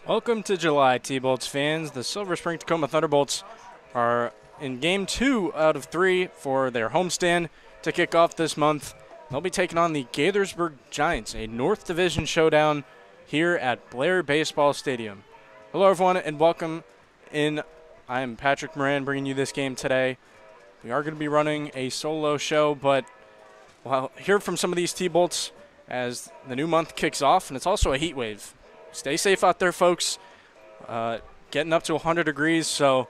Welcome to July, T-Bolts fans. The Silver Spring Tacoma Thunderbolts are in Game 2 out of 3 for their homestand to kick off this month. They'll be taking on the Gaithersburg Giants, a North Division showdown here at Blair Baseball Stadium. Hello, everyone, and welcome in. I am Patrick Moran bringing you this game today. We are going to be running a solo show, but we'll hear from some of these T-Bolts as the new month kicks off, and it's also a heat wave. Stay safe out there, folks. Getting up to 100 degrees, so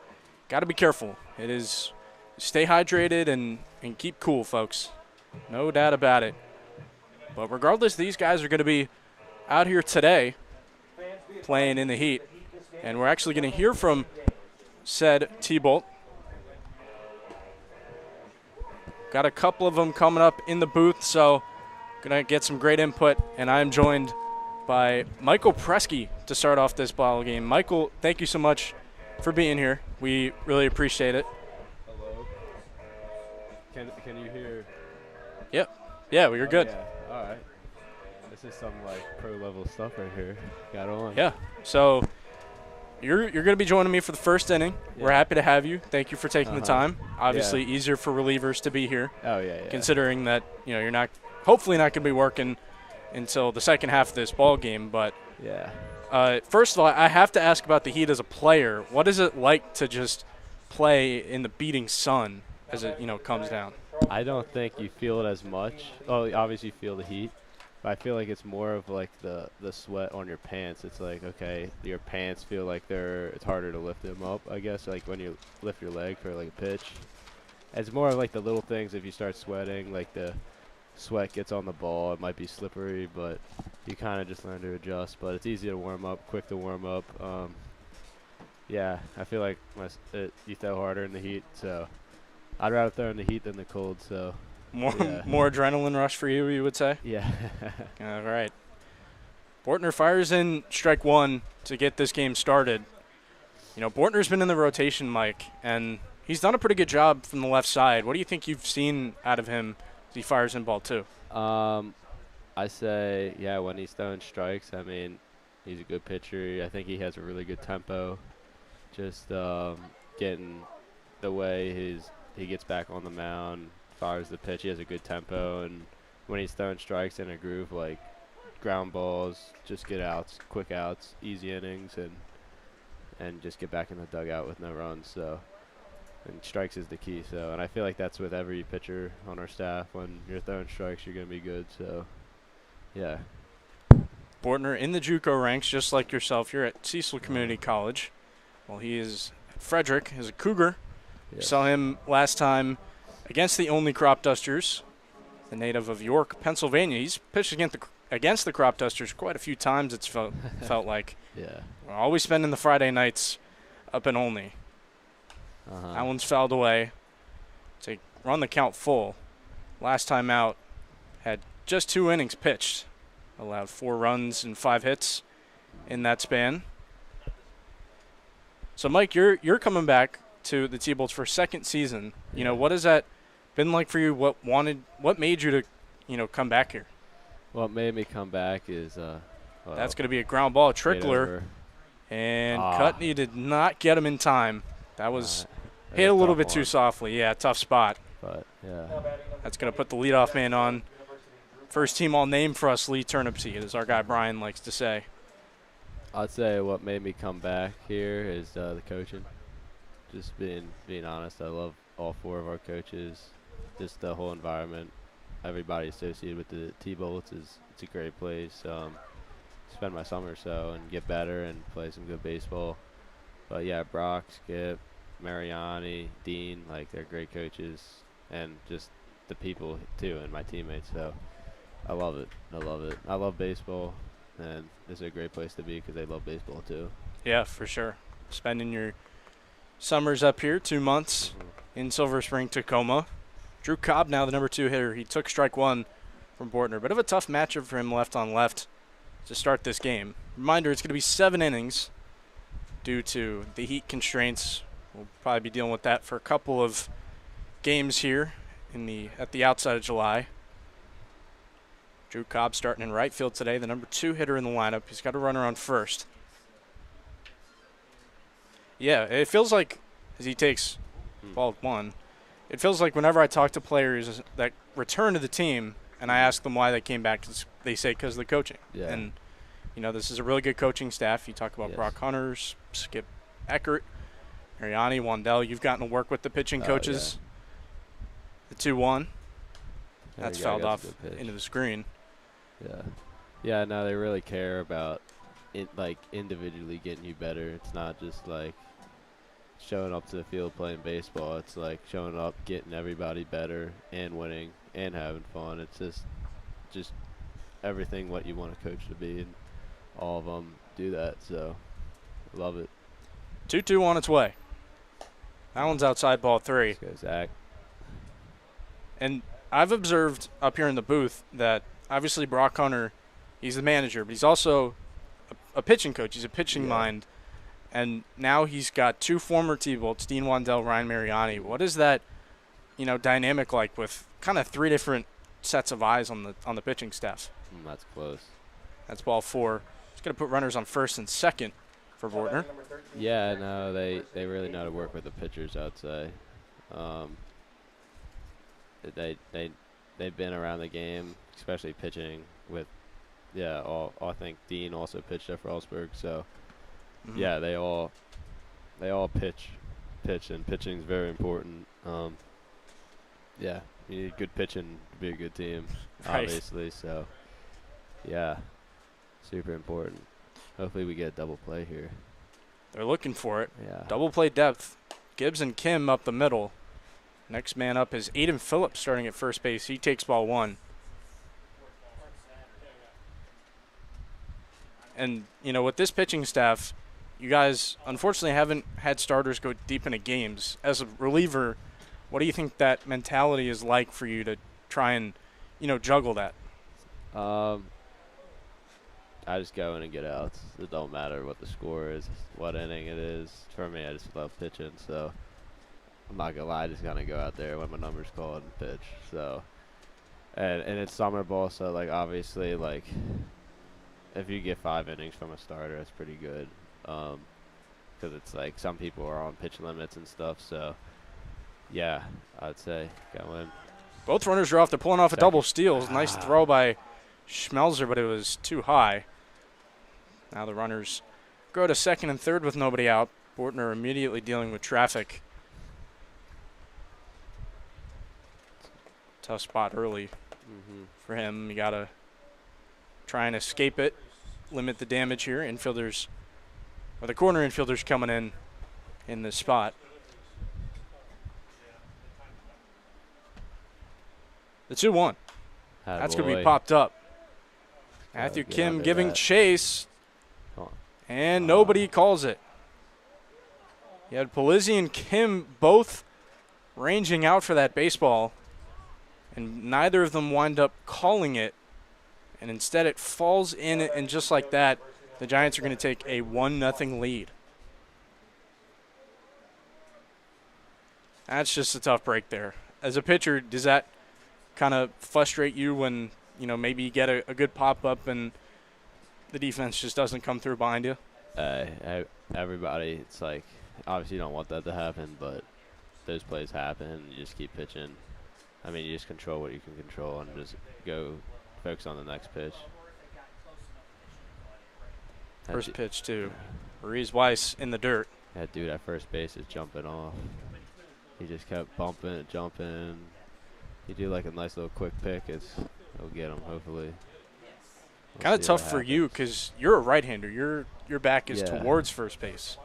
got to be careful. It is stay hydrated and keep cool, folks. No doubt about it. But regardless, these guys are going to be out here today playing in the heat. And we're actually going to hear from said T-Bolt. Got a couple of them coming up in the booth, so going to get some great input. And I'm joined by Michael Presky to start off this ball game. Michael, thank you so much for being here. We really appreciate it. Hello. Can you hear? Yep. Yeah, well, you're good. Yeah. All right. This is some like pro level stuff right here. Got on. Yeah. So you're going to be joining me for the first inning. Yeah. We're happy to have you. Thank you for taking the time. Obviously, easier for relievers to be here. Oh yeah. Considering that you're not, hopefully not going to be working until the second half of this ball game. But yeah. First of all, I have to ask about the heat as a player. What is it like to just play in the beating sun as it comes down? I don't think you feel it as much. Oh, obviously you feel the heat, but I feel like it's more of like the sweat on your pants. It's like, okay, your pants feel like it's harder to lift them up, I guess, like when you lift your leg for like a pitch. It's more of like the little things. If you start sweating, like the sweat gets on the ball, it might be slippery, but you kind of just learn to adjust. But it's easy to warm up, quick to warm up. Yeah, I feel like you throw harder in the heat, so I'd rather throw in the heat than the cold. So more adrenaline rush for you would say? Yeah. All right. Bortner fires in strike one to get this game started. Bortner's been in the rotation, Mike, and he's done a pretty good job from the left side. What do you think you've seen out of him as he fires in ball two? I say, yeah, when he's throwing strikes, I mean, he's a good pitcher. I think he has a really good tempo. Just getting the way he gets back on the mound, fires the pitch. He has a good tempo, and when he's throwing strikes in a groove, like ground balls, just get outs, quick outs, easy innings, and just get back in the dugout with no runs. So, and strikes is the key. So, and I feel like that's with every pitcher on our staff. When you're throwing strikes, you're going to be good. So, yeah. Bortner in the JUCO ranks, just like yourself. You're at Cecil Community College. Well, he is at Frederick, is a Cougar. Yes. We saw him last time against the only Crop Dusters, the native of York, Pennsylvania. He's pitched against the Crop Dusters quite a few times, it's felt like. Yeah. We're always spending the Friday nights up in Olney. That one's fouled away. To run the count full. Last time out, had just 2 innings pitched. Allowed 4 runs and 5 hits in that span. So, Mike, you're coming back to the T-Bolts for a second season. Yeah. What has that been like for you? What made you to come back here? What made me come back is that's going to be a ground ball, a trickler, and Cutney did not get him in time. That was hit a little bit too softly. Yeah, tough spot. But yeah, that's going to put the leadoff man on. First team all name for us, Lee Turnipseed, as our guy Brian likes to say. I'd say what made me come back here is the coaching. Just being honest, I love all 4 of our coaches. Just the whole environment. Everybody associated with the T-Bolts it's a great place. Spend my summer and get better and play some good baseball. But yeah, Brock, Skip, Mariani, Dean, like they're great coaches, and just the people too, and my teammates. So I love it. I love baseball, and this is a great place to be because they love baseball too. Yeah, for sure. Spending your summers up here, 2 months in Silver Spring, Tacoma. Drew Cobb now the number 2 hitter. He took strike 1 from Bortner. Bit of a tough matchup for him left on left to start this game. Reminder, it's going to be 7 innings due to the heat constraints. We'll probably be dealing with that for a couple of games here at the outside of July. Drew Cobb starting in right field today, the number 2 hitter in the lineup. He's got a runner on first. Yeah, it feels like as he takes ball 1, it feels like whenever I talk to players that return to the team and I ask them why they came back, they say because of the coaching. Yeah. And, this is a really good coaching staff. You talk about Yes. Brock Hunters, Skip Eckert, Mariani, Wandell. You've gotten to work with the pitching coaches. The 2-1. That's fouled off into the screen. Yeah. Yeah, no, they really care about it, like, individually getting you better. It's not just, like, showing up to the field playing baseball. It's, like, showing up, getting everybody better and winning and having fun. It's just everything what you want a coach to be, and all of them do that, so love it. 2-2 on its way. That one's outside ball 3. Let's go, Zach. And I've observed up here in the booth that obviously Brock Hunter, he's the manager, but he's also a pitching coach. He's a pitching mind. And now he's got 2 former T-Bolts, Dean Wandell, Ryan Mariani. What is that, dynamic like with kind of 3 different sets of eyes on the pitching staff? That's close. That's ball 4. He's going to put runners on first and second for Bortner. Yeah, no, they really know how to work with the pitchers, I'd say. They've been around the game, especially pitching with, I think Dean also pitched at Frostburg, so yeah, they all pitch, and pitching's very important. Yeah, you need good pitching to be a good team, obviously. So yeah, super important. Hopefully we get a double play here. They're looking for it. Yeah. Double play depth. Gibbs and Kim up the middle. Next man up is Aiden Phillips starting at first base. He takes ball 1. And, with this pitching staff, you guys unfortunately haven't had starters go deep into games. As a reliever, what do you think that mentality is like for you to try and, juggle that? I just go in and get outs. It don't matter what the score is, what inning it is. For me, I just love pitching, so I'm not gonna lie, I just gotta go out there when my number's called and pitch. So, and it's summer ball, so like obviously like if you get 5 innings from a starter, that's pretty good. Because it's like some people are on pitch limits and stuff. So, yeah, I'd say go in. Both runners are off. They're pulling off a double steal. Nice throw by Schmelzer, but it was too high. Now the runners go to second and third with nobody out. Bortner immediately dealing with traffic. Tough spot early for him. You got to try and escape it, limit the damage here. Infielders, or the corner infielders coming in this spot. The 2-1. That's going to be popped up. Matthew Kim giving chase, and nobody calls it. You had Polizzi and Kim both ranging out for that baseball, and neither of them wind up calling it. And instead it falls in, and just like that, the Giants are going to take a 1-0 lead. That's just a tough break there. As a pitcher, does that kind of frustrate you when, maybe you get a good pop-up and the defense just doesn't come through behind you? Everybody, it's like, obviously you don't want that to happen, but those plays happen. You just keep pitching. I mean, you just control what you can control and just go focus on the next pitch. First pitch to Ruiz Weiss in the dirt. That dude at first base is jumping off. He just kept bumping, jumping. He do like a nice little quick pick. It'll get him, hopefully. Kind of tough for you because you're a right-hander. Your back is towards first base.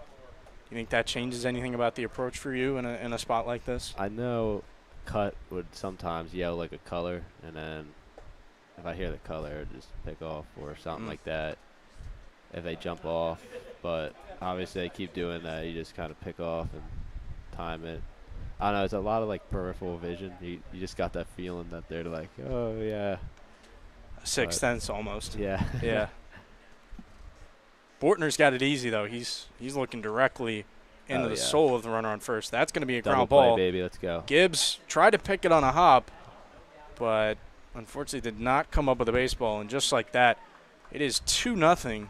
Do you think that changes anything about the approach for you in a spot like this? I know Cut would sometimes yell like a color, and then if I hear the color, I'd just pick off or something like that if they jump off. But obviously they keep doing that. You just kind of pick off and time it. I don't know. It's a lot of like peripheral vision. You just got that feeling that they're like, oh yeah, sixth sense almost. Yeah. Yeah. Bortner's got it easy though. He's looking directly into the soul of the runner on first. That's going to be a ground ball. Baby, let's go. Gibbs tried to pick it on a hop, but unfortunately did not come up with a baseball. And just like that, it is 2-0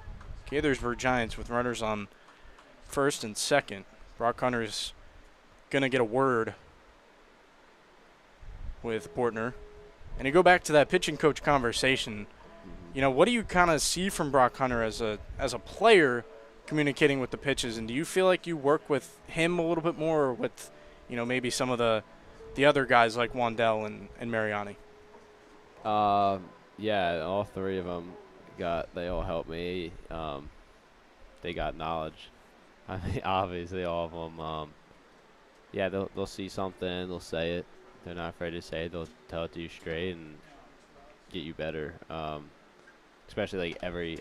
Gaithersburg Giants with runners on first and second. Brock Hunter's going to get a word with Bortner. And you go back to that pitching coach conversation. You know, what do you kind of see from Brock Hunter as a player communicating with the pitches? And do you feel like you work with him a little bit more, or with, you know, maybe some of the other guys like Wandell and Mariani? Yeah, all three of them they all helped me. They got knowledge. I mean, obviously all of them. Yeah, they'll see something, they'll say it. They're not afraid to say it. They'll tell it to you straight and get you better. Especially like every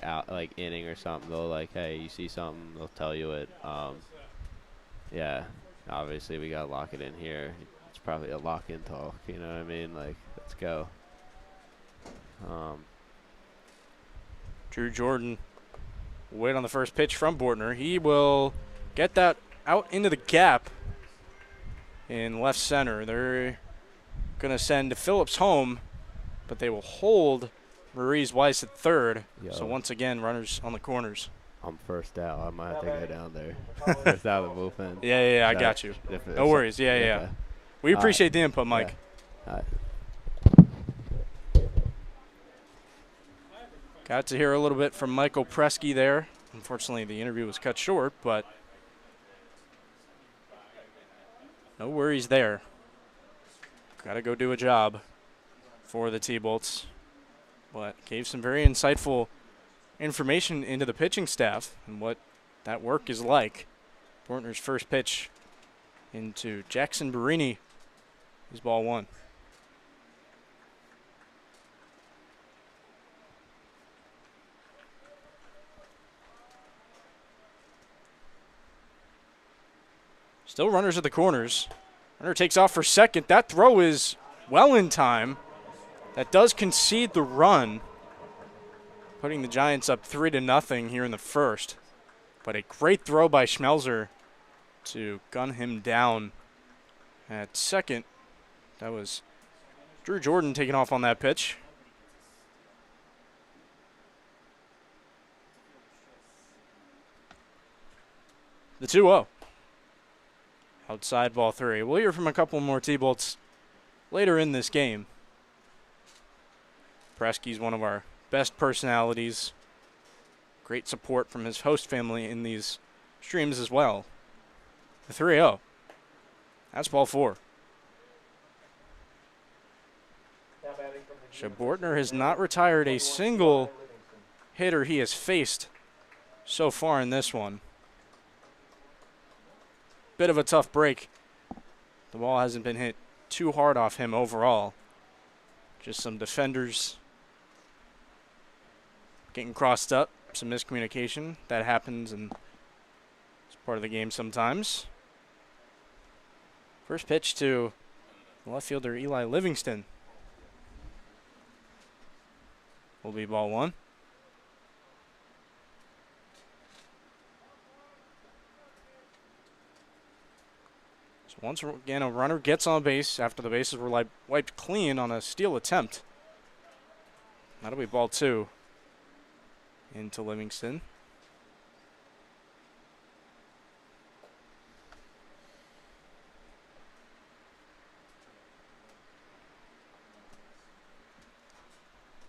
inning or something, they'll like, hey, you see something, they'll tell you it. Yeah, obviously we gotta lock it in here. It's probably a lock-in talk, you know what I mean? Like, let's go. Drew Jordan will wait on the first pitch from Bortner. He will get that out into the gap in left center. They're going to send Phillips home, but they will hold Maurice Weiss at third. Yo. So once again, runners on the corners. I'm first out. I might have to go down there. First out of the bullpen. Yeah, I got you. No worries. Yeah. We appreciate the input, Mike. Yeah. All right. Got to hear a little bit from Michael Presky there. Unfortunately, the interview was cut short, but no worries there. Got to go do a job for the T-Bolts, but gave some very insightful information into the pitching staff and what that work is like. Bortner's first pitch into Jackson Barini is ball one. Still runners at the corners. Runner takes off for second. That throw is well in time. That does concede the run, putting the Giants up 3-0 here in the first. But a great throw by Schmelzer to gun him down at second. That was Drew Jordan taking off on that pitch. The 2-0. Outside ball three. We'll hear from a couple more T-Bolts later in this game. Presky's one of our best personalities. Great support from his host family in these streams as well. The 3-0. That's ball four. So Bortner has not retired a single hitter he has faced so far in this one. Bit of a tough break. The ball hasn't been hit too hard off him overall. Just some defenders getting crossed up, some miscommunication. That happens, and it's part of the game sometimes. First pitch to left fielder Eli Livingston will be ball one. So once again, a runner gets on base after the bases were wiped clean on a steal attempt. That'll be ball two into Livingston.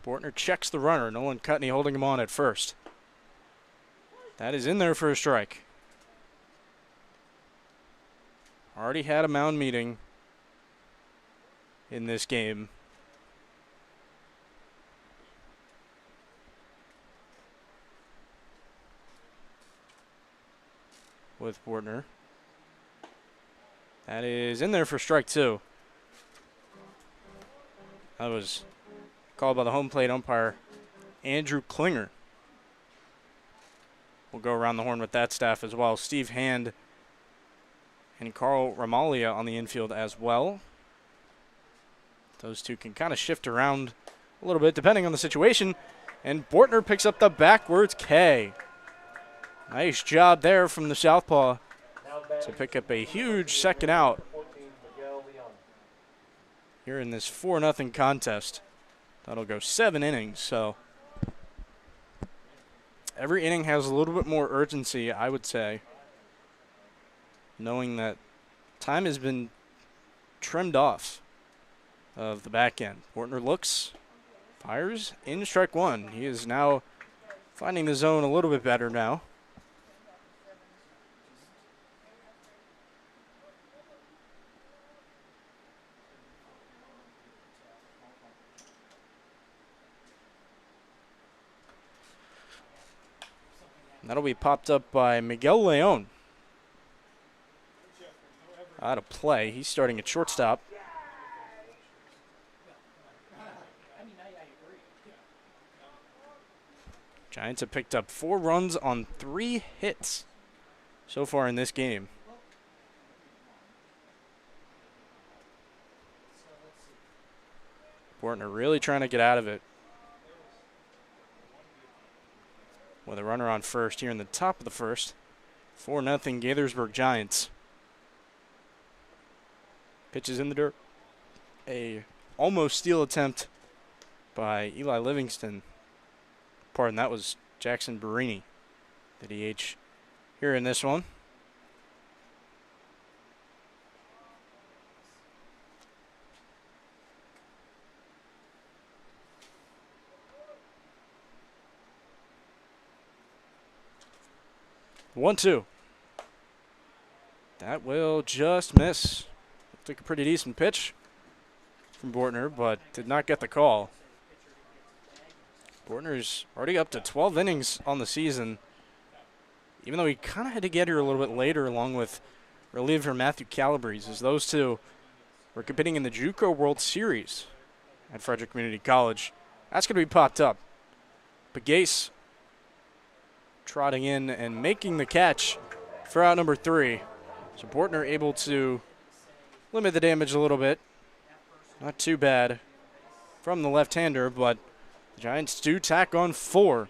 Bortner checks the runner. Nolan Cutney holding him on at first. That is in there for a strike. Already had a mound meeting in this game. With Bortner. That is in there for strike two. That was called by the home plate umpire, Andrew Klinger. We'll go around the horn with that staff as well. Steve Hand and Carl Ramalia on the infield as well. Those two can kind of shift around a little bit depending on the situation. And Bortner picks up the backwards K. Nice job there from the southpaw to pick up a huge second out here in this 4-0 contest. That'll go 7 innings, so every inning has a little bit more urgency, I would say. knowing that time has been trimmed off of the back end. Bortner looks, fires, in strike one. He is now finding the zone a little bit better now. That'll be popped up by Miguel Leon. Out of play. He's starting at shortstop. Giants have picked up 4 runs on 3 hits so far in this game. Bortner really trying to get out of it with a runner on first here in the top of the first. 4-0 Gaithersburg Giants. Pitches in the dirt. A almost steal attempt by Eli Livingston. Pardon, that was Jackson Barini, the DH here in this one. One, two. That will just miss. Looked like a pretty decent pitch from Bortner, but did not get the call. Bortner's already up to 12 innings on the season, even though he kind of had to get here a little bit later along with reliever Matthew Calabrese, as those two were competing in the JUCO World Series at Frederick Community College. That's going to be popped up. Pagase trotting in and making the catch for out number 3. So Bortner able to limit the damage a little bit. Not too bad from the left-hander, but the Giants do tack on 4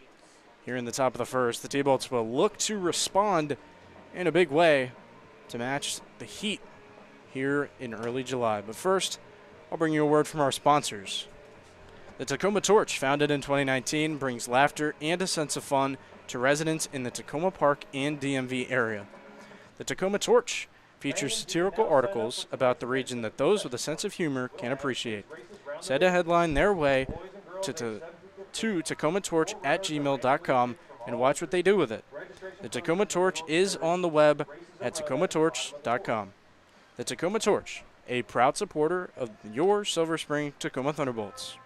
here in the top of the first. The T-Bolts will look to respond in a big way to match the heat here in early July. But first, I'll bring you a word from our sponsors. The Tacoma Torch, founded in 2019, brings laughter and a sense of fun to residents in the Tacoma Park and DMV area. The Tacoma Torch features satirical articles about the region that those with a sense of humor can appreciate. Send a headline their way to tacomatorch@gmail.com and watch what they do with it. The Tacoma Torch is on the web at tacomatorch.com. The Tacoma Torch, a proud supporter of your Silver Spring Tacoma Thunderbolts.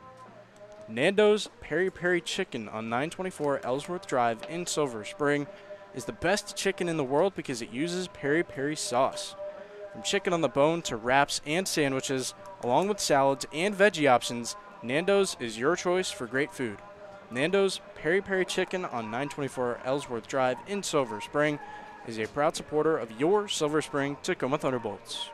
Nando's Peri Peri Chicken on 924 Ellsworth Drive in Silver Spring is the best chicken in the world because it uses peri peri sauce. From chicken on the bone to wraps and sandwiches, along with salads and veggie options, Nando's is your choice for great food. Nando's Peri Peri Chicken on 924 Ellsworth Drive in Silver Spring is a proud supporter of your Silver Spring Tacoma Thunderbolts.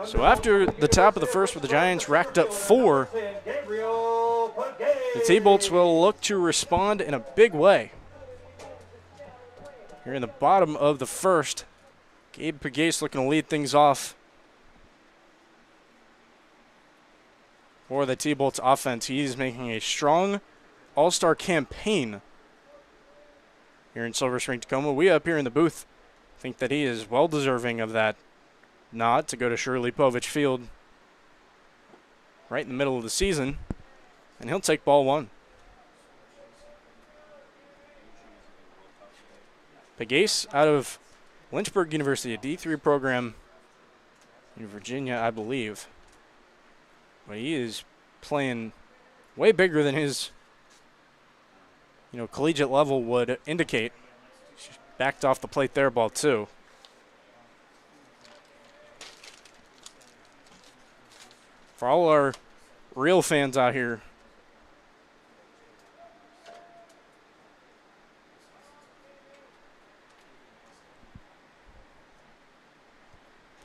So after the top of the first where the Giants racked up 4, the T-Bolts will look to respond in a big way. Here in the bottom of the first, Gabe Pagase looking to lead things off for the T-Bolts offense. He's making a strong all-star campaign here in Silver Spring, Tacoma. We up here in the booth think that he is well deserving of that nod to go to Shirley Povich Field right in the middle of the season, and he'll take ball 1. Pagase out of Lynchburg University, a D3 program in Virginia, I believe. But he is playing way bigger than his collegiate level would indicate. He's backed off the plate there, ball 2. For all our real fans out here,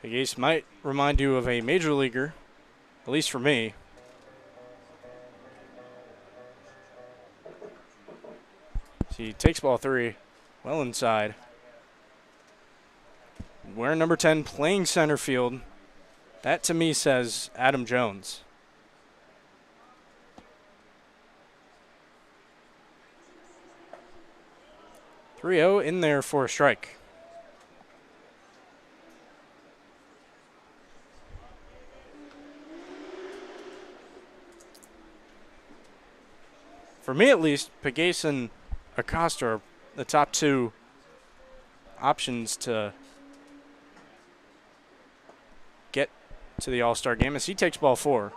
Pegues might remind you of a major leaguer, at least for me. So he takes ball 3 well inside. Wearing number 10, playing center field. That to me says Adam Jones. 3-0 in there for a strike. For me, at least, Pegues and Acosta are the top 2 options to get to the All-Star game as he takes ball 4.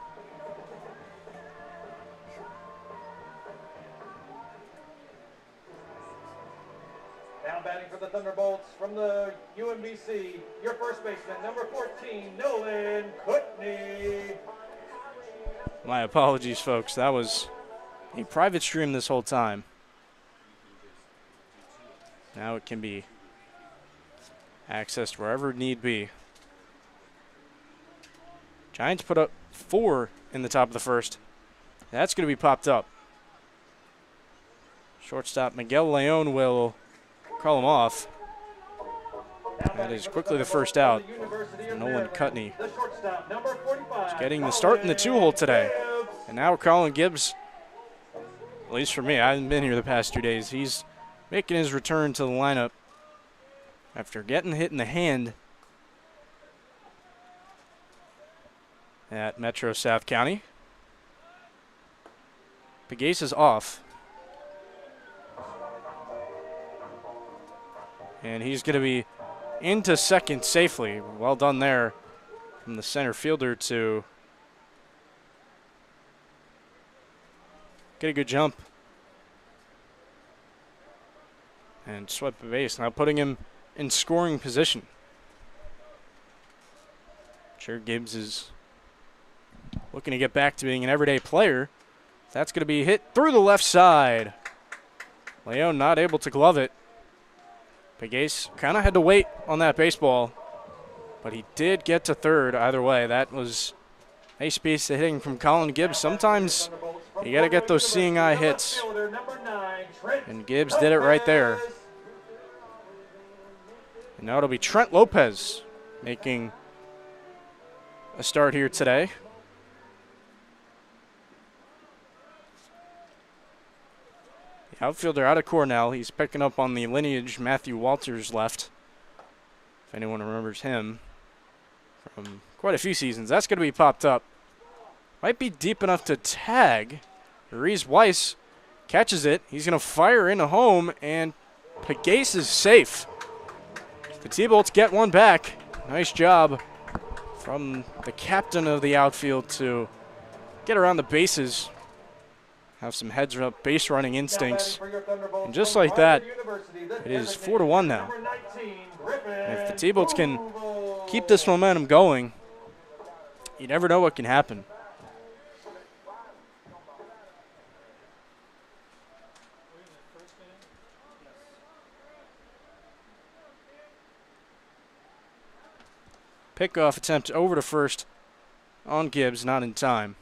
Now batting for the Thunderbolts from the UMBC, your first baseman, number 14, Nolan Kutney. My apologies, folks. That was a private stream this whole time. Now it can be accessed wherever need be. Giants put up 4 in the top of the first. That's going to be popped up. Shortstop Miguel Leon will call him off. That is quickly the first out. Nolan Kutney is getting the start in the 2-hole today. And now Colin Gibbs, at least for me, I haven't been here the past 2 days. He's making his return to the lineup after getting hit in the hand at Metro South County. Pegues is off. And he's going to be into second safely. Well done there from the center fielder to get a good jump and swept the base, now putting him in scoring position. Sure, Gibbs is looking to get back to being an everyday player. That's going to be hit through the left side. Leon not able to glove it. Pegues kind of had to wait on that baseball, but he did get to third either way. That was a nice piece of hitting from Colin Gibbs. Sometimes you got to get those seeing eye hits, and Gibbs did it right there. And now it'll be Trent Lopez making a start here today. The outfielder out of Cornell. He's picking up on the lineage Matthew Walters left, if anyone remembers him from quite a few seasons. That's going to be popped up. Might be deep enough to tag. Reese Weiss catches it. He's going to fire into home, and Pegues is safe. The T-Bolts get one back. Nice job from the captain of the outfield to get around the bases, have some heads up base running instincts. And just like that, it is 4-1 now. And if the T-Bolts can keep this momentum going, you never know what can happen. Pickoff attempt over to first on Gibbs, not in time.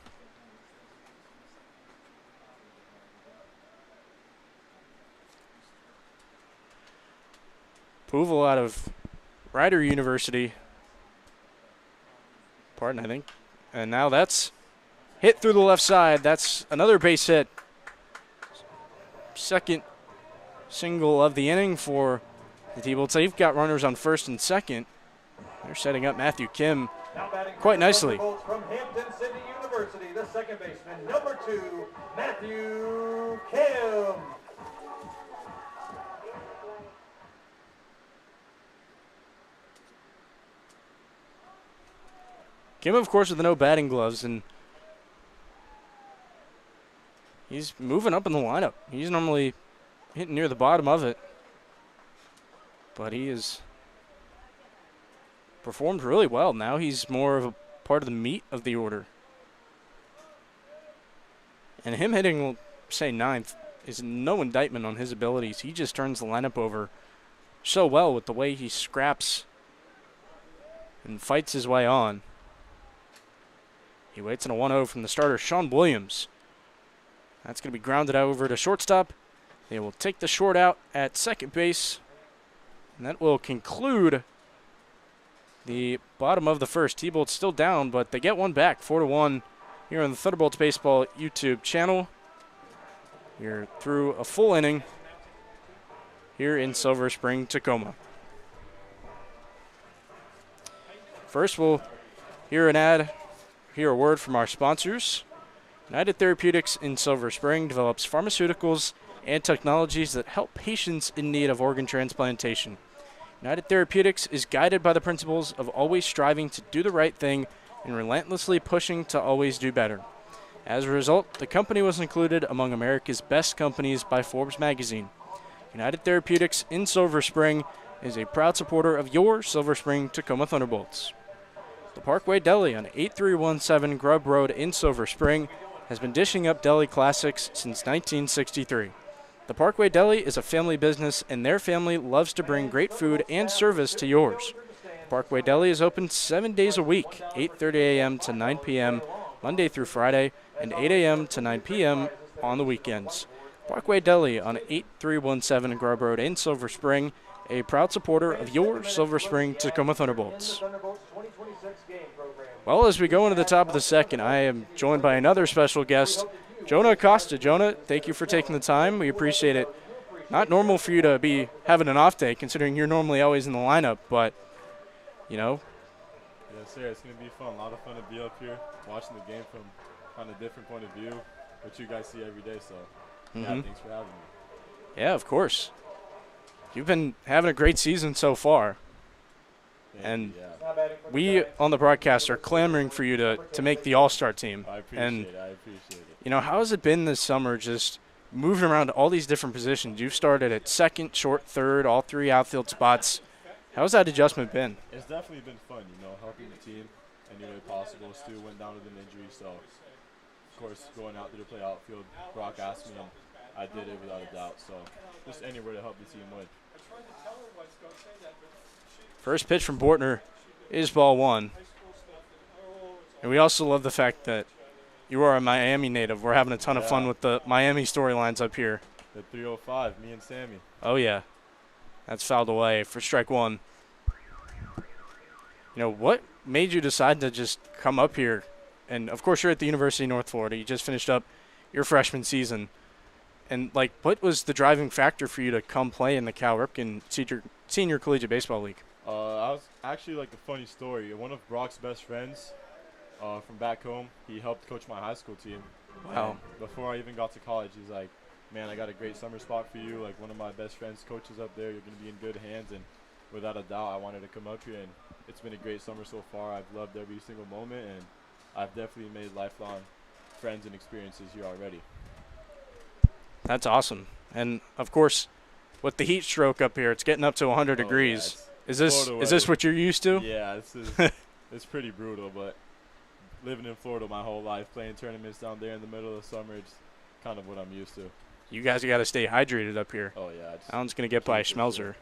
Pouvel out of Rider University. Pardon, I think. And now that's hit through the left side. That's another base hit. Second single of the inning for the T-Bolts. They've got runners on first and second. They're setting up Matthew Kim quite nicely. From Hampton City University, the second baseman, number 2, Matthew Kim. Kim, of course, with no batting gloves, and he's moving up in the lineup. He's normally hitting near the bottom of it. but he has performed really well. Now he's more of a part of the meat of the order. And him hitting, say, 9th is no indictment on his abilities. He just turns the lineup over so well with the way he scraps and fights his way on. He waits on a 1-0 from the starter, Sean Williams. That's going to be grounded over to shortstop. They will take the short out at second base. And that will conclude the bottom of the first. T-Bolt's still down, but they get one back, 4-1 here on the Thunderbolts Baseball YouTube channel. We're through a full inning here in Silver Spring, Tacoma. First, we'll hear a word from our sponsors. United Therapeutics in Silver Spring develops pharmaceuticals and technologies that help patients in need of organ transplantation. United Therapeutics is guided by the principles of always striving to do the right thing and relentlessly pushing to always do better. As a result, the company was included among America's best companies by Forbes magazine. United Therapeutics in Silver Spring is a proud supporter of your Silver Spring Tacoma Thunderbolts. The Parkway Deli on 8317 Grubb Road in Silver Spring has been dishing up deli classics since 1963. The Parkway Deli is a family business, and their family loves to bring great food and service to yours. Parkway Deli is open 7 days a week, 8:30 a.m. to 9 p.m., Monday through Friday, and 8 a.m. to 9 p.m. on the weekends. Parkway Deli on 8317 Grubb Road in Silver Spring, a proud supporter of your Silver Spring Tacoma Thunderbolts. Well, as we go into the top of the second, I am joined by another special guest, Jonah Acosta. Jonah, thank you for taking the time. We appreciate it. Not normal for you to be having an off day, considering you're normally always in the lineup, but, you know. Yes, sir. It's going to be fun. A lot of fun to be up here, watching the game from on a different point of view, which you guys see every day. So, yeah, thanks for having me. Yeah, of course. You've been having a great season so far. And we on the broadcast are clamoring for you to make the All-Star team. I appreciate it. You know, how has it been this summer just moving around to all these different positions? You've started at second, short, third, all three outfield spots. How's that adjustment been? It's definitely been fun, helping the team any way possible. Stu went down with an injury, so, of course, going out there to play outfield, Brock asked me, and I did it without a doubt. So, just anywhere to help the team win. First pitch from Bortner is ball one. And we also love the fact that you are a Miami native. We're having a ton of fun with the Miami storylines up here. The 305, me and Sammy. Oh, yeah. That's fouled away for strike one. What made you decide to just come up here? And, of course, you're at the University of North Florida. You just finished up your freshman season. And, what was the driving factor for you to come play in the Cal Ripken Senior Collegiate Baseball League? I was actually a funny story. One of Brock's best friends from back home, he helped coach my high school team. Wow. And before I even got to college, he's like, man, I got a great summer spot for you. One of my best friends coaches up there. You're going to be in good hands. And without a doubt, I wanted to come up here. And it's been a great summer so far. I've loved every single moment. And I've definitely made lifelong friends and experiences here already. That's awesome. And, of course, with the heat stroke up here, it's getting up to 100 degrees. Yeah, is this what you're used to? Yeah, it's pretty brutal, but living in Florida my whole life, playing tournaments down there in the middle of the summer, it's kind of what I'm used to. You guys got to stay hydrated up here. Oh, yeah. That one's going to get by Schmelzer.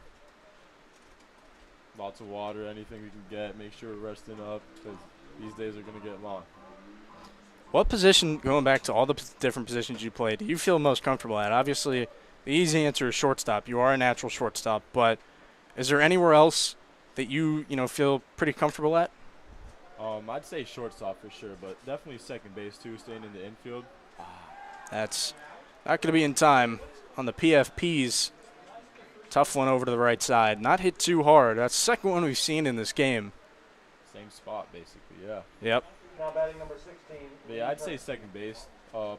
Lots of water, anything we can get. Make sure we're resting up because these days are going to get long. What position, going back to all the different positions you played, do you feel most comfortable at? Obviously, the easy answer is shortstop. You are a natural shortstop, but is there anywhere else that you feel pretty comfortable at? I'd say shortstop for sure, but definitely second base too, staying in the infield. That's not going to be in time on the PFPs. Tough one over to the right side. Not hit too hard. That's the second one we've seen in this game. Same spot, basically, yeah. Yep. Now batting number 16. Yeah, I'd say second base,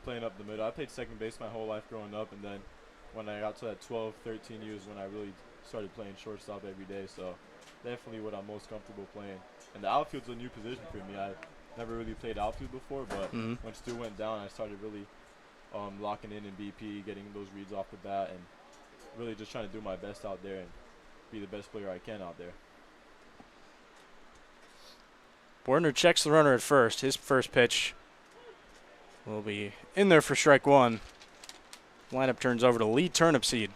playing up the middle. I played second base my whole life growing up, and then when I got to that 12, 13 years when I really started playing shortstop every day, so definitely what I'm most comfortable playing. And the outfield's a new position for me. I never really played outfield before, but when Stu went down, I started really locking in BP, getting those reads off the bat, and really just trying to do my best out there. And be the best player I can out there. Bordner checks the runner at first. His first pitch will be in there for strike one. Lineup turns over to Lee Turnipseed.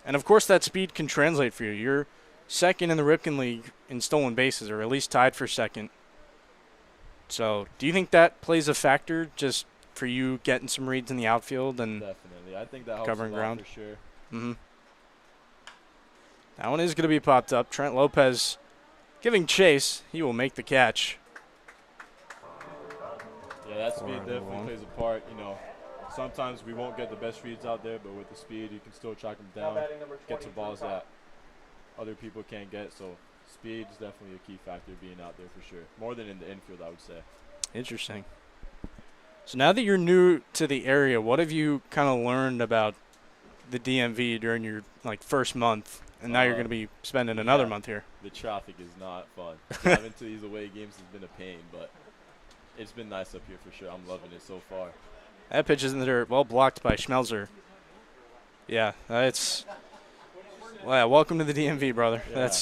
And, of course, that speed can translate for you. You're second in the Ripken League in stolen bases, or at least tied for second. So do you think that plays a factor just for you getting some reads in the outfield and Definitely. I think that helps covering a lot ground? for sure. Mm-hmm. That one is going to be popped up. Trent Lopez giving chase. He will make the catch. Yeah, that speed 4-1. definitely plays a part. You know, sometimes we won't get the best reads out there, but with the speed, you can still track them Now down, batting number get to 20 balls for that other people can't get. So speed is definitely a key factor being out there for sure. More than in the infield, I would say. Interesting. So now that you're new to the area, what have you kind of learned about the DMV during your first month? And now you're going to be spending another month here. The traffic is not fun. Driving to these away games has been a pain, but it's been nice up here for sure. I'm loving it so far. That pitch is in the dirt, well blocked by Schmelzer. Yeah, it's welcome to the DMV, brother. Yeah.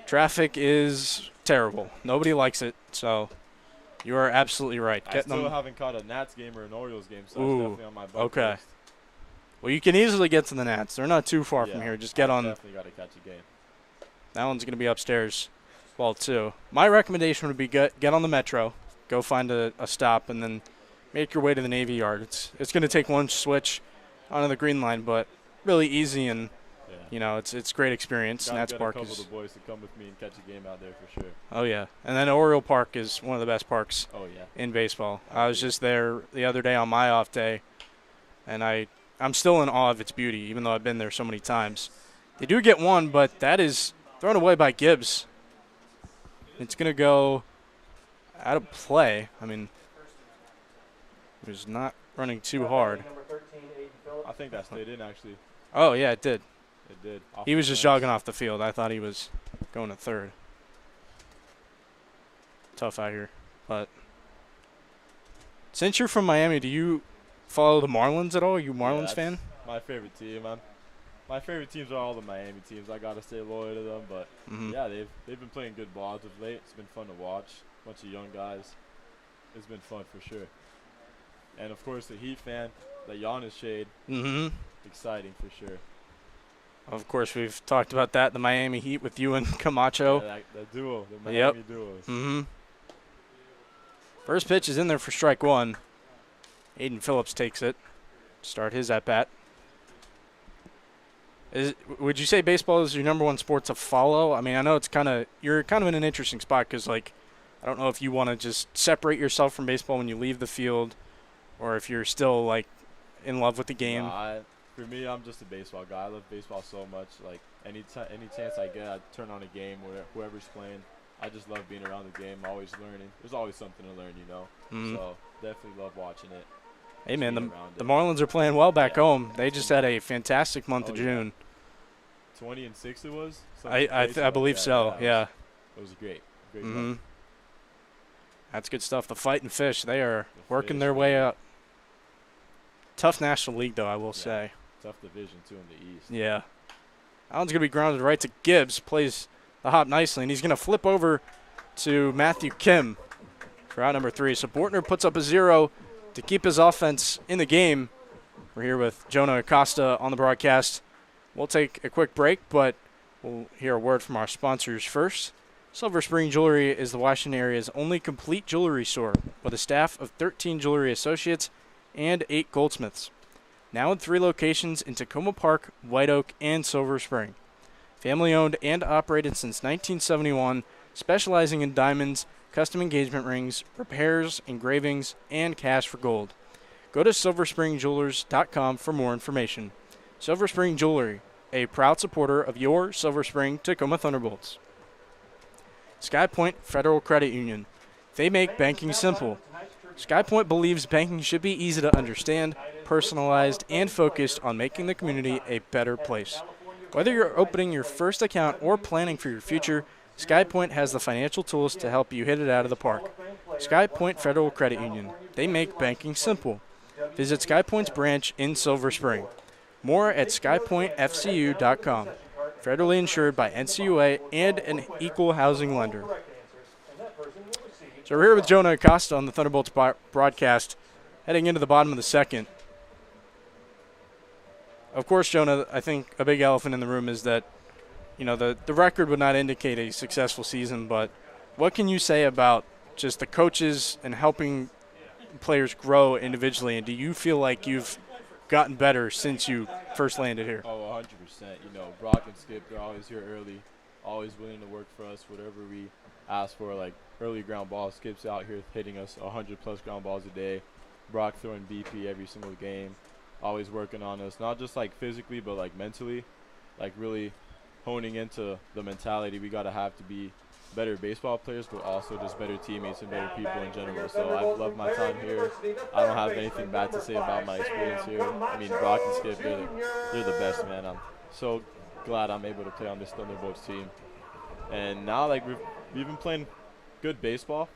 Traffic is terrible. Nobody likes it, so you are absolutely right. I still haven't caught a Nats game or an Orioles game, so Ooh, that's definitely on my bucket okay. list. Well, you can easily get to the Nats. They're not too far from here. Just get on. Definitely got to catch a game. That one's going to be upstairs, well, too. My recommendation would be get on the Metro, go find a stop, and then make your way to the Navy Yard. It's going to take one switch onto the green line, but really easy, and it's great experience. Nats Park a couple is. of the boys to come with me and catch a game out there for sure. Oh yeah, and then Oriole Park is one of the best parks Oh yeah. in baseball. I was just there the other day on my off day, and I'm still in awe of its beauty, even though I've been there so many times. They do get one, but that is thrown away by Gibbs. It's going to go out of play. I mean, it was not running too hard. I think that stayed in actually. Oh, yeah, it did. It did. He was just jogging off the field. I thought he was going to third. Tough out here. But since you're from Miami, do you follow the Marlins at all? Are you a Marlins fan? My favorite team, man. My favorite teams are all the Miami teams. I gotta stay loyal to them, but yeah, they've been playing good ball as of late. It's been fun to watch. Bunch of young guys. It's been fun for sure. And of course, the Heat fan, the Giannis shade. Exciting for sure. Of course, we've talked about that. The Miami Heat with you and Camacho. Yeah, that duo, the Miami duos. First pitch is in there for strike one. Aiden Phillips takes it. Start his at bat. Would you say baseball is your number one sport to follow? I mean, I know you're kind of in an interesting spot because, I don't know if you want to just separate yourself from baseball when you leave the field, or if you're still in love with the game. For me, I'm just a baseball guy. I love baseball so much. Any chance I get, I turn on a game where whoever's playing. I just love being around the game, always learning. There's always something to learn, So definitely love watching it. Hey, man, the Marlins are playing well back home. They just had a fantastic month of June. 20-6 it was? I believe so, yeah. It was great. That's good stuff. The Fighting Fish, they are working their way up. Tough National League, though, I will say. Tough division, too, in the East. Yeah. That one's going to be grounded right to Gibbs. Plays the hop nicely, and he's going to flip over to Matthew Kim for out number 3. So Bortner puts up a 0 to keep his offense in the game. We're here with Jonah Acosta on the broadcast. We'll take a quick break, but we'll hear a word from our sponsors first. Silver Spring Jewelry is the Washington area's only complete jewelry store with a staff of 13 jewelry associates and 8 goldsmiths. Now in 3 locations in Tacoma Park, White Oak, and Silver Spring. Family owned and operated since 1971, specializing in diamonds, custom engagement rings, repairs, engravings, and cash for gold. Go to silverspringjewelers.com for more information. Silver Spring Jewelry, a proud supporter of your Silver Spring Tacoma Thunderbolts. SkyPoint Federal Credit Union. They make banking simple. SkyPoint believes banking should be easy to understand, personalized, and focused on making the community a better place. Whether you're opening your first account or planning for your future, SkyPoint has the financial tools to help you hit it out of the park. SkyPoint Federal Credit Union. They make banking simple. Visit SkyPoint's branch in Silver Spring. More at skypointfcu.com. federally insured by NCUA and an equal housing lender. So we're here with Jonah Acosta on the Thunderbolts broadcast, heading into the bottom of the second. Of course, Jonah, I think a big elephant in the room is that, you know, the record would not indicate a successful season, but what can you say about just the coaches and helping players grow individually, and do you feel like you've gotten better since you first landed here? Oh, 100%. You know, Brock and Skip, they're always here early, always willing to work for us, whatever we ask for, like early ground balls. Skip's out here hitting us 100-plus ground balls a day. Brock throwing BP every single game, always working on us, not just like physically, but like mentally, like really honing into the mentality we got to have to be better baseball players, but also just better teammates and better people in general. So I've loved my time here. I don't have anything bad to say about my experience here. I mean, Brock and Skip, they're the best, man. I'm so glad I'm able to play on this Thunderbolts team. And now, like, we've been playing good baseball.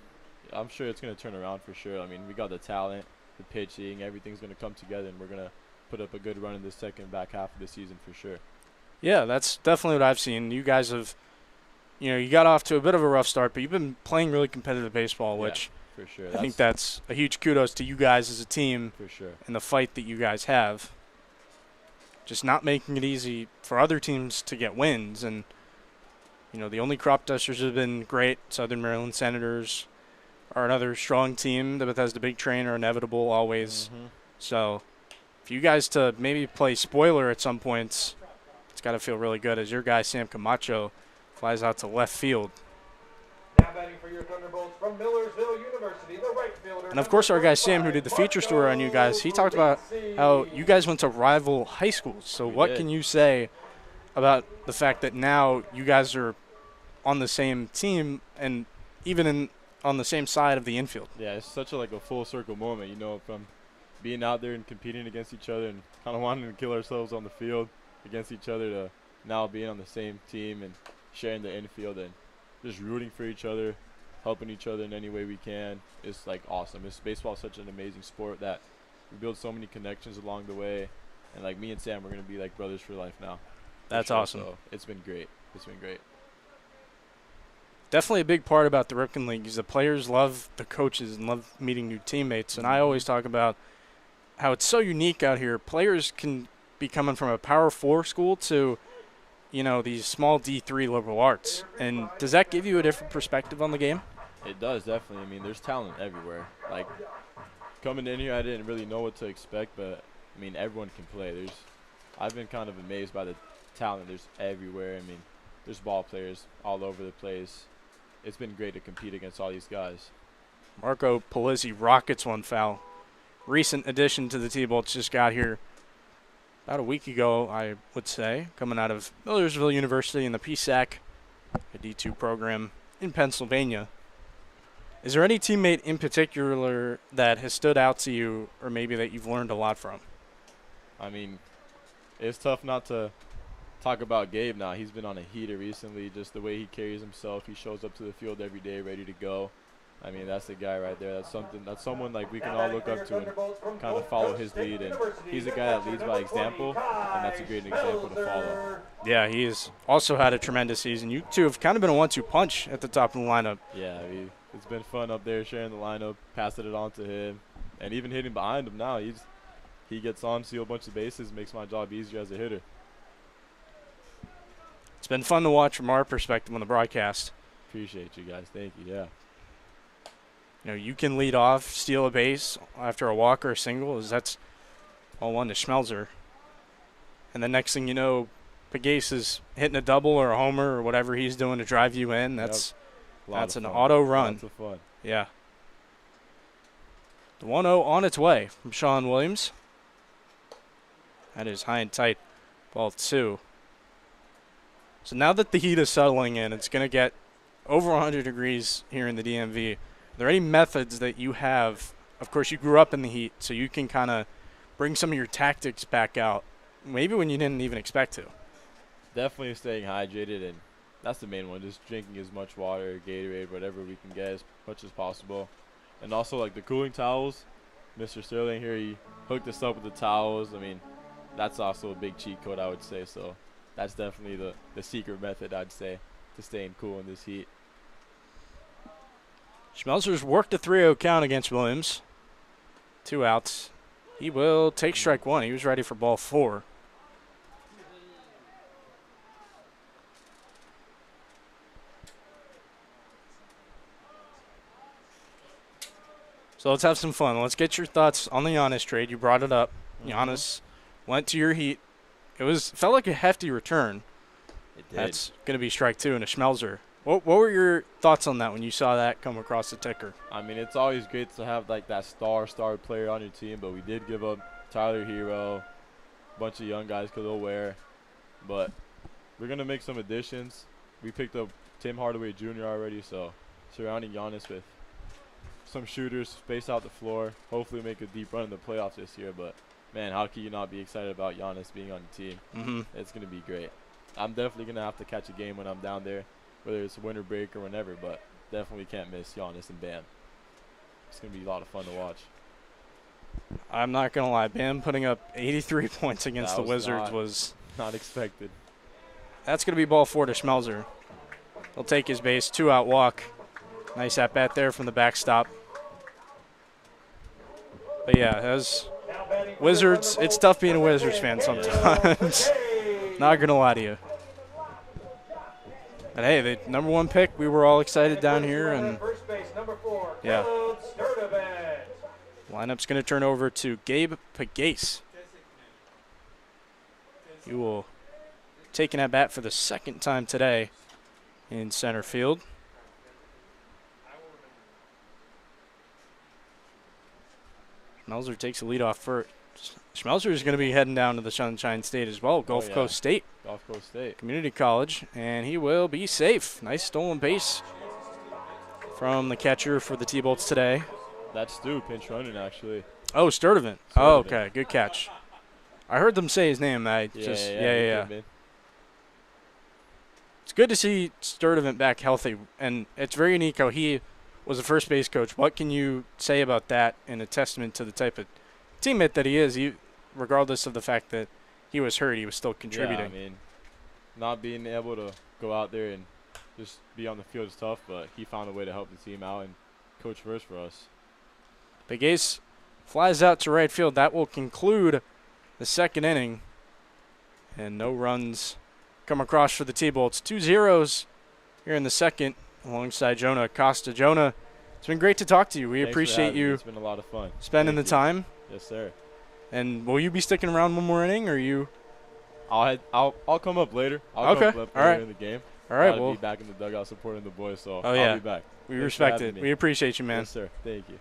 I'm sure it's going to turn around for sure. I mean, we got the talent, the pitching, everything's going to come together, and we're going to put up a good run in the second back half of the season for sure. Yeah, that's definitely what I've seen. You guys have, you know, you got off to a bit of a rough start, but you've been playing really competitive baseball, which for sure. I think that's a huge kudos to you guys as a team for sure, and the fight that you guys have. Just not making it easy for other teams to get wins. And, you know, the only crop dusters have been great. Southern Maryland Senators are another strong team. The Bethesda Big Train are inevitable always. So for you guys to maybe play spoiler at some points, it's got to feel really good as your guy Sam Camacho flies out to left field. Now batting for your Thunderbolts from Millersville University, the right fielder. And, of course, our guy Sam, who did the feature story on you guys, he talked about how you guys went to rival high schools. So what can you say about the fact that now you guys are on the same team and even on the same side of the infield? Yeah, it's such a full circle moment, you know, from being out there and competing against each other and kind of wanting to kill ourselves on the field against each other to now being on the same team and sharing the infield and just rooting for each other, helping each other in any way we can. It's like awesome. Baseball is such an amazing sport that we build so many connections along the way, and like me and Sam, we're gonna be like brothers for life now. That's awesome. So it's been great. It's been great. Definitely a big part about the Ripken League is the players love the coaches and love meeting new teammates. And I always talk about how it's so unique out here. Players can be coming from a Power 4 school to, you know, these small D3 liberal arts. And does that give you a different perspective on the game? It does, definitely. I mean, there's talent everywhere. Like, coming in here, I didn't really know what to expect, but, I mean, everyone can play. I've been kind of amazed by the talent. There's everywhere. I mean, there's ball players all over the place. It's been great to compete against all these guys. Marco Polizzi rockets one foul. Recent addition to the T-Bolts, just got here about a week ago, I would say, coming out of Millersville University in the PSAC, a D2 program in Pennsylvania. Is there any teammate in particular that has stood out to you or maybe that you've learned a lot from? I mean, it's tough not to talk about Gabe now. He's been on a heater recently, just the way he carries himself. He shows up to the field every day ready to go. I mean, that's the guy right there. That's someone like we can all look up to and kind of follow his lead. And he's a guy that leads by example, and that's a great example to follow. Yeah, he's also had a tremendous season. You two have kind of been a 1-2 punch at the top of the lineup. Yeah, it's been fun up there sharing the lineup, passing it on to him, and even hitting behind him now. He gets on, steal a bunch of bases, makes my job easier as a hitter. It's been fun to watch from our perspective on the broadcast. Appreciate you guys. Thank you. Yeah. You know, you can lead off, steal a base after a walk or a single, as that's all one to Schmelzer. And the next thing you know, Pagase is hitting a double or a homer or whatever he's doing to drive you in. That's an auto run. Lots of fun. Yeah. The 1-0 on its way from Sean Williams. That is high and tight. Ball 2. So now that the heat is settling in, it's going to get over 100 degrees here in the DMV. Are there any methods that you have? Of course, you grew up in the heat, so you can kind of bring some of your tactics back out, maybe when you didn't even expect to. Definitely staying hydrated, and that's the main one, just drinking as much water, Gatorade, whatever we can get as much as possible. And also, like, the cooling towels. Mr. Sterling here, he hooked us up with the towels. I mean, that's also a big cheat code, I would say. So that's definitely the secret method, I'd say, to staying cool in this heat. Schmelzer's worked a 3-0 count against Williams. 2 outs. He will take strike 1. He was ready for ball 4. So let's have some fun. Let's get your thoughts on the Giannis trade. You brought it up. Giannis went to your heat. Felt like a hefty return. It did. That's going to be strike 2 and a Schmelzer. What were your thoughts on that when you saw that come across the ticker? I mean, it's always great to have like that star player on your team, but we did give up Tyler Hero, a bunch of young guys, Khalil Ware, but we're gonna make some additions. We picked up Tim Hardaway Jr. already, so surrounding Giannis with some shooters, space out the floor, hopefully make a deep run in the playoffs this year. But man, how can you not be excited about Giannis being on the team? It's gonna be great. I'm definitely gonna have to catch a game when I'm down there, whether it's winter break or whenever, but definitely can't miss Giannis and Bam. It's going to be a lot of fun to watch. I'm not going to lie. Bam putting up 83 points against the Wizards was not expected. That's going to be ball 4 to Schmelzer. He'll take his base, 2-out walk. Nice at-bat there from the backstop. But, yeah, as Wizards, it's tough being a Wizards fan sometimes. Not going to lie to you. But hey, the #1 pick, we were all excited down here, and yeah. Lineup's going to turn over to Gabe Pagase. He will take an at-bat for the second time today in center field. Schmelzer takes the lead off first. Schmelzer is going to be heading down to the Sunshine State as well, Gulf Coast State. Gulf Coast State. Community College, and he will be safe. Nice stolen base from the catcher for the T-Bolts today. That's Stu, pinch running, actually. Oh, Sturdivant. Oh, okay, good catch. I heard them say his name. Yeah. It's good to see Sturdivant back healthy, and it's very unique how he was a first base coach. What can you say about that in a testament to the type of teammate that he is? Regardless of the fact that he was hurt, he was still contributing. Yeah, I mean, not being able to go out there and just be on the field is tough, but he found a way to help the team out and coach first for us. Big Ace flies out to right field. That will conclude the second inning. And no runs come across for the T-Bolts. 2 zeros here in the second alongside Jonah Acosta. Jonah, it's been great to talk to you. We appreciate you. It's been a lot of fun. Spending the time. Yes, sir. And will you be sticking around one more inning, or you? I'll come up later. I'll come up later in the game. All right. We'll be back in the dugout supporting the boys, so I'll be back. We respect it. We appreciate you, man. Yes, sir. Thank you.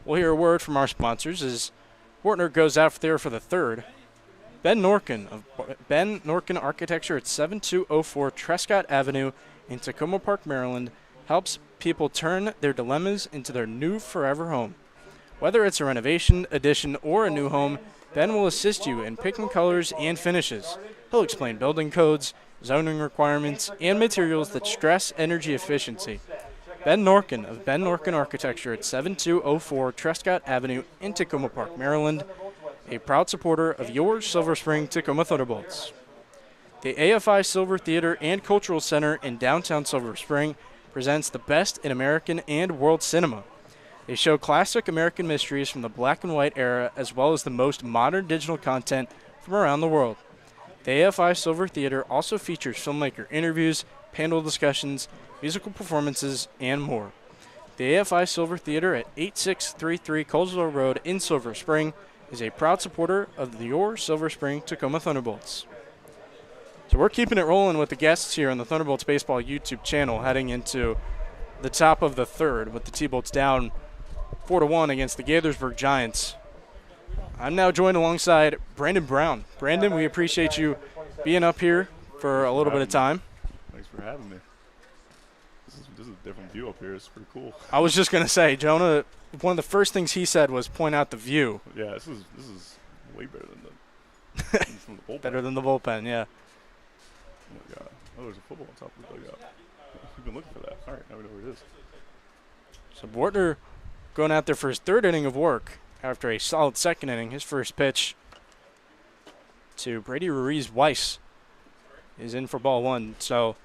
We'll hear a word from our sponsors as Wartner goes out there for the third. Ben Norkin of Ben Norkin Architecture at 7204 Trescott Avenue in Tacoma Park, Maryland, helps people turn their dilemmas into their new forever home. Whether it's a renovation, addition, or a new home, Ben will assist you in picking colors and finishes. He'll explain building codes, zoning requirements, and materials that stress energy efficiency. Ben Norkin of Ben Norkin Architecture at 7204 Trescott Avenue in Tacoma Park, Maryland, a proud supporter of your Silver Spring Tacoma Thunderbolts. The AFI Silver Theater and Cultural Center in downtown Silver Spring presents the best in American and world cinema. They show classic American mysteries from the black and white era as well as the most modern digital content from around the world. The AFI Silver Theater also features filmmaker interviews, panel discussions, musical performances, and more. The AFI Silver Theater at 8633 Colesville Road in Silver Spring is a proud supporter of your Silver Spring Tacoma Thunderbolts. So we're keeping it rolling with the guests here on the Thunderbolts Baseball YouTube channel heading into the top of the third with the T-Bolts down 4-1 against the Gaithersburg Giants. I'm now joined alongside Brandon Brown. Brandon, we appreciate you being up here for a little bit of time. Thanks for having me. This is a different view up here. It's pretty cool. I was just going to say, Jonah, one of the first things he said was point out the view. Yeah, this is way better than the bullpen. Better than the bullpen, yeah. Oh, my God. Oh, there's a football on top of the dugout. We've been looking for that. All right, now we know where it is. So Bortner going out there for his third inning of work after a solid second inning. His first pitch to Brady Ruiz-Weiss is in for ball one. So,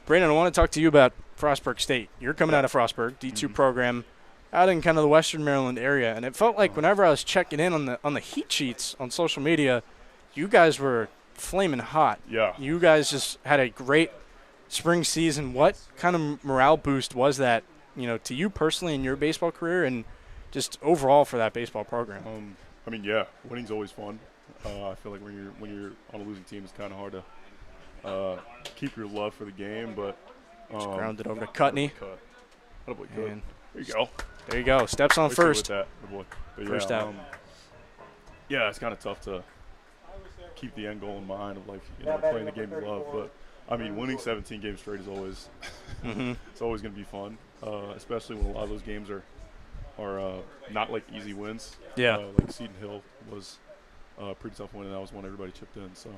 Brandon, I want to talk to you about Frostburg State. You're coming out of Frostburg, D2 program, out in kind of the Western Maryland area, and it felt like whenever I was checking in on the heat sheets on social media, you guys were flaming hot. Yeah. You guys just had a great spring season. What kind of morale boost was that, to you personally in your baseball career and just overall for that baseball program? I mean, yeah, winning's always fun. I feel like when you're on a losing team, it's kind of hard to keep your love for the game, but just grounded over to Cutney. Attaboy, Cut. And There you go. there you go. Steps on With first. that, good boy. But First yeah, out. Yeah, it's kind of tough to keep the end goal in mind of playing the game you love. But I mean, winning 17 games straight is always it's always going to be fun, especially when a lot of those games are not like easy wins. Yeah. Like Seton Hill was a pretty tough win, and that was one everybody chipped in. So,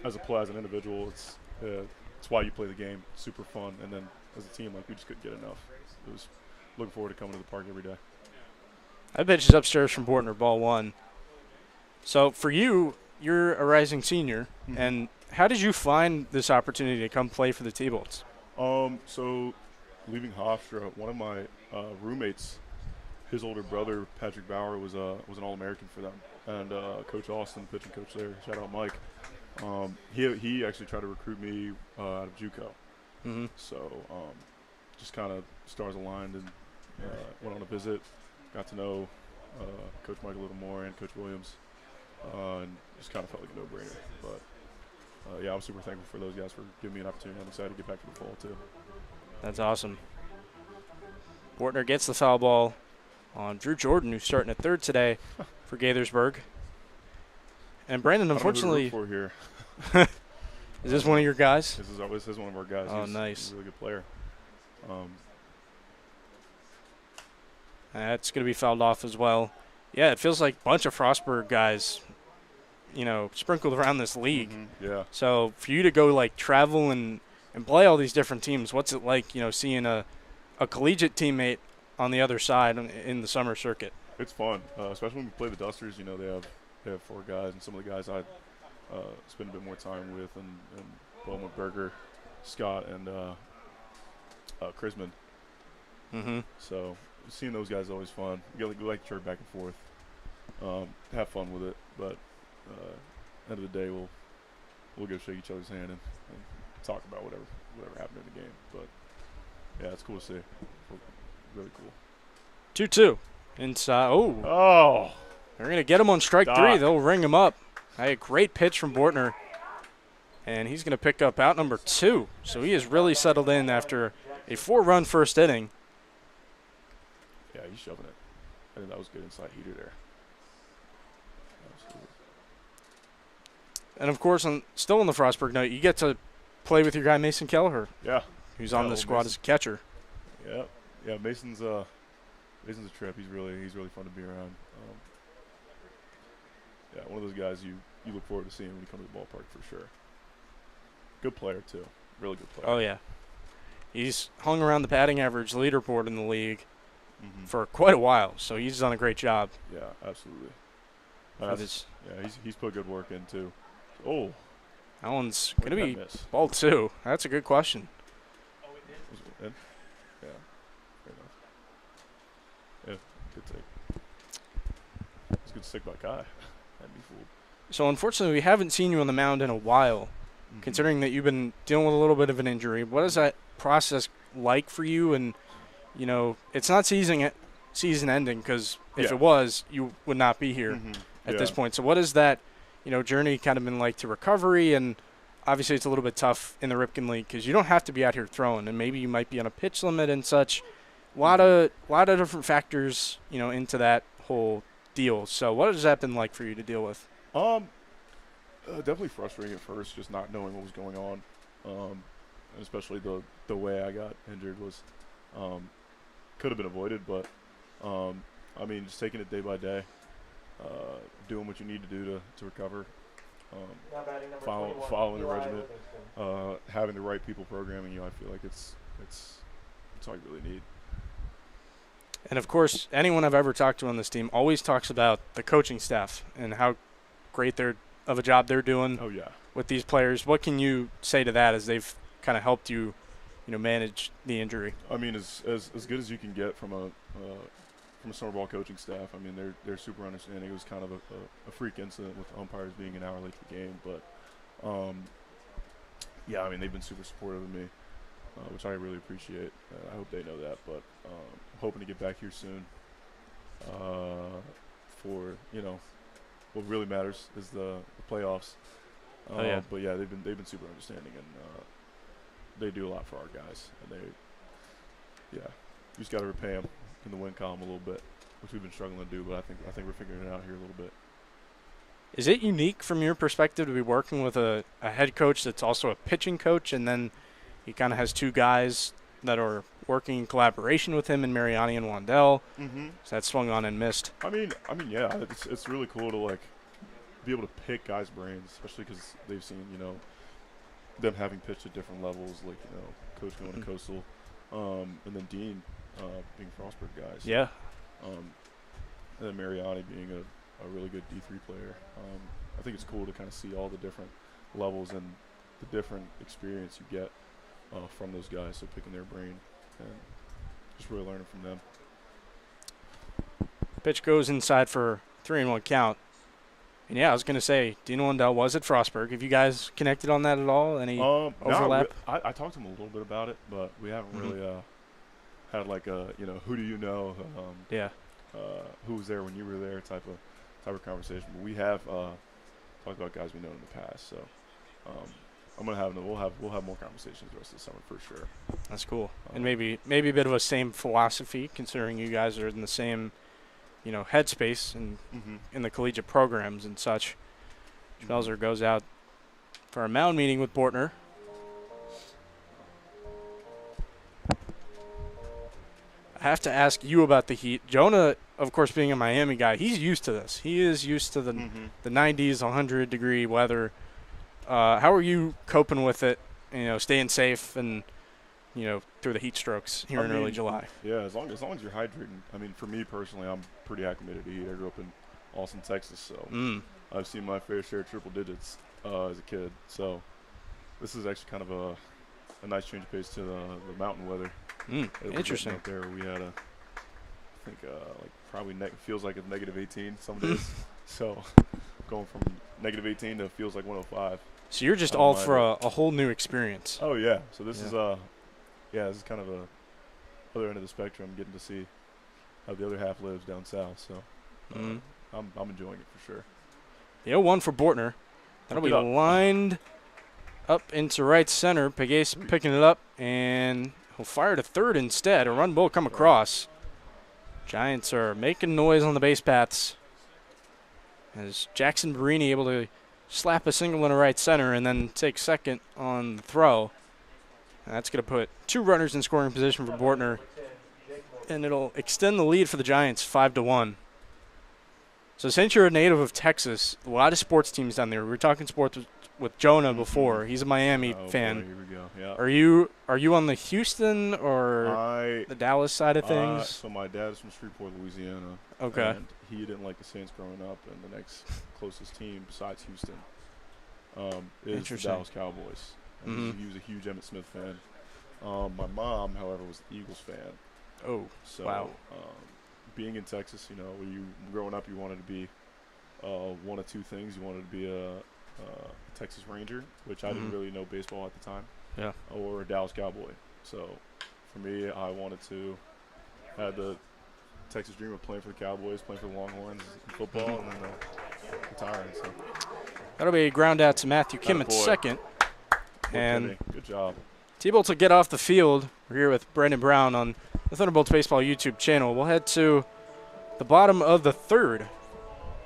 as an individual, it's why you play the game. It's super fun, and then as a team, we just couldn't get enough. It was looking forward to coming to the park every day. That pitch is upstairs from Bortner, ball one. So for you, you're a rising senior, and how did you find this opportunity to come play for the T-Bolts? So leaving Hofstra, one of my roommates, his older brother Patrick Bauer was an All-American for them, and Coach Austin, pitching coach there, shout out Mike. He actually tried to recruit me out of JUCO. So just kind of stars aligned, and went on a visit, got to know Coach Mike a little more and Coach Williams, and just kind of felt like a no-brainer. But yeah, I'm super thankful for those guys for giving me an opportunity. I'm excited to get back to the fall too. That's awesome. Bortner gets the foul ball on Drew Jordan, who's starting at third today for Gaithersburg. And Brandon, unfortunately, I don't know who to root for here. Is this one of your guys? This is one of our guys. Oh, He's nice. a really good player. That's going to be fouled off as well. Yeah, it feels like a bunch of Frostburg guys, sprinkled around this league. Yeah. So for you to go, travel and play all these different teams, what's it like, seeing a collegiate teammate on the other side in the summer circuit? It's fun, especially when we play the Dusters. They have 4 guys, and some of the guys I spend a bit more time with, and Bowman, Berger, Scott, and Chrisman. So seeing those guys is always fun. You like to trade back and forth, have fun with it. But end of the day, we'll go shake each other's hand and talk about whatever happened in the game. But yeah, it's cool to see. Really cool. 2-2 inside. Oh. They're going to get him on strike three. They'll ring him up. A great pitch from Bortner. And he's going to pick up out number 2. So he has really settled in after a 4-run first inning. Yeah, he's shoving it. I think that was a good inside heater there. Absolutely. And, of course, still on the Frostburg note, you get to play with your guy Mason Kelleher. Yeah. Who's on the squad as a catcher. Yeah. Yeah, Mason's a trip. He's really fun to be around. Yeah, one of those guys you look forward to seeing when you come to the ballpark for sure. Good player too, really good player. Oh yeah, he's hung around the batting average leaderboard in the league for quite a while, so he's done a great job. Yeah, absolutely. He's put good work in too. Oh, that one's gonna be ball 2. That's a good question. Was it in? Yeah, fair enough. Yeah, good take. It's a good stick by Kai. Had me fooled. So unfortunately, we haven't seen you on the mound in a while, considering that you've been dealing with a little bit of an injury. What is that process like for you? And it's not season ending, because if it was, you would not be here at this point. So what has that journey kind of been like to recovery? And obviously, it's a little bit tough in the Ripken League because you don't have to be out here throwing, and maybe you might be on a pitch limit and such. A lot of different factors into that whole deal. So what has that been like for you to deal with? Definitely frustrating at first, just not knowing what was going on. And especially the way I got injured was could have been avoided, but I mean, just taking it day by day, doing what you need to do to recover, following the regimen, having the right people programming you. I feel like it's all you really need. And, of course, anyone I've ever talked to on this team always talks about the coaching staff and how great of a job they're doing Oh yeah. with these players. What can you say to that as they've kind of helped you, manage the injury? I mean, as good as you can get from a summer ball coaching staff. I mean, they're super understanding. It was kind of a freak incident with umpires being an hour late to the game, but yeah, I mean, they've been super supportive of me, which I really appreciate. I hope they know that, but I'm hoping to get back here soon. For what really matters is the playoffs. Oh, yeah. But yeah, they've been super understanding, and they do a lot for our guys, and you just got to repay them in the win column a little bit, which we've been struggling to do, but I think we're figuring it out here a little bit. Is it unique from your perspective to be working with a head coach that's also a pitching coach, and then he kind of has two guys that are working in collaboration with him in Mariani and Wandell? Mm-hmm. So that swung on and missed. I mean, yeah, it's really cool to be able to pick guys' brains, especially because they've seen them having pitched at different levels, Coach going to Coastal, and then Dean being Frostburg guys. Yeah. And then Mariani being a really good D3 player. I think it's cool to kind of see all the different levels and the different experience you get from those guys, so picking their brain and just really learning from them. Pitch goes inside for 3-1 count. And, yeah, I was going to say, Dean Wandell was at Frostburg. Have you guys connected on that at all? Any overlap? I talked to him a little bit about it, but we haven't really had who do you know? Who was there when you were there type of conversation. But we have talked about guys we know in the past. So we'll have more conversations the rest of the summer for sure. That's cool. And maybe a bit of a same philosophy, considering you guys are in the same headspace and in the collegiate programs and such. Schmelzer goes out for a mound meeting with Bortner. I have to ask you about the heat. Jonah, of course, being a Miami guy, he's used to this. He is used to the 90s, 100-degree weather. How are you coping with it, staying safe and, through the heat strokes here in early July? Yeah, as long as you're hydrating. I mean, for me personally, I'm pretty acclimated to heat. I grew up in Austin, Texas, so I've seen my fair share of triple digits as a kid. So this is actually kind of a nice change of pace to the mountain weather. Interesting. Up there, we had probably feels like it's negative 18 some days. So going from negative 18 to feels like 105. So you're just all for a whole new experience. Oh yeah. So this is this is kind of a other end of the spectrum, getting to see how the other half lives down south. So I'm enjoying it for sure. The 0-1 for Bortner. That'll be lined up into right center. Pegues picking it up, and he'll fire to third instead. A run will come across. Giants are making noise on the base paths. As Jackson Barini able to slap a single in right center and then take second on the throw. And that's going to put two runners in scoring position for Bortner. And it'll extend the lead for the Giants 5-1. So since you're a native of Texas, a lot of sports teams down there. We were talking sports with Jonah before. He's a Miami fan. Boy, here we go. Yeah. Are you on the Houston or the Dallas side of things? So my dad's from Shreveport, Louisiana. Okay. And he didn't like the Saints growing up, and the next closest team besides Houston is the Dallas Cowboys. And he was a huge Emmitt Smith fan. My mom, however, was an Eagles fan. Oh, so, wow. Being in Texas, when you growing up, you wanted to be one of two things. You wanted to be a Texas Ranger, which I didn't really know baseball at the time, or a Dallas Cowboy. So for me, I wanted to have the Texas dream of playing for the Cowboys, playing for the Longhorns in football, and then retiring. So that'll be a ground out to Matthew Kim at second. And good job. T-Bolts will get off the field. We're here with Brendan Brown on the Thunderbolts Baseball YouTube channel. We'll head to the bottom of the third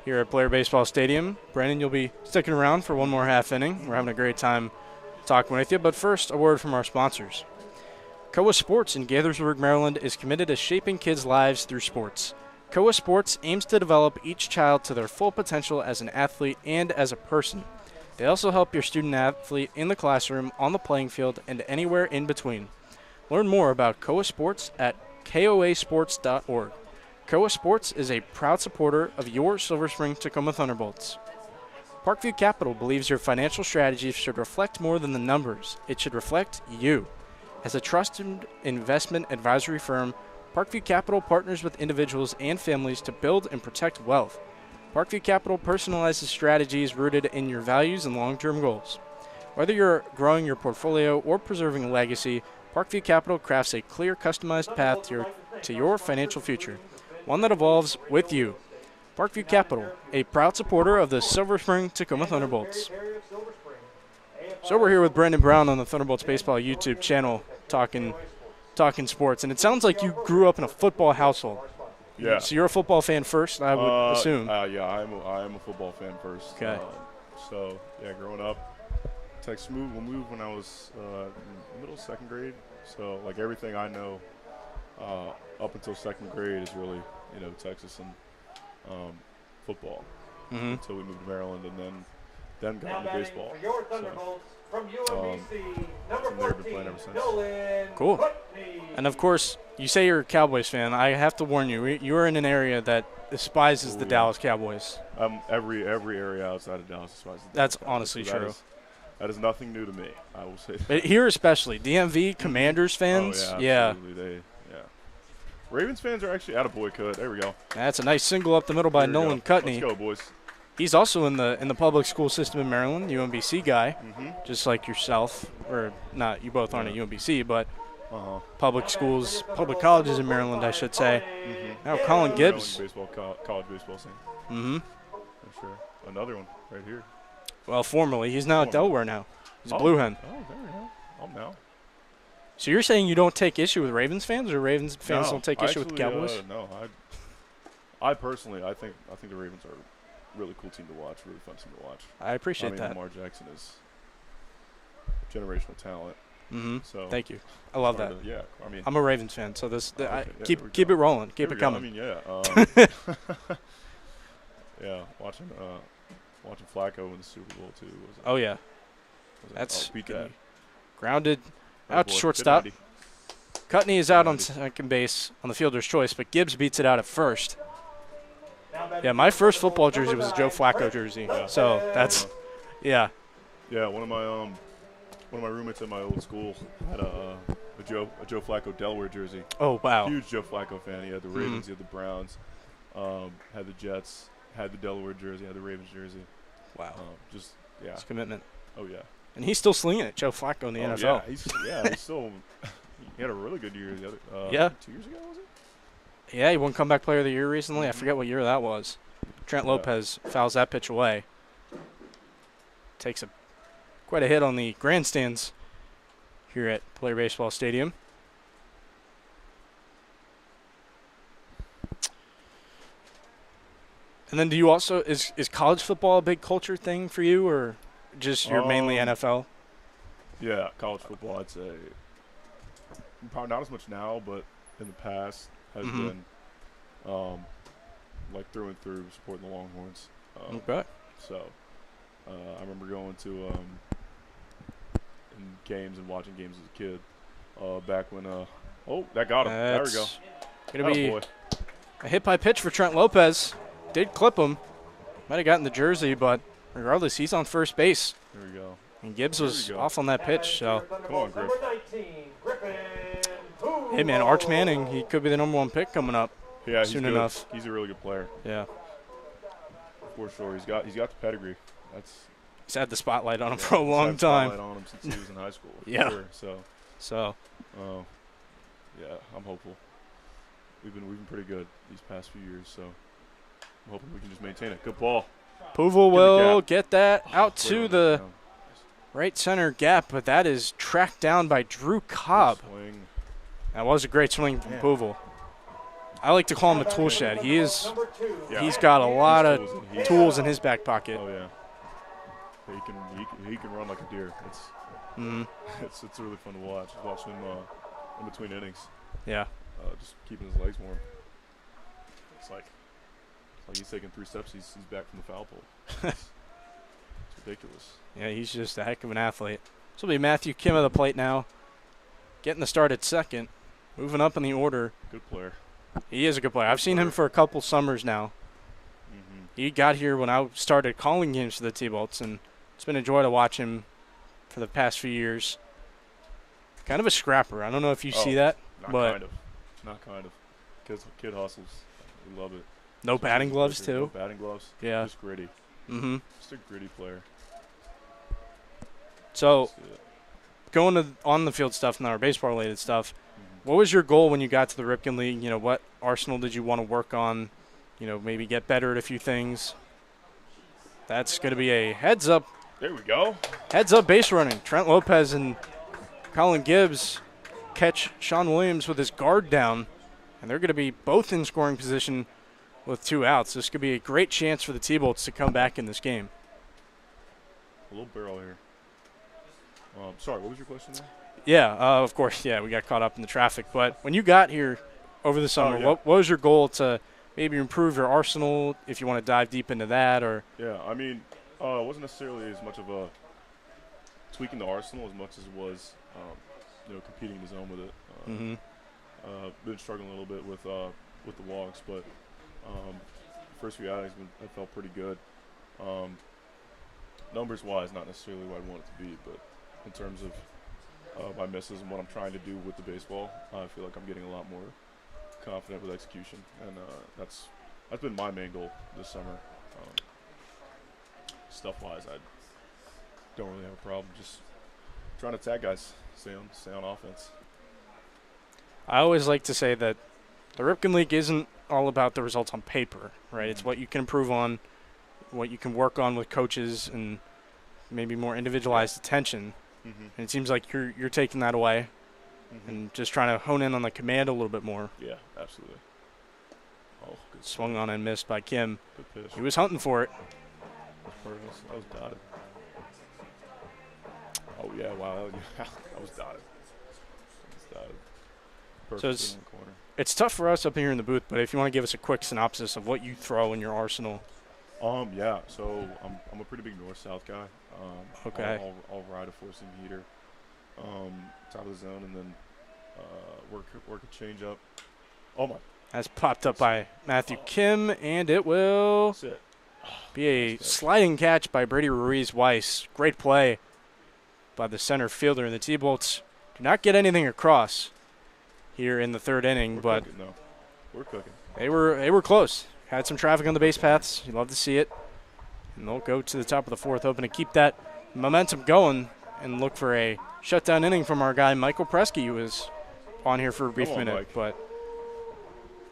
here at Blair Baseball Stadium. Brendan, you'll be sticking around for one more half inning. We're having a great time talking with you. But first, a word from our sponsors. Koa Sports in Gaithersburg, Maryland is committed to shaping kids' lives through sports. Koa Sports aims to develop each child to their full potential as an athlete and as a person. They also help your student-athlete in the classroom, on the playing field, and anywhere in between. Learn more about Koa Sports at koasports.org. Koa Sports is a proud supporter of your Silver Spring Tacoma Thunderbolts. Parkview Capital believes your financial strategy should reflect more than the numbers. It should reflect you. As a trusted investment advisory firm, Parkview Capital partners with individuals and families to build and protect wealth. Parkview Capital personalizes strategies rooted in your values and long-term goals. Whether you're growing your portfolio or preserving a legacy, Parkview Capital crafts a clear, customized path to your financial future, one that evolves with you. Parkview Capital, a proud supporter of the Silver Spring Tacoma Thunderbolts. So we're here with Brendan Brown on the Thunderbolts Baseball YouTube channel talking sports, and it sounds like you grew up in a football household. Yeah. So you're a football fan first, I would assume. Yeah, I am a football fan first. Okay. So yeah, growing up, Texas moved when I was in middle second grade. So like everything I know up until second grade is really Texas and football until we moved to Maryland, and then got into baseball. For your Thunderbolts from UMBC, number from there, been 14, playing ever since. Nolan Cool. Putney. And of course, you say you're a Cowboys fan. I have to warn you, you're in an area that despises the Dallas Cowboys. Every area outside of Dallas despises the That's Dallas Cowboys, honestly so true. That is nothing new to me, I will say that. But here especially, DMV, Commanders fans, Oh, yeah. absolutely. Ravens fans are actually out of boycott. There we go. That's a nice single up the middle by There we Nolan go. Cutney. Let's go, boys. He's also in the public school system in Maryland, UMBC guy, just like yourself, or not. You both aren't at UMBC, but public schools, public colleges in Maryland, I should say. Now Colin Gibbs. College baseball scene. For sure. Another one right here. Well, formerly, he's now at Delaware now. He's a Blue Hen. Oh, there we go. I'm now. So you're saying you don't take issue with Ravens fans, or Ravens fans don't take issue with the Cowboys? No, I personally, I think the Ravens are a really cool team to watch, really fun team to watch. I appreciate that. Lamar Jackson is generational talent. So thank you. I love that. I'm a Ravens fan, so keep it rolling, keep it coming. Watching Flacco in the Super Bowl too. That's beat that. Grounded out to shortstop. Cutney is out on second base on the fielder's choice, but Gibbs beats it out at first. Yeah, my first football jersey was a Joe Flacco jersey, so that's Yeah, one of my roommates at my old school had a Joe Flacco Delaware jersey. Oh wow! Huge Joe Flacco fan. He had the Ravens, he had the Browns, had the Jets, had the Delaware jersey, had the Ravens jersey. Wow. It's commitment. Oh yeah. And he's still slinging it, Joe Flacco in the NFL. Yeah, he's still. He had a really good year the other. 2 years ago was it? Yeah, he won comeback player of the year recently. I forget what year that was. Trent Lopez fouls that pitch away. Takes quite a hit on the grandstands here at Player Baseball Stadium. And then do you also is college football a big culture thing for you, or just you're mainly NFL? Yeah, college football I'd say probably not as much now, but in the past has been like through and through supporting the Longhorns. Okay. So I remember going to in games and watching games as a kid back when that got him. There we go. Gonna be a hit by pitch for Trent Lopez. Did clip him. Might have gotten the jersey, but regardless, he's on first base. There we go. And Gibbs was off on that pitch, so. Come on, Griff. Hey, man, Arch Manning, he could be the number 1 pick coming up soon enough. He's a really good player. Yeah. For sure. He's got the pedigree. He's had the spotlight on him for a long time. Spotlight on him since he was in high school. Yeah. Sure, so. Yeah, I'm hopeful. We've been pretty good these past few years, so I'm hoping we can just maintain it. Good ball. Puval will get that out to the right center gap, but that is tracked down by Drew Cobb. That was a great swing from Puval. I like to call him a tool shed. He's got a lot of tools in his back pocket. Oh yeah. He can run like a deer. It's really fun to watch. Watch him in between innings. Yeah. Just keeping his legs warm. It's like he's taking 3 steps. He's back from the foul pole. It's ridiculous. Yeah, he's just a heck of an athlete. This will be Matthew Kim at the plate now, getting the start at second. moving up in the order. Good player. He is a good player. I've seen him for a couple summers now. He got here when I started calling games for the T-Bolts, and it's been a joy to watch him for the past few years. Kind of a scrapper. I don't know if you see that, but Not kind of. Kid hustles. We love it. No batting gloves, too. No batting gloves. Yeah. Just gritty. Mm-hmm. Just a gritty player. So, going to on-the-field stuff now, or baseball-related stuff, what was your goal when you got to the Ripken League? You know, what arsenal did you want to work on? You know, maybe get better at a few things. That's going to be a heads-up. There we go. Heads-up base running. Trent Lopez and Colin Gibbs catch Sean Williams with his guard down, and they're going to be both in scoring position with 2 outs. This could be a great chance for the T-Bolts to come back in this game. A little barrel here. Sorry, what was your question there? Yeah, of course. Yeah, we got caught up in the traffic. But when you got here over the summer, what was your goal to maybe improve your arsenal, if you want to dive deep into that? Or Yeah, I mean, it wasn't necessarily as much of a tweaking the arsenal as much as it was, competing in the zone with it. Been struggling a little bit with the walks, but first few outings I felt pretty good. Numbers-wise, not necessarily what I want it to be, but in terms of my misses and what I'm trying to do with the baseball, I feel like I'm getting a lot more confident with execution, and that's been my main goal this summer. Stuff-wise, I don't really have a problem. Just trying to tag guys, stay on offense. I always like to say that the Ripken League isn't all about the results on paper, right? It's what you can improve on, what you can work on with coaches, and maybe more individualized attention. And it seems like you're taking that away and just trying to hone in on the command a little bit more. Yeah, absolutely. Oh, good Swung on and missed by Kim. Good pitch. He was hunting for it. That was dotted. Oh, yeah, wow. That was dotted. Perfect So in the corner. it's tough for us up here in the booth, but if you want to give us a quick synopsis of what you throw in your arsenal. Yeah, so I'm a pretty big north-south guy. Okay. I'll ride a four-seam heater, top of the zone, and then work a change-up. Oh, my. That's popped up by Matthew Kim, and it will That's it. be a sliding catch by Brady Ruiz-Weiss. Great play by the center fielder, and the T-Bolts do not get anything across here in the third inning, We're cooking. They were close. Had some traffic on the base paths. You love to see it. And they'll go to the top of the fourth, hoping to keep that momentum going and look for a shutdown inning from our guy Michael Presky, who was on here for a brief minute. Mike. But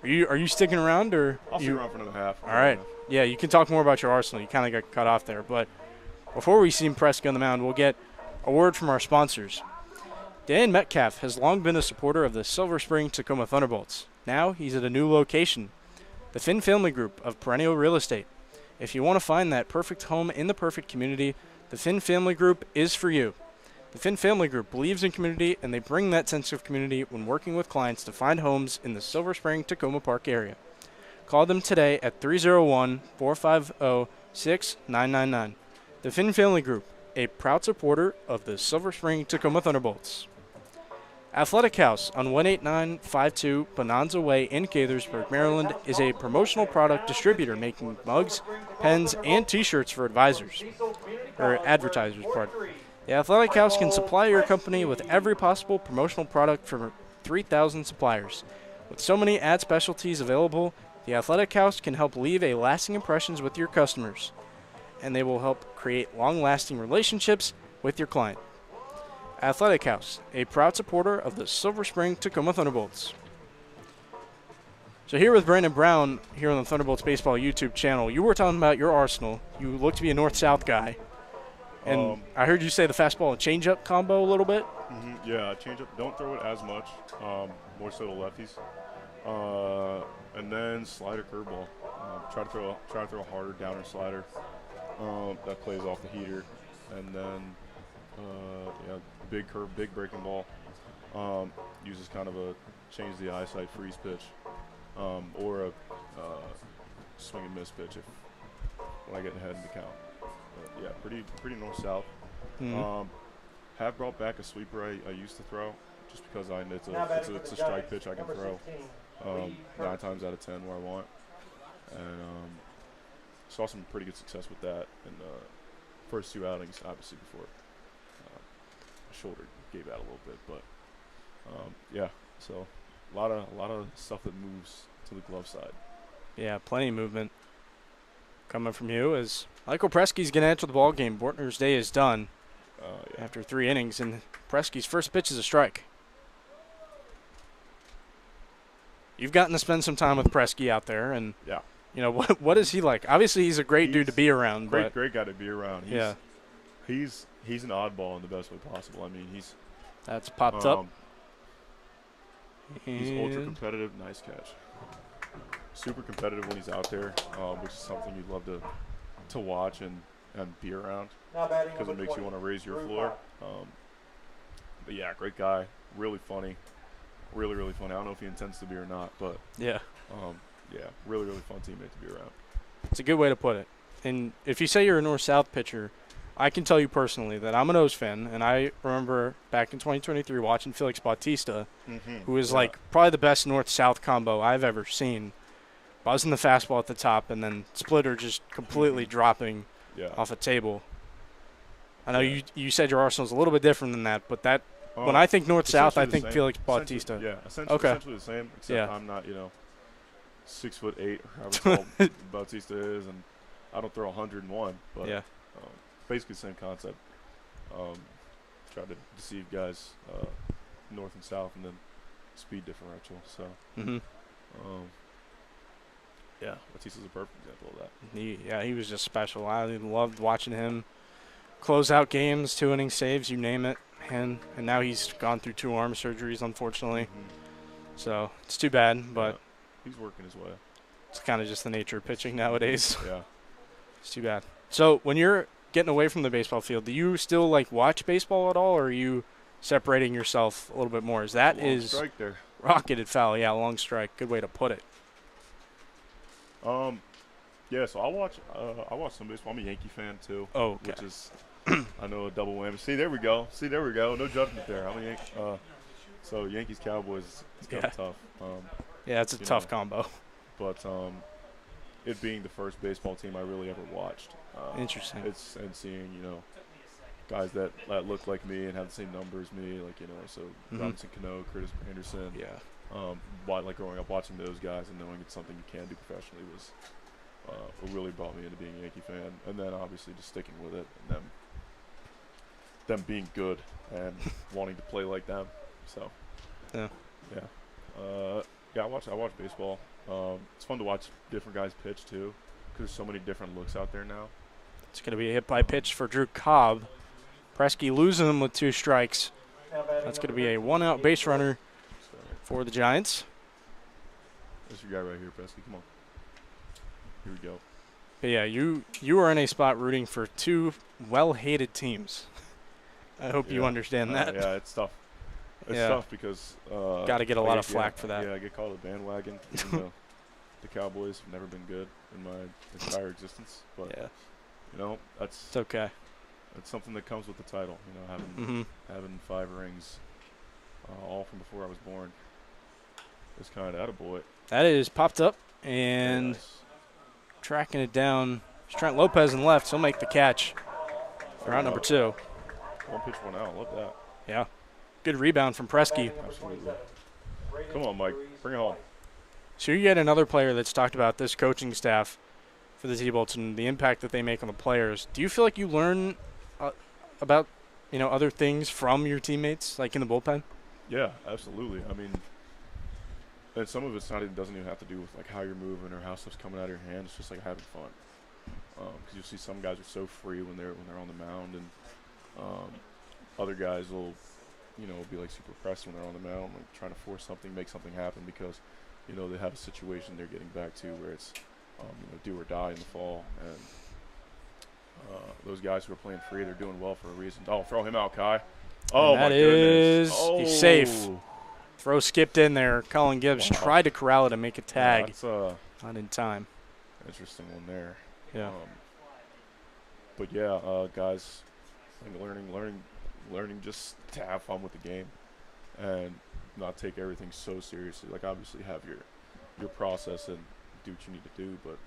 are you sticking around, or I'll stick around for another half. All right. Yeah, you can talk more about your arsenal. You kind of got cut off there. But before we see Presky on the mound, we'll get a word from our sponsors. Dan Metcalf has long been a supporter of the Silver Spring Tacoma Thunderbolts. Now he's at a new location, the Finn Family Group of Perennial Real Estate. If you want to find that perfect home in the perfect community, the Finn Family Group is for you. The Finn Family Group believes in community, and they bring that sense of community when working with clients to find homes in the Silver Spring Tacoma Park area. Call them today at 301-450-6999. The Finn Family Group, a proud supporter of the Silver Spring Tacoma Thunderbolts. Athletic House on 18952 Bonanza Way in Gaithersburg, Maryland, is a promotional product distributor making mugs, pens, and T-shirts for advisors, or advertisers. The Athletic House can supply your company with every possible promotional product from 3,000 suppliers. With so many ad specialties available, the Athletic House can help leave a lasting impressions with your customers, and they will help create long-lasting relationships with your client. Athletic House, a proud supporter of the Silver Spring Tacoma Thunderbolts. So here with Brandon Brown here on the Thunderbolts Baseball YouTube channel, you were talking about your arsenal. You look to be a north-south guy. And I heard you say the fastball and changeup combo a little bit. Yeah, changeup. Don't throw it as much. More so to lefties. And then slider curveball. Try to throw a harder downer slider that plays off the heater. And then big curve, big breaking ball. Uses kind of a change the eyesight freeze pitch, or a swing and miss pitch when I get ahead in the count. But yeah, pretty north south. Have brought back a sweeper I used to throw just because it's Now batting for a the strike Giants, pitch I can number throw 16, Lee 9 times out of 10 where I want. And saw some pretty good success with that in the first 2 outings, obviously before my shoulder gave out a little bit. But yeah, so a lot of stuff that moves to the glove side. Yeah, plenty of movement coming from you as Michael Preskey's going to enter the ball game. Bortner's day is done Yeah. after 3 innings, and Preskey's first pitch is a strike. You've gotten to spend some time with Preskey out there, and Yeah. you know what is he like? Obviously, he's a great dude to be around. Great guy to be around. Yeah, He's an oddball in the best way possible. I mean, he's that's popped up. He's ultra And competitive. Nice catch. Super competitive when he's out there, which is something you'd love to watch and be around now batting because it number makes you 20, want to raise your Drew floor. Cobb. But yeah, great guy. Really funny. Really, really funny. I don't know if he intends to be or not, but yeah, yeah, really, really fun teammate to be around. it's a good way to put it. And if you say you're a north-south pitcher, I can tell you personally that I'm an O's fan, and I remember back in 2023 watching Felix Bautista, who was like probably the best north-south combo I've ever seen. Buzzing the fastball at the top, and then splitter just completely dropping off a table. I know you said your Arsenal's a little bit different than that, but that when I think north-south, I think Felix Bautista. Yeah, essentially the same, except I'm not, 6'8" or however tall Bautista is, and I don't throw 101, but basically the same concept. Try to deceive guys north and south, and then speed differential. So, yeah, Bautista's a perfect example of that. He was just special. I loved watching him close out games, 2 inning saves, you name it. And now he's gone through 2 arm surgeries, unfortunately. So it's too bad, but he's working his way. It's kind of just the nature of pitching nowadays. Yeah, it's too bad. So when you're getting away from the baseball field, do you still watch baseball at all, or are you separating yourself a little bit more? That is strike there. Rocketed foul. Yeah, long strike. Good way to put it. Yeah, so I watch some baseball. I'm a Yankee fan too. Oh, okay. Which is, I know, a double whammy. See, there we go. No judgment there. I'm a Yankee. So Yankees Cowboys, it's kind of tough. Yeah, it's a tough combo. But it being the first baseball team I really ever watched. Interesting. And seeing guys that look like me and have the same numbers as me, so Robinson Cano, Curtis Anderson. Yeah. Growing up watching those guys and knowing it's something you can do professionally was what really brought me into being a Yankee fan, and then obviously just sticking with it and them being good and wanting to play like them. So I watch baseball. It's fun to watch different guys pitch too, because there's so many different looks out there now. It's going to be a hit by pitch for Drew Cobb. Preskey losing him with 2 strikes. That's going to be a 1-out base runner for the Giants. That's your guy right here, Preskey. Come on. Here we go. But yeah, you are in a spot rooting for 2 well-hated teams. I hope you understand that. Yeah, it's tough. It's tough because got to get a lot of flack for that. Yeah, I get called a bandwagon. Even though the Cowboys have never been good in my entire existence, but it's okay. It's something that comes with the title. Having 5 rings, all from before I was born. It's kind of attaboy. That is popped up and tracking it down. It's Trent Lopez in left. He'll make the catch for out number 2. 1 pitch, 1 out. Love that. Yeah. Good rebound from Preskey. Absolutely. Come on, Mike. Bring it home. So you get another player that's talked about this coaching staff for the T-Bolts and the impact that they make on the players. Do you feel like you learn about other things from your teammates, like in the bullpen? Yeah, absolutely. I mean, and some of it doesn't even have to do with how you're moving or how stuff's coming out of your hand. It's just having fun. Because you'll see some guys are so free when they're on the mound, and other guys will be super pressed when they're on the mound, trying to force something, make something happen because they have a situation they're getting back to where it's do or die in the fall, and those guys who are playing free, they're doing well for a reason. Oh, throw him out, Kai. Oh, my goodness. He's safe. Throw skipped in there. Colin Gibbs tried to corral it and make a tag. That's not in time. Interesting one there. Yeah. But guys, learning just to have fun with the game. and not take everything so seriously. Like, obviously have your process and do what you need to do, but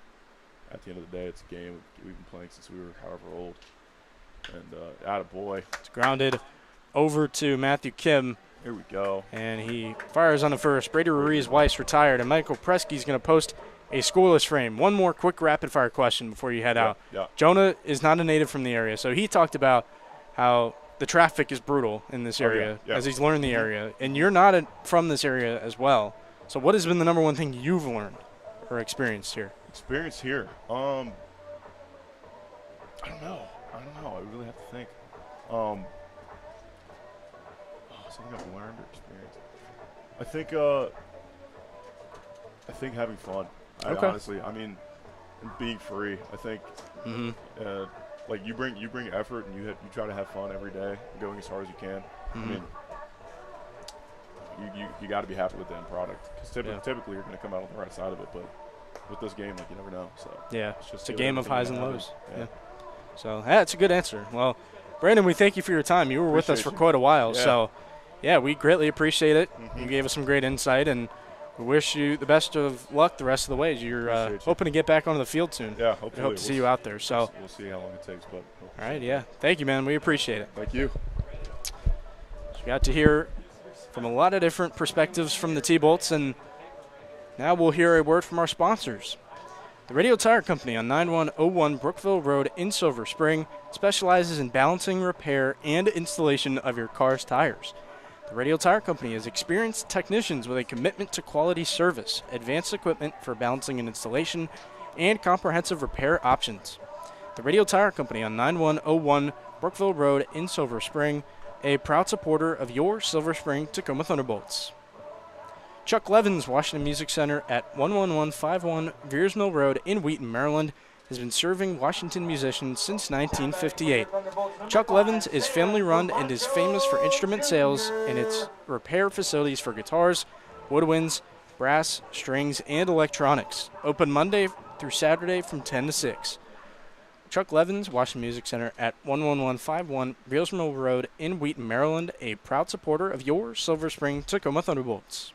at the end of the day, it's a game we've been playing since we were however old. And attaboy. It's grounded over to Matthew Kim. Here we go. And he fires on the first. Brady Ruiz-Weiss retired, and Michael Presky's going to post a scoreless frame. One more quick rapid-fire question before you head out. Yeah. Jonah is not a native from the area, so he talked about how the traffic is brutal in this area as he's learned the area. And you're not from this area as well. So what has been the number one thing you've learned or experienced here? Experience here. I don't know. I really have to think. Something I've learned or experienced. I think having fun. Honestly, I mean, and being free. I think, like you bring effort and you try to have fun every day, going as hard as you can. I mean, you got to be happy with the end product, because typically you're going to come out on the right side of it, but with this game, like, you never know. So yeah, it's a game of highs and lows. Yeah. So it's a good answer. Well, Brandon, we thank you for your time. You were with us for quite a while, so yeah, we greatly appreciate it. You gave us some great insight, and we wish you the best of luck the rest of the way. You're hoping to get back onto the field soon. Yeah, hopefully. We hope to see you out there. So we'll see how long it takes, but all right, yeah. Thank you, man. We appreciate it. Thank you. So we got to hear from a lot of different perspectives from the T-Bolts, and now we'll hear a word from our sponsors. The Radio Tire Company on 9101 Brookville Road in Silver Spring specializes in balancing, repair, and installation of your car's tires. The Radio Tire Company has experienced technicians with a commitment to quality service, advanced equipment for balancing and installation, and comprehensive repair options. The Radio Tire Company on 9101 Brookville Road in Silver Spring, a proud supporter of your Silver Spring Tacoma Thunderbolts. Chuck Levin's Washington Music Center at 11151 Veers Mill Road in Wheaton, Maryland, has been serving Washington musicians since 1958. Chuck Levin's is family-run and is famous for instrument sales and its repair facilities for guitars, woodwinds, brass, strings, and electronics. Open Monday through Saturday from 10 to 6. Chuck Levin's Washington Music Center at 11151 Veers Mill Road in Wheaton, Maryland, a proud supporter of your Silver Spring Tacoma Thunderbolts.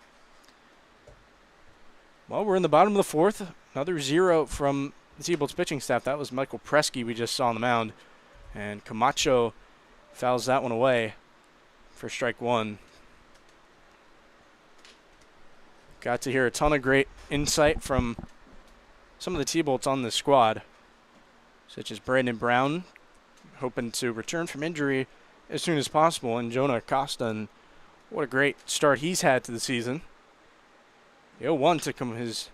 Well, we're in the bottom of the fourth. Another 0 from the T-Bolts pitching staff. That was Michael Presky we just saw on the mound. And Camacho fouls that one away for strike one. Got to hear a ton of great insight from some of the T-Bolts on this squad, such as Brandon Brown, hoping to return from injury as soon as possible, and Jonah Acosta. And what a great start he's had to the season. 0-1 to his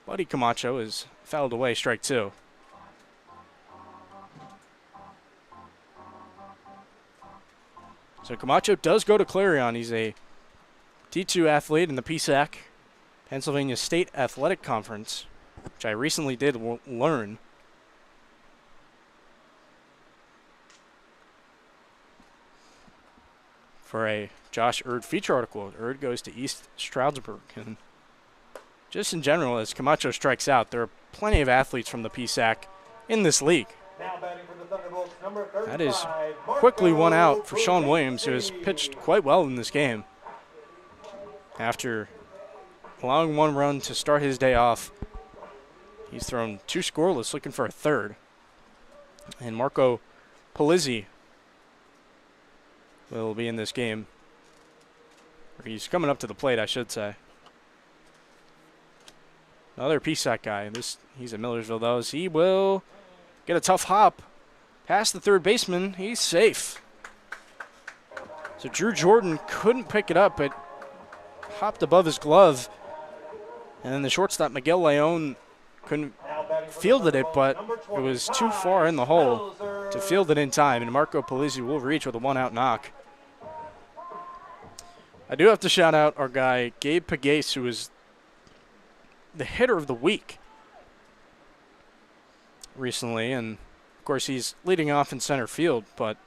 buddy Camacho is fouled away, strike two. So Camacho does go to Clarion. He's a D2 athlete in the PSAC, Pennsylvania State Athletic Conference, which I recently did learn. For a Josh Erd feature article, Erd goes to East Stroudsburg. And just in general, as Camacho strikes out, there are plenty of athletes from the PSAC in this league. Now batting for the Thunderbolts, number 35, That is quickly one out for Sean Williams, who has pitched quite well in this game. After allowing one run to start his day off, he's thrown 2 scoreless, looking for a third. And Marco Polizzi will be in this game. Or he's coming up to the plate, I should say. Another PSAC guy. He's at Millersville, though. He will get a tough hop past the third baseman. He's safe. So Drew Jordan couldn't pick it up, but hopped above his glove. And then the shortstop, Miguel Leon, couldn't fielded it, but it was too far in the hole to field it in time. And Marco Polizzi will reach with a one-out knock. I do have to shout out our guy, Gabe Pagase, who was the hitter of the week recently, and of course he's leading off in center field, but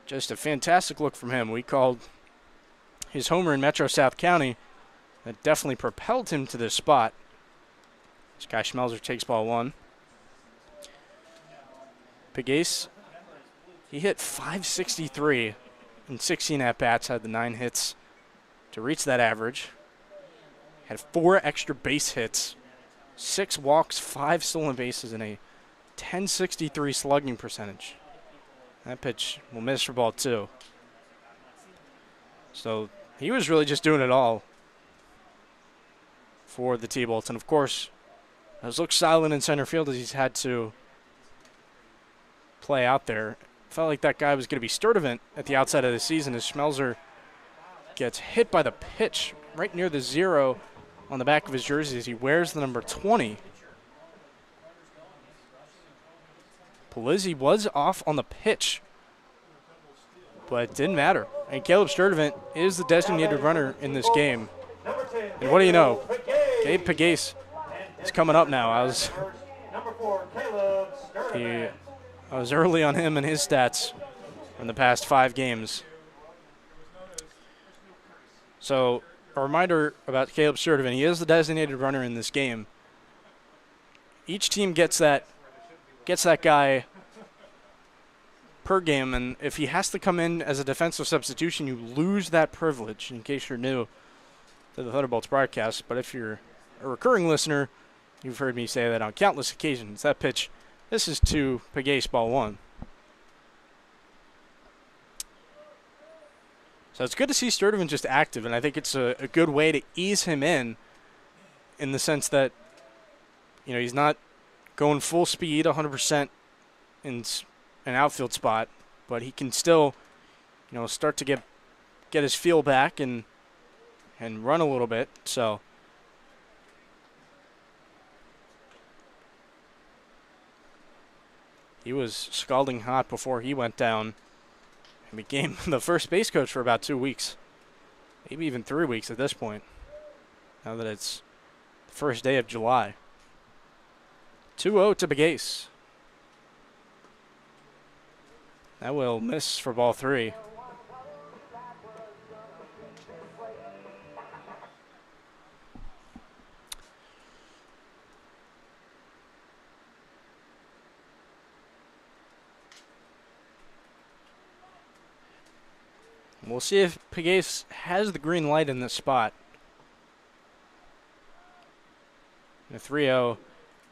just a fantastic look from him. We called his homer in Metro South County. That definitely propelled him to this spot. Sky Schmelzer takes ball one. Pagase, he hit .563 in 16 at-bats, had the 9 hits to reach that average. Had 4 extra base hits, 6 walks, 5 stolen bases, and a .1063 slugging percentage. That pitch will miss for ball 2. So he was really just doing it all for the T-Bolts. And, of course, has looked silent in center field as he's had to play out there. Felt like that guy was going to be Sturdivant at the outside of the season as Schmelzer gets hit by the pitch right near the 0 on the back of his jersey as he wears the number 20. Polizzi was off on the pitch, but it didn't matter. And Caleb Sturdivant is the designated runner in this game. And what do you know? Gabe Pegues is coming up now. I was early on him and his stats in the past 5 games. So a reminder about Caleb Sturdivant. He is the designated runner in this game. Each team gets that guy per game, and if he has to come in as a defensive substitution, you lose that privilege, in case you're new to the Thunderbolts broadcast. But if you're a recurring listener, you've heard me say that on countless occasions. That pitch, this is to Pegues, ball 1. So it's good to see Sturdivant just active, and I think it's a good way to ease him in the sense that, you know, he's not going full speed 100% in an outfield spot, but he can still, you know, start to get his feel back and run a little bit. So he was scalding hot before he went down and became the first base coach for about 2 weeks, maybe even 3 weeks at this point, now that it's the first day of July. 2-0 to Pegues. That will miss for ball 3. We'll see if Pegues has the green light in this spot. The 3-0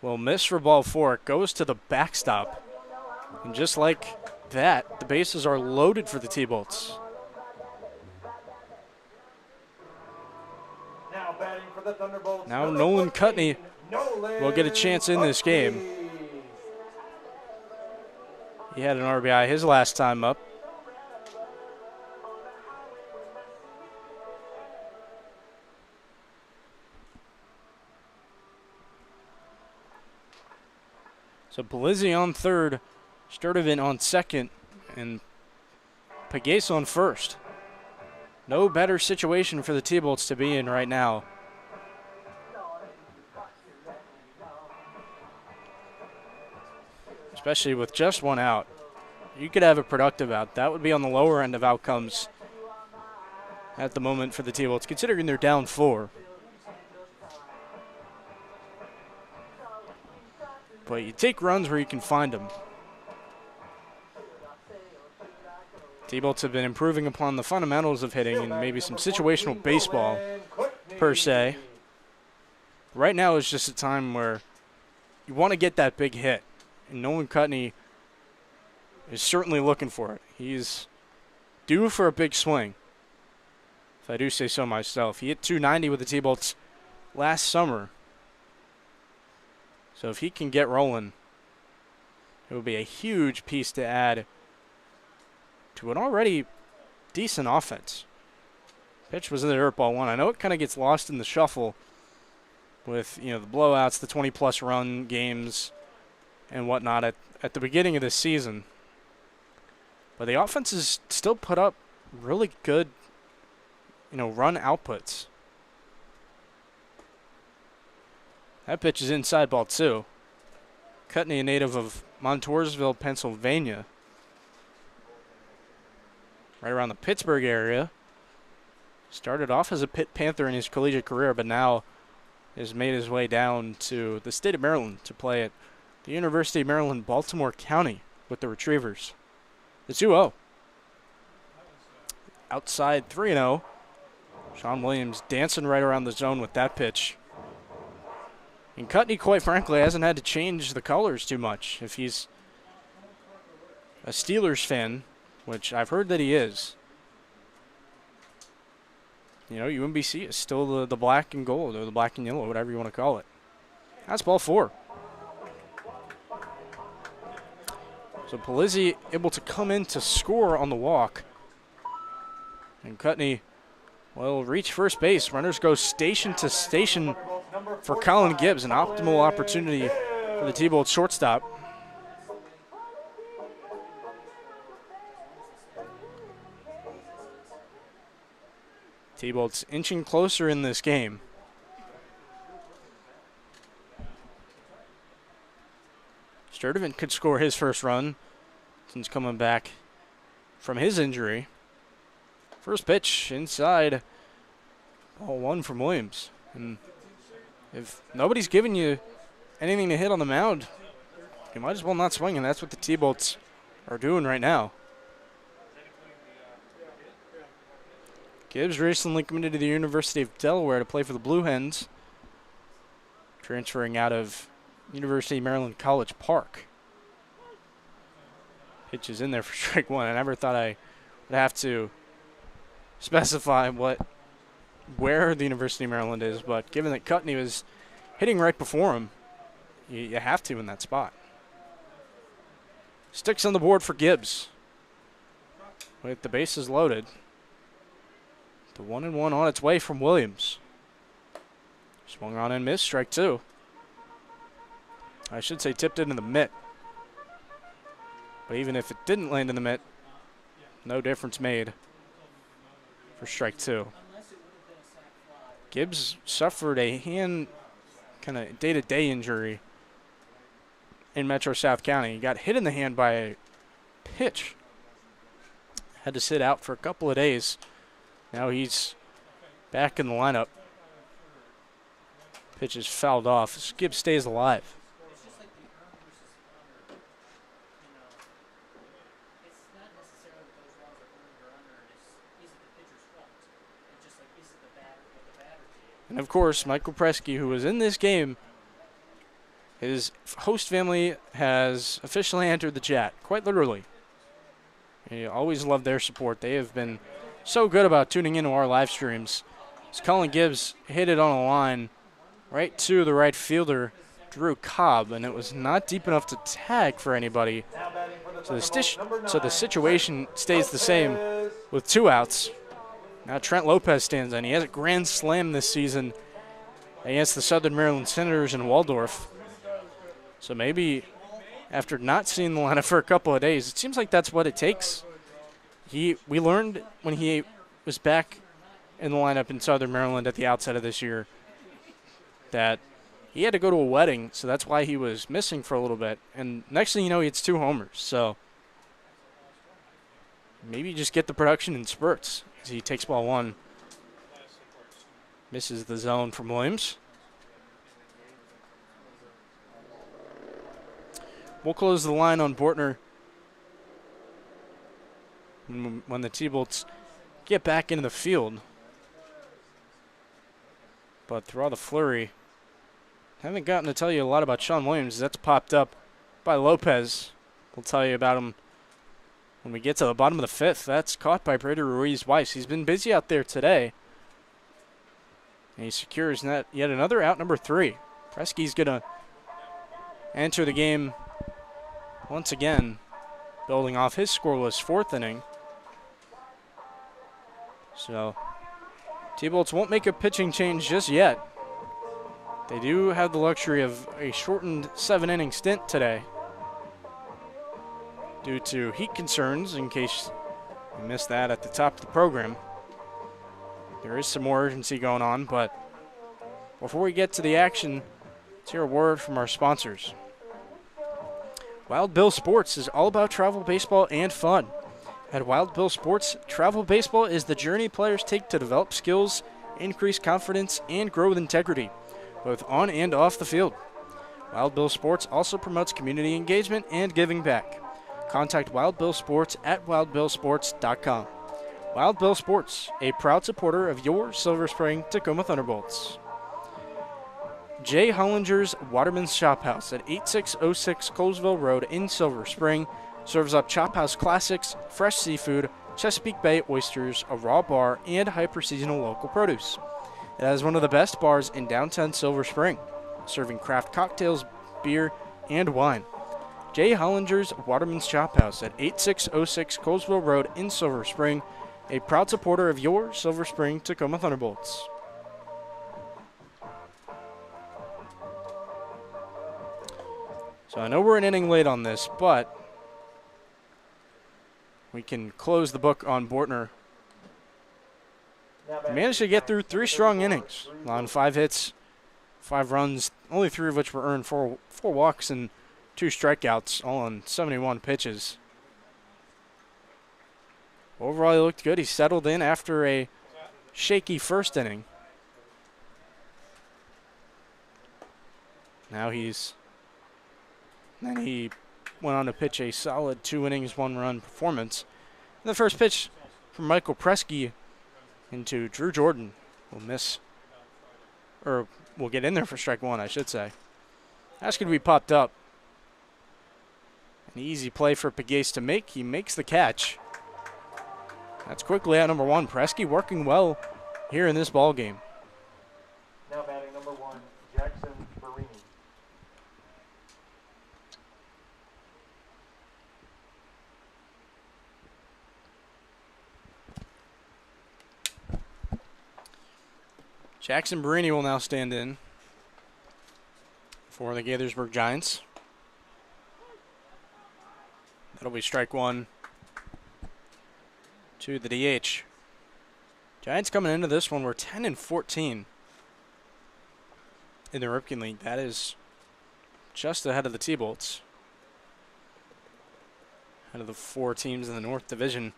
will miss for ball 4. It goes to the backstop. And just like that, the bases are loaded for the T-Bolts. Now batting for the Thunderbolts. Now Nolan Cutney will get a chance in this game. He had an RBI his last time up. So Polizzi on third, Sturdivant on second, and Pegues on first. No better situation for the T-Bolts to be in right now. Especially with just one out. You could have a productive out. That would be on the lower end of outcomes at the moment for the T-Bolts, considering they're down 4. But you take runs where you can find them. T-Bolts have been improving upon the fundamentals of hitting and maybe some situational baseball, per se. Right now is just a time where you want to get that big hit. And Nolan Cutney is certainly looking for it. He's due for a big swing, if I do say so myself. He hit .290 with the T-Bolts last summer. So if he can get rolling, it would be a huge piece to add to an already decent offense. Pitch was in the dirt, ball 1. I know it kind of gets lost in the shuffle with, you know, the blowouts, the 20-plus run games and whatnot at the beginning of this season. But the offense has still put up really good, you know, run outputs. That pitch is inside, ball 2. Cutney, a native of Montoursville, Pennsylvania. Right around the Pittsburgh area. Started off as a Pitt Panther in his collegiate career, but now has made his way down to the state of Maryland to play at the University of Maryland, Baltimore County with the Retrievers. The 2-0. outside 3-0. Sean Williams dancing right around the zone with that pitch. And Cutney, quite frankly, hasn't had to change the colors too much. If he's a Steelers fan, which I've heard that he is, UMBC is still the black and gold, or the black and yellow, whatever you want to call it. That's ball 4. So Polizzi able to come in to score on the walk. And Cutney will reach first base. Runners go station to station for Colin Gibbs, an optimal opportunity for the T-Bolts shortstop. T-Bolts inching closer in this game. Sturdivant could score his first run since coming back from his injury. First pitch inside. Ball 1 from Williams. And if nobody's giving you anything to hit on the mound, you might as well not swing, and that's what the T-Bolts are doing right now. Gibbs recently committed to the University of Delaware to play for the Blue Hens, transferring out of University of Maryland College Park. Pitch is in there for strike 1. I never thought I would have to specify where the University of Maryland is, but given that Cutney was hitting right before him, you have to in that spot. Sticks on the board for Gibbs with the bases loaded. The 1-1 on its way from Williams. Swung on and missed, strike 2. I should say tipped into the mitt. But even if it didn't land in the mitt, no difference made for strike 2. Gibbs suffered a hand kind of day-to-day injury in Metro South County. He got hit in the hand by a pitch. Had to sit out for a couple of days. Now he's back in the lineup. Pitch is fouled off. Gibbs stays alive. And of course, Michael Presky, who was in this game, his host family has officially entered the chat, quite literally. I always love their support. They have been so good about tuning into our live streams. As Colin Gibbs hit it on a line right to the right fielder, Drew Cobb, and it was not deep enough to tag for anybody. So the situation stays the same with 2 outs. Now Trent Lopez stands in. He has a grand slam this season against the Southern Maryland Senators in Waldorf. So maybe after not seeing the lineup for a couple of days, it seems like that's what it takes. We learned when he was back in the lineup in Southern Maryland at the outset of this year that he had to go to a wedding, so that's why he was missing for a little bit. And next thing you know, he hits 2 homers. So maybe just get the production in spurts. As he takes ball 1. Misses the zone from Williams. We'll close the line on Bortner when the T-Bolts get back into the field. But through all the flurry, haven't gotten to tell you a lot about Sean Williams. That's popped up by Lopez. We'll tell you about him when we get to the bottom of the 5th. That's caught by Brady Ruiz-Weiss. He's been busy out there today. And he secures yet another out, number 3. Presky's going to enter the game once again, building off his scoreless 4th inning. So T-Bolts won't make a pitching change just yet. They do have the luxury of a shortened 7-inning stint today due to heat concerns, in case you missed that at the top of the program. There is some more urgency going on, but before we get to the action, let's hear a word from our sponsors. Wild Bill Sports is all about travel baseball and fun. At Wild Bill Sports, travel baseball is the journey players take to develop skills, increase confidence, and grow with integrity, both on and off the field. Wild Bill Sports also promotes community engagement and giving back. Contact Wild Bill Sports at wildbillsports.com. Wild Bill Sports, a proud supporter of your Silver Spring Tacoma Thunderbolts. Jay Hollinger's Waterman's Chop House at 8606 Colesville Road in Silver Spring serves up Chop House classics, fresh seafood, Chesapeake Bay oysters, a raw bar, and hyper-seasonal local produce. It has one of the best bars in downtown Silver Spring, serving craft cocktails, beer, and wine. Jay Hollinger's Waterman's Chop House at 8606 Colesville Road in Silver Spring, a proud supporter of your Silver Spring Tacoma Thunderbolts. So I know we're an inning late on this, but we can close the book on Bortner. He managed to get through 3 strong innings, allowing 5 hits, 5 runs, only 3 of which were earned, 4 walks and 2 strikeouts, all on 71 pitches. Overall, he looked good. He settled in after a shaky first inning. Now he went on to pitch a solid 2 innings, 1 run performance. And the first pitch from Michael Presky into Drew Jordan will get in there for strike 1, I should say. That's going to be popped up. An easy play for Pegues to make. He makes the catch. That's quickly out number 1. Presky working well here in this ball game. Now batting number 1, Jackson Barini. Jackson Barini will now stand in for the Gaithersburg Giants. That'll be strike 1 to the DH. Giants coming into this one were 10-14 in the Ripken League. That is just ahead of the T-Bolts. Ahead of the 4 teams in the North Division.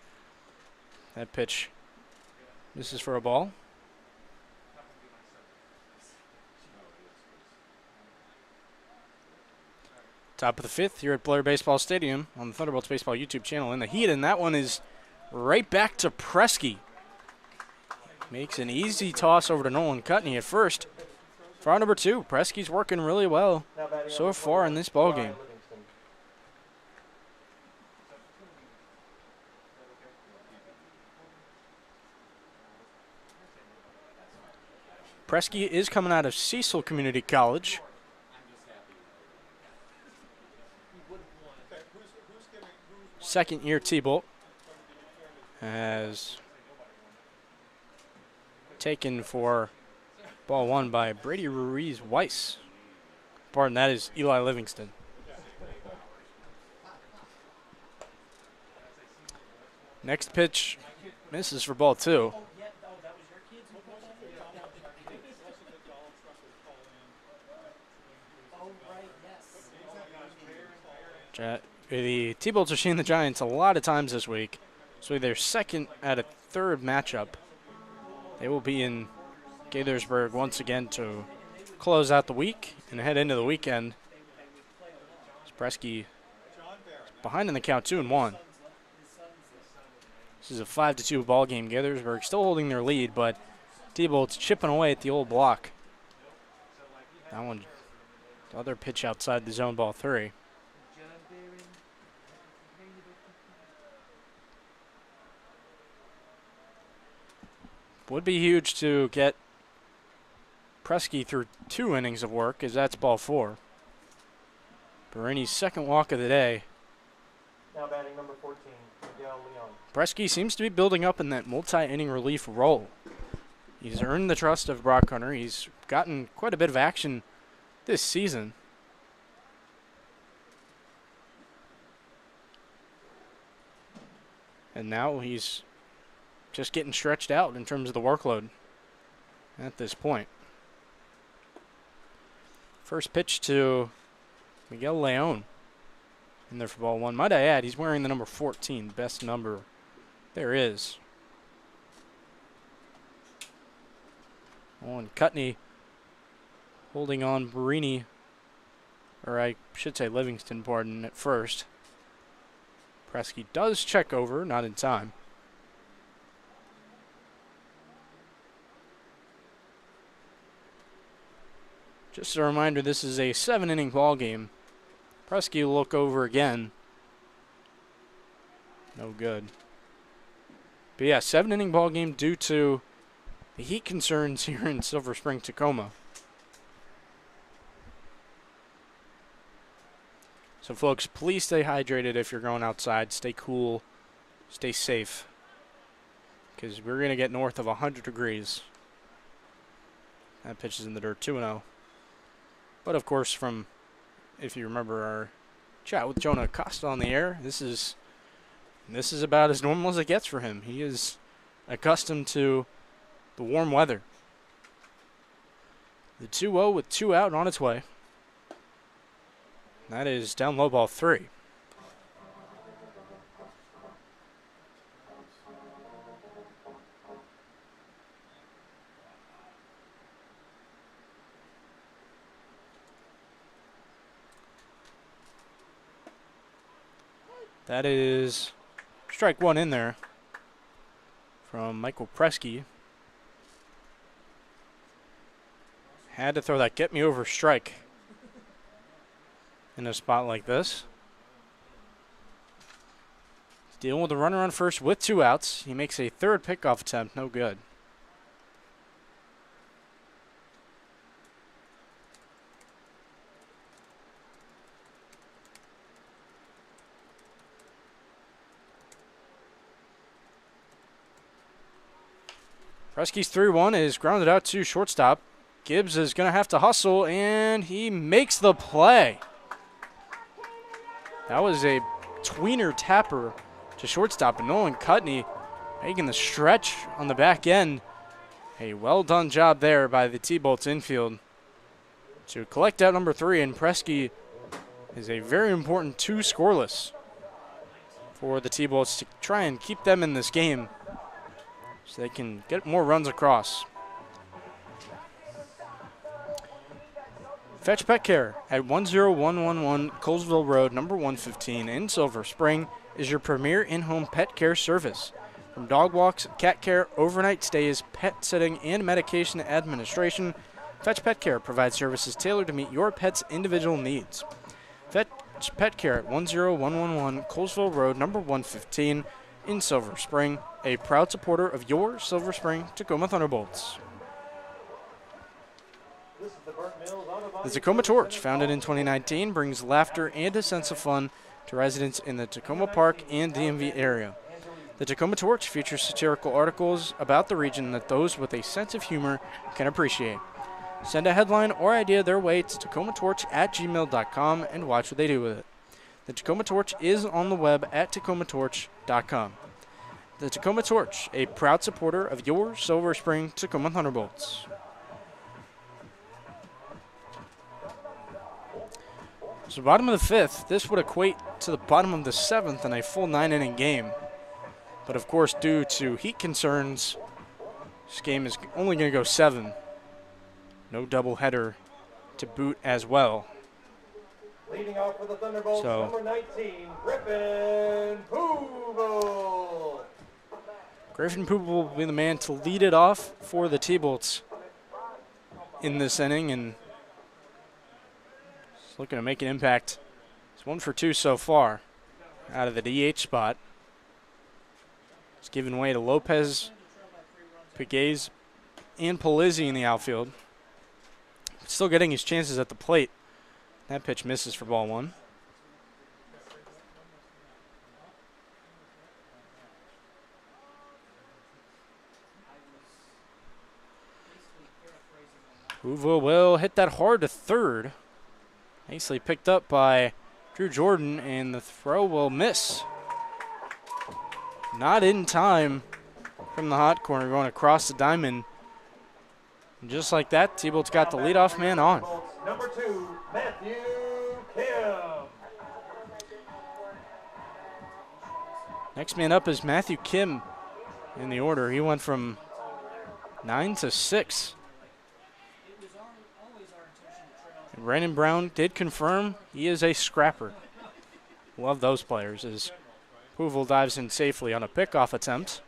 That pitch misses for a ball. Top of the 5th here at Blair Baseball Stadium on the Thunderbolts Baseball YouTube channel in the heat, and that one is right back to Presky. Makes an easy toss over to Nolan Cutney at first. For out number 2, Presky's working really well so far in this ball game. Presky is coming out of Cecil Community College. Second-year T-Bolt has taken for ball 1 by Brady Ruiz Weiss. Pardon, that is Eli Livingston. Next pitch misses for ball 2. The T-Bolts are seeing the Giants a lot of times this week. So their second out of third matchup. They will be in Gaithersburg once again to close out the week and head into the weekend. Presky behind in the count 2-1. This is a 5-2 ball game. Gaithersburg still holding their lead, but T-Bolts chipping away at the old block. That one, the other pitch outside the zone, ball 3. Would be huge to get Presky through 2 innings of work, as that's ball 4. Barini's second walk of the day. Now batting number 14, Miguel Leon. Presky seems to be building up in that multi-inning relief role. He's earned the trust of Brock Hunter. He's gotten quite a bit of action this season. And now he's just getting stretched out in terms of the workload at this point. First pitch to Miguel Leon in there for ball 1. Might I add, he's wearing the number 14, best number there is. Oh, and Cutney holding on Barini, or I should say Livingston, pardon, at first. Presky does check over, not in time. Just a reminder, this is a 7-inning ball game. Presky will look over again. No good. But yeah, 7-inning ball game due to the heat concerns here in Silver Spring, Tacoma. So folks, please stay hydrated if you're going outside. Stay cool. Stay safe. Because we're going to get north of 100 degrees. That pitch is in the dirt, 2-0. But of course, from, if you remember our chat with Jonah Acosta on the air, this is about as normal as it gets for him. He is accustomed to the warm weather. The 2-0 with 2 out and on its way. That is down low ball 3. That is strike 1 in there from Michael Presky. Had to throw that get me over strike in a spot like this. He's dealing with a runner on first with 2 outs. He makes a third pickoff attempt, no good. Presky's 3-1 is grounded out to shortstop. Gibbs is going to have to hustle, and he makes the play. That was a tweener tapper to shortstop, and Nolan Cutney making the stretch on the back end. A well-done job there by the T-Bolts infield to collect out number 3, and Presky is a very important 2 scoreless for the T-Bolts to try and keep them in this game so they can get more runs across. Fetch Pet Care at 10111 Colesville Road, number 115 in Silver Spring is your premier in-home pet care service. From dog walks, cat care, overnight stays, pet sitting, and medication administration, Fetch Pet Care provides services tailored to meet your pet's individual needs. Fetch Pet Care at 10111 Colesville Road, number 115 in Silver Spring, a proud supporter of your Silver Spring Tacoma Thunderbolts. The Tacoma Torch, founded in 2019, brings laughter and a sense of fun to residents in the Tacoma Park and DMV area. The Tacoma Torch features satirical articles about the region that those with a sense of humor can appreciate. Send a headline or idea their way to tacomatorch@gmail.com and watch what they do with it. The Tacoma Torch is on the web at tacomatorch.com. The Tacoma Torch, a proud supporter of your Silver Spring Tacoma Thunderbolts. So bottom of the 5th, this would equate to the bottom of the 7th in a full 9-inning game. But of course, due to heat concerns, this game is only going to go 7. No doubleheader to boot as well. Leading off for the Thunderbolts, number 19, Griffin Pooble. Griffin Pooble will be the man to lead it off for the T-Bolts in this inning, and he's looking to make an impact. It's 1 for 2 so far out of the DH spot. It's giving way to Lopez, Pegues, and Polizzi in the outfield. Still getting his chances at the plate. That pitch misses for ball 1. Pooble will hit that hard to third. Nicely picked up by Drew Jordan, and the throw will miss. Not in time from the hot corner, going across the diamond. And just like that, T-Bolt's got the leadoff man on. Number 2, Matthew Kim. Next man up is Matthew Kim in the order. He went from 9 to 6. And Brandon Brown did confirm he is a scrapper. Love those players as Pooble dives in safely on a pickoff attempt.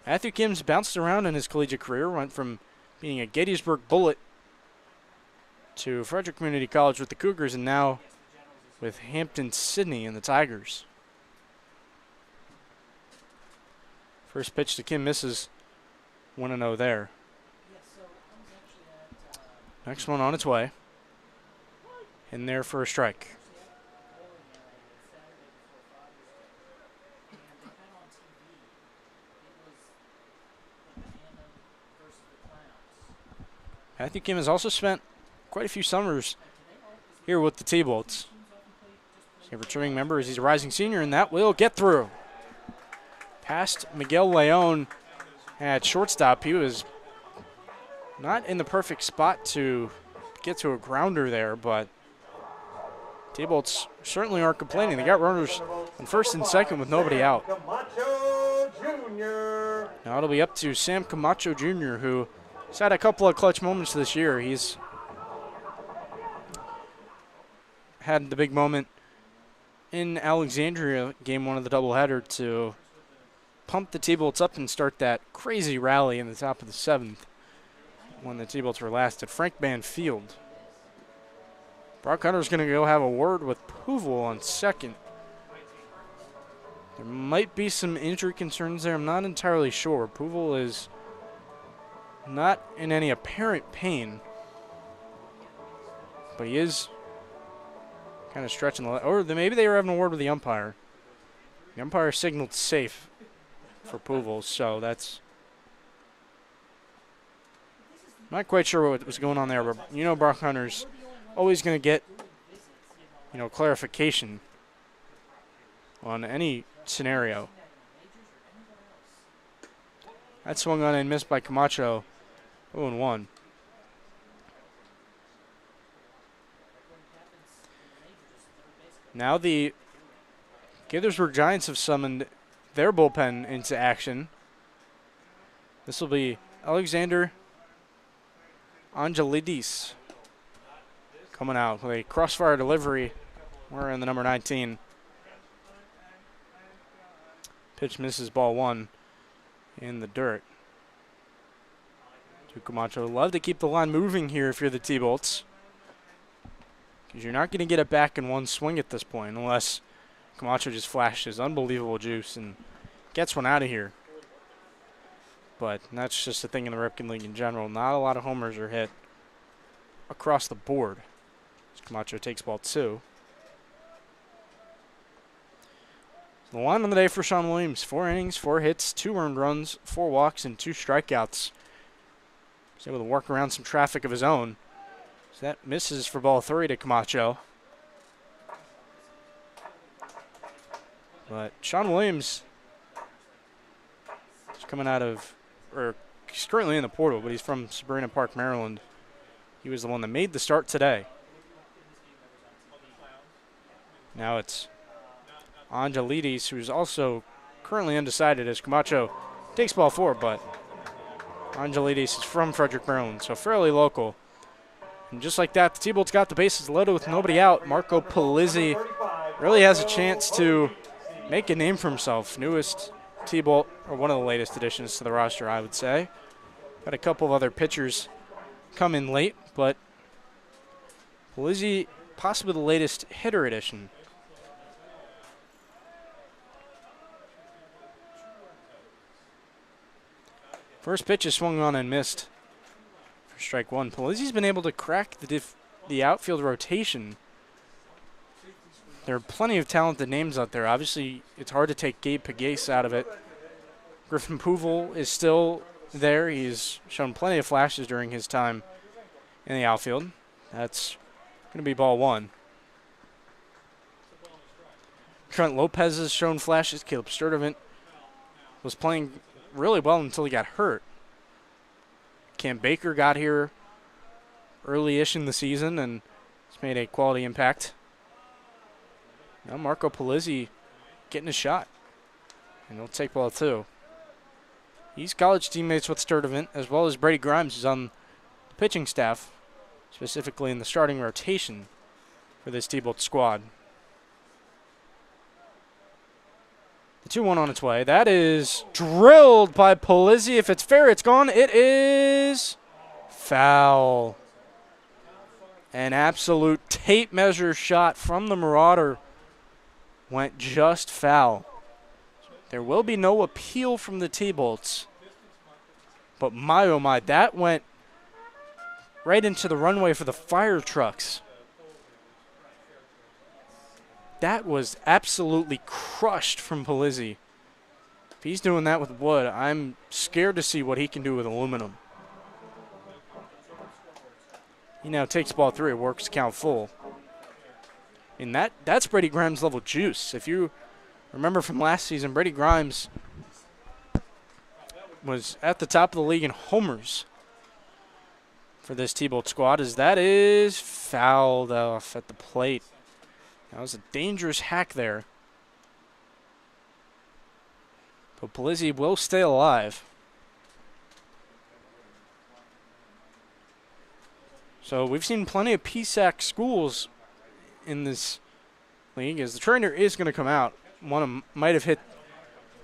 Matthew Kim's bounced around in his collegiate career, went from being a Gaithersburg Bullet to Frederick Community College with the Cougars and now with Hampton Sydney and the Tigers. First pitch to Kim misses. 1-0 there. Next one on its way. In there for a strike. Matthew Kim has also spent quite a few summers here with the T-Bolts. He's a returning member as he's a rising senior, and that will get through. Past Miguel Leon at shortstop. He was not in the perfect spot to get to a grounder there, but T-Bolts certainly aren't complaining. They got runners on first and second with nobody out. Now it'll be up to Sam Camacho Jr., who has had a couple of clutch moments this year. He's had the big moment in Alexandria, game one of the doubleheader, to pump the T-Bolts up and start that crazy rally in the top of the seventh when the T-Bolts were last at Frank Mann Field. Brock Hunter's going to go have a word with Puval on second. There might be some injury concerns there. I'm not entirely sure. Puval is not in any apparent pain, but he is kind of stretching the or maybe they were having a word with the umpire. The umpire signaled safe for Puval, so that's not quite sure what was going on there, but you know Brock Hunter's always going to get, clarification on any scenario. That swung on and missed by Camacho. 0-1. Now the Gaithersburg Giants have summoned their bullpen into action. This will be Alexander Angelidis coming out with a crossfire delivery. We're in the number 19. Pitch misses, ball one in the dirt. To Camacho. Love to keep the line moving here if you're the T-Bolts, because you're not going to get it back in one swing at this point unless Camacho just flashes unbelievable juice and gets one out of here. But that's just a thing in the Ripken League in general. Not a lot of homers are hit across the board. Camacho takes ball two. The line on the day for Sean Williams: 4 innings, 4 hits, 2 earned runs, 4 walks, and 2 strikeouts. He's able to work around some traffic of his own. So that misses for ball 3 to Camacho. But Sean Williams is coming out of, or he's currently in the portal, but he's from Sabrina Park, Maryland. He was the one that made the start today. Now it's Angelidis, who's also currently undecided as Camacho takes ball 4, but Angelidis is from Frederick, Maryland, so fairly local. And just like that, the T-Bolts got the bases loaded with nobody out. Marco Polizzi really has a chance to make a name for himself. Newest T-Bolt, or one of the latest additions to the roster, I would say. Got a couple of other pitchers come in late, but Polizzi possibly the latest hitter addition. First pitch is swung on and missed for strike one. Polizzi's been able to crack the outfield rotation. There are plenty of talented names out there. Obviously, it's hard to take Gabe Pagase out of it. Griffin Puval is still there. He's shown plenty of flashes during his time in the outfield. That's going to be ball 1. Trent Lopez has shown flashes. Caleb Sturdivant was playing really well until he got hurt. Cam Baker got here early-ish in the season and has made a quality impact. Now Marco Polizzi getting a shot, and he'll take ball 2. He's college teammates with Sturdivant, as well as Brady Grimes, who's on the pitching staff, specifically in the starting rotation for this T-Bolt squad. The 2-1 on its way. That is drilled by Polizzi. If it's fair, it's gone. It is foul. An absolute tape measure shot from the Marauder went just foul. There will be no appeal from the T-Bolts. But my, oh my, that went right into the runway for the fire trucks. That was absolutely crushed from Polizzi. If he's doing that with wood, I'm scared to see what he can do with aluminum. He now takes ball 3, works count full. And that's Brady Grimes level juice. If you remember from last season, Brady Grimes was at the top of the league in homers for this T-Bolt squad, as that is fouled off at the plate. That was a dangerous hack there. But Polizzi will stay alive. So we've seen plenty of PSAC schools in this league, as the trainer is going to come out. One of them might have hit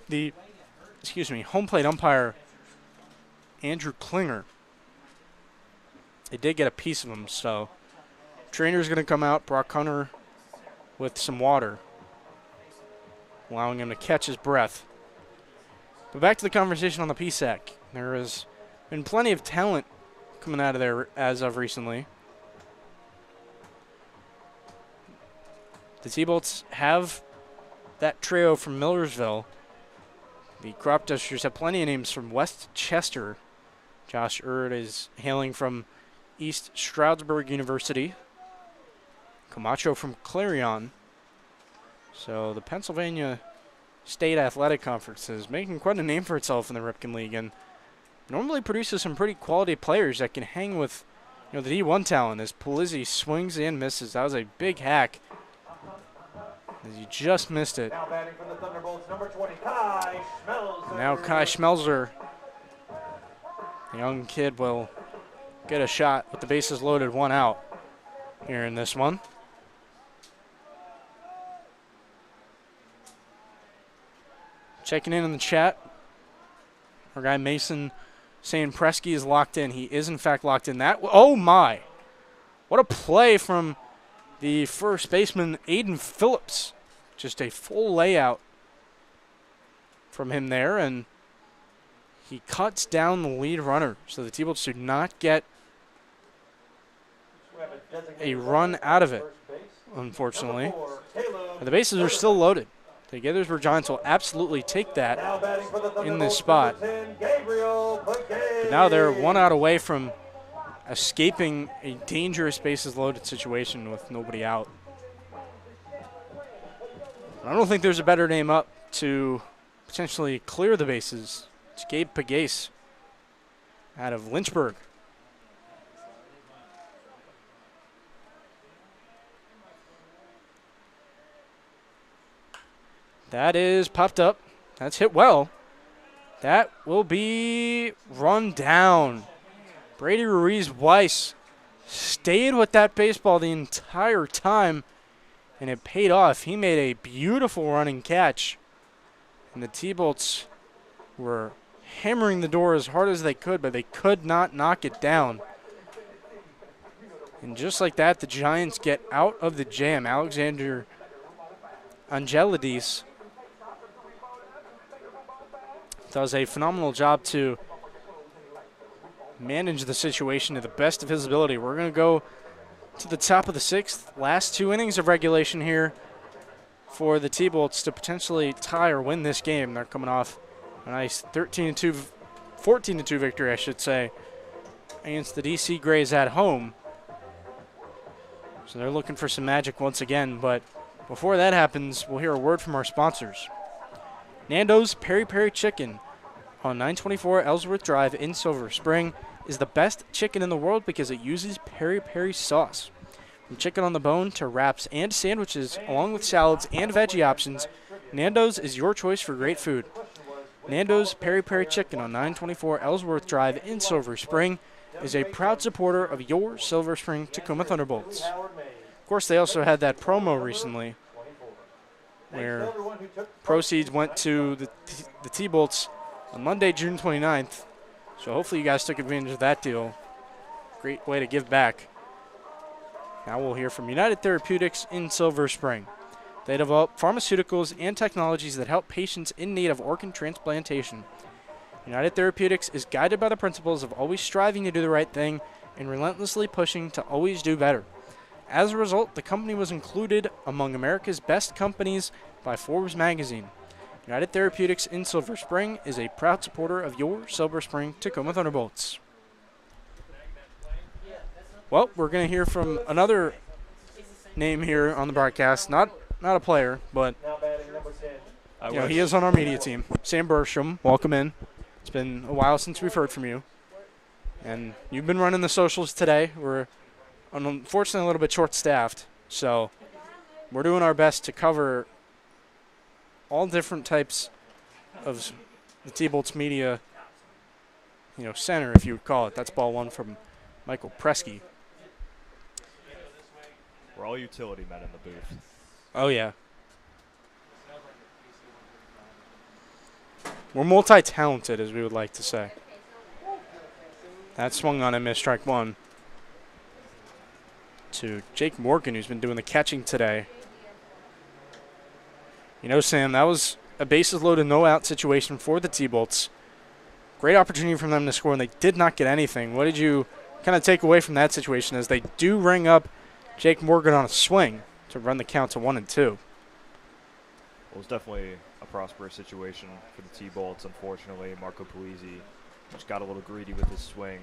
the, home plate umpire, Andrew Klinger. They did get a piece of him, so trainer's going to come out, Brock Hunter, with some water, allowing him to catch his breath. But back to the conversation on the PSAC. There has been plenty of talent coming out of there as of recently. The T-Bolts have that trio from Millersville. The Crop Dusters have plenty of names from West Chester. Josh Erd is hailing from East Stroudsburg University. Camacho from Clarion. So the Pennsylvania State Athletic Conference is making quite a name for itself in the Ripken League, and normally produces some pretty quality players that can hang with, the D1 talent, as Polizzi swings and misses. That was a big hack, as he just missed it. Now batting from the Thunderbolts, number 20, Kai Schmelzer. Now Kai Schmelzer, the young kid, will get a shot with the bases loaded, 1 out here in this one. Checking in the chat, our guy Mason saying Presky is locked in. He is, in fact, locked in. Oh, my. What a play from the first baseman, Aiden Phillips. Just a full layout from him there, and he cuts down the lead runner. So the T-Bolts do not get a run out of it, unfortunately. But the bases are still loaded. The Gaithersburg Giants will absolutely take that in this spot. But now they're 1 out away from escaping a dangerous bases loaded situation with nobody out. I don't think there's a better name up to potentially clear the bases. It's Gabe Pagase out of Lynchburg. That is popped up. That's hit well. That will be run down. Brady Ruiz-Weiss stayed with that baseball the entire time, and it paid off. He made a beautiful running catch, and the T-Bolts were hammering the door as hard as they could, but they could not knock it down. And just like that, the Giants get out of the jam. Alexander Angelidis does a phenomenal job to manage the situation to the best of his ability. We're going to go to the top of the 6th. Last 2 innings of regulation here for the T-Bolts to potentially tie or win this game. They're coming off a nice 14-2 victory, I should say, against the DC Grays at home. So they're looking for some magic once again. But before that happens, we'll hear a word from our sponsors. Nando's Peri Peri Chicken on 924 Ellsworth Drive in Silver Spring is the best chicken in the world because it uses peri peri sauce. From chicken on the bone to wraps and sandwiches, along with salads and veggie options, Nando's is your choice for great food. Nando's Peri Peri Chicken on 924 Ellsworth Drive in Silver Spring is a proud supporter of your Silver Spring Tacoma Thunderbolts. Of course, they also had that promo recently where proceeds went to the T-Bolts on Monday, June 29th. So hopefully you guys took advantage of that deal. Great way to give back. Now we'll hear from United Therapeutics in Silver Spring. They develop pharmaceuticals and technologies that help patients in need of organ transplantation. United Therapeutics is guided by the principles of always striving to do the right thing and relentlessly pushing to always do better. As a result, the company was included among America's best companies by Forbes magazine. United Therapeutics in Silver Spring is a proud supporter of your Silver Spring Tacoma Thunderbolts. Well, we're going to hear from another name here on the broadcast. Not a player, but Now batting number 10. you know, he is on our media team. Sam Bersham, welcome in. It's been a while since we've heard from you. And you've been running the socials today. We're unfortunately a little bit short-staffed, so we're doing our best to cover all different types of the T-Bolts media, center, if you would call it. That's ball one from Michael Presky. We're all utility men in the booth. Oh, yeah. We're multi-talented, as we would like to say. That swung on and missed, strike one. To Jake Morgan, who's been doing the catching today. Sam, that was a bases loaded, no-out situation for the T-Bolts. Great opportunity for them to score, and they did not get anything. What did you kind of take away from that situation, as they do ring up Jake Morgan on a swing to run the count to 1-2? Well, it was definitely a prosperous situation for the T-Bolts. Unfortunately, Marco Polizzi just got a little greedy with his swing.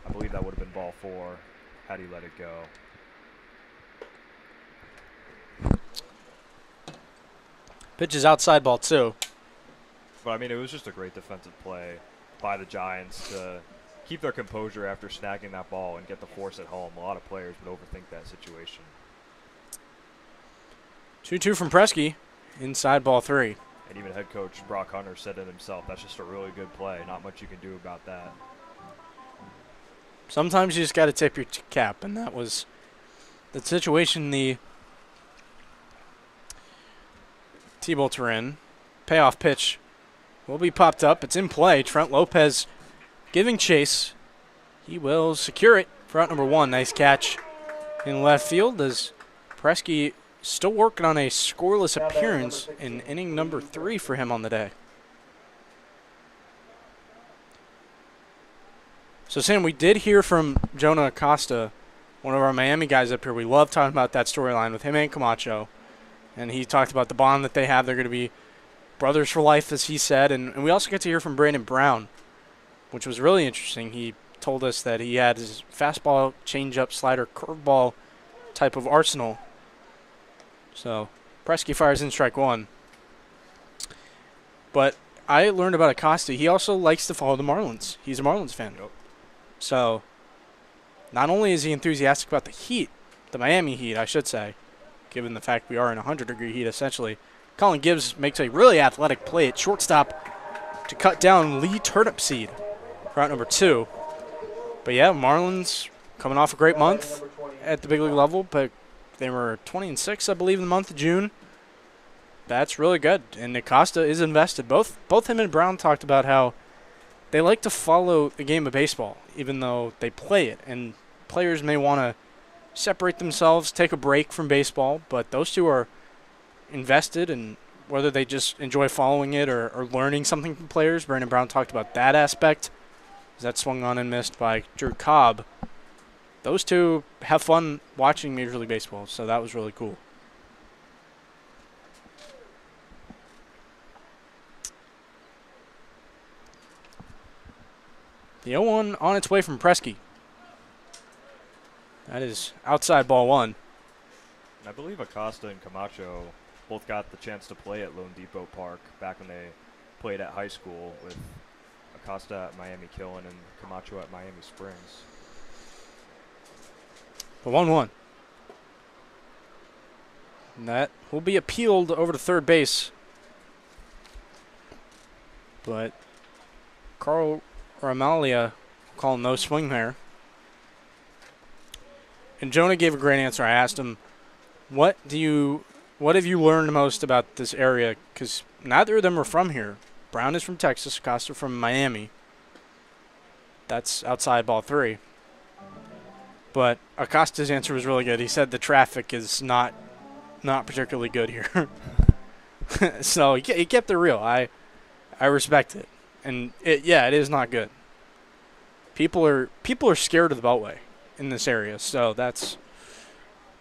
I believe that would have been ball 4 had he let it go. Pitch is outside, ball 2. But, I mean, it was just a great defensive play by the Giants to keep their composure after snagging that ball and get the force at home. A lot of players would overthink that situation. 2-2 from Presky, inside, ball 3. And even head coach Brock Hunter said it himself, that's just a really good play. Not much you can do about that. Sometimes you just got to tip your cap, and that was the situation the T-Bolts were in. Payoff pitch will be popped up. It's in play. Trent Lopez giving chase. He will secure it for out number 1. Nice catch in left field, as Presky still working on a scoreless appearance in inning number 3 for him on the day. So, Sam, we did hear from Jonah Acosta, one of our Miami guys up here. We love talking about that storyline with him and Camacho. And he talked about the bond that they have. They're going to be brothers for life, as he said. And we also get to hear from Brandon Brown, which was really interesting. He told us that he had his fastball, changeup, slider, curveball type of arsenal. So, Presky fires in strike 1. But I learned about Acosta. He also likes to follow the Marlins. He's a Marlins fan. Yep. So, not only is he enthusiastic about the Heat, the Miami Heat, I should say, given the fact we are in 100-degree heat, essentially, Colin Gibbs makes a really athletic play at shortstop to cut down Lee Turnipseed for out number 2. But, yeah, Marlins coming off a great month at the big league level, but they were 20-6, I believe, in the month of June. That's really good. And Acosta is invested. Both him and Brown talked about how they like to follow the game of baseball, even though they play it. And players may want to separate themselves, take a break from baseball, but those two are invested, and whether they just enjoy following it or learning something from players. Brandon Brown talked about that aspect. That swung on and missed by Drew Cobb. Those two have fun watching Major League Baseball, so that was really cool. The 0-1 on its way from Presky. That is outside, ball 1. I believe Acosta and Camacho both got the chance to play at Lone Depot Park back when they played at high school, with Acosta at Miami Killen and Camacho at Miami Springs. The 1-1. And that will be appealed over to third base. But Carl Ramalia called no swing there. And Jonah gave a great answer. I asked him, what have you learned most about this area? Because neither of them are from here. Brown is from Texas, Acosta from Miami. That's outside, ball 3. But Acosta's answer was really good. He said the traffic is not particularly good here. So he kept it real. I respect it. And it is not good. People are scared of the Beltway in this area, so that's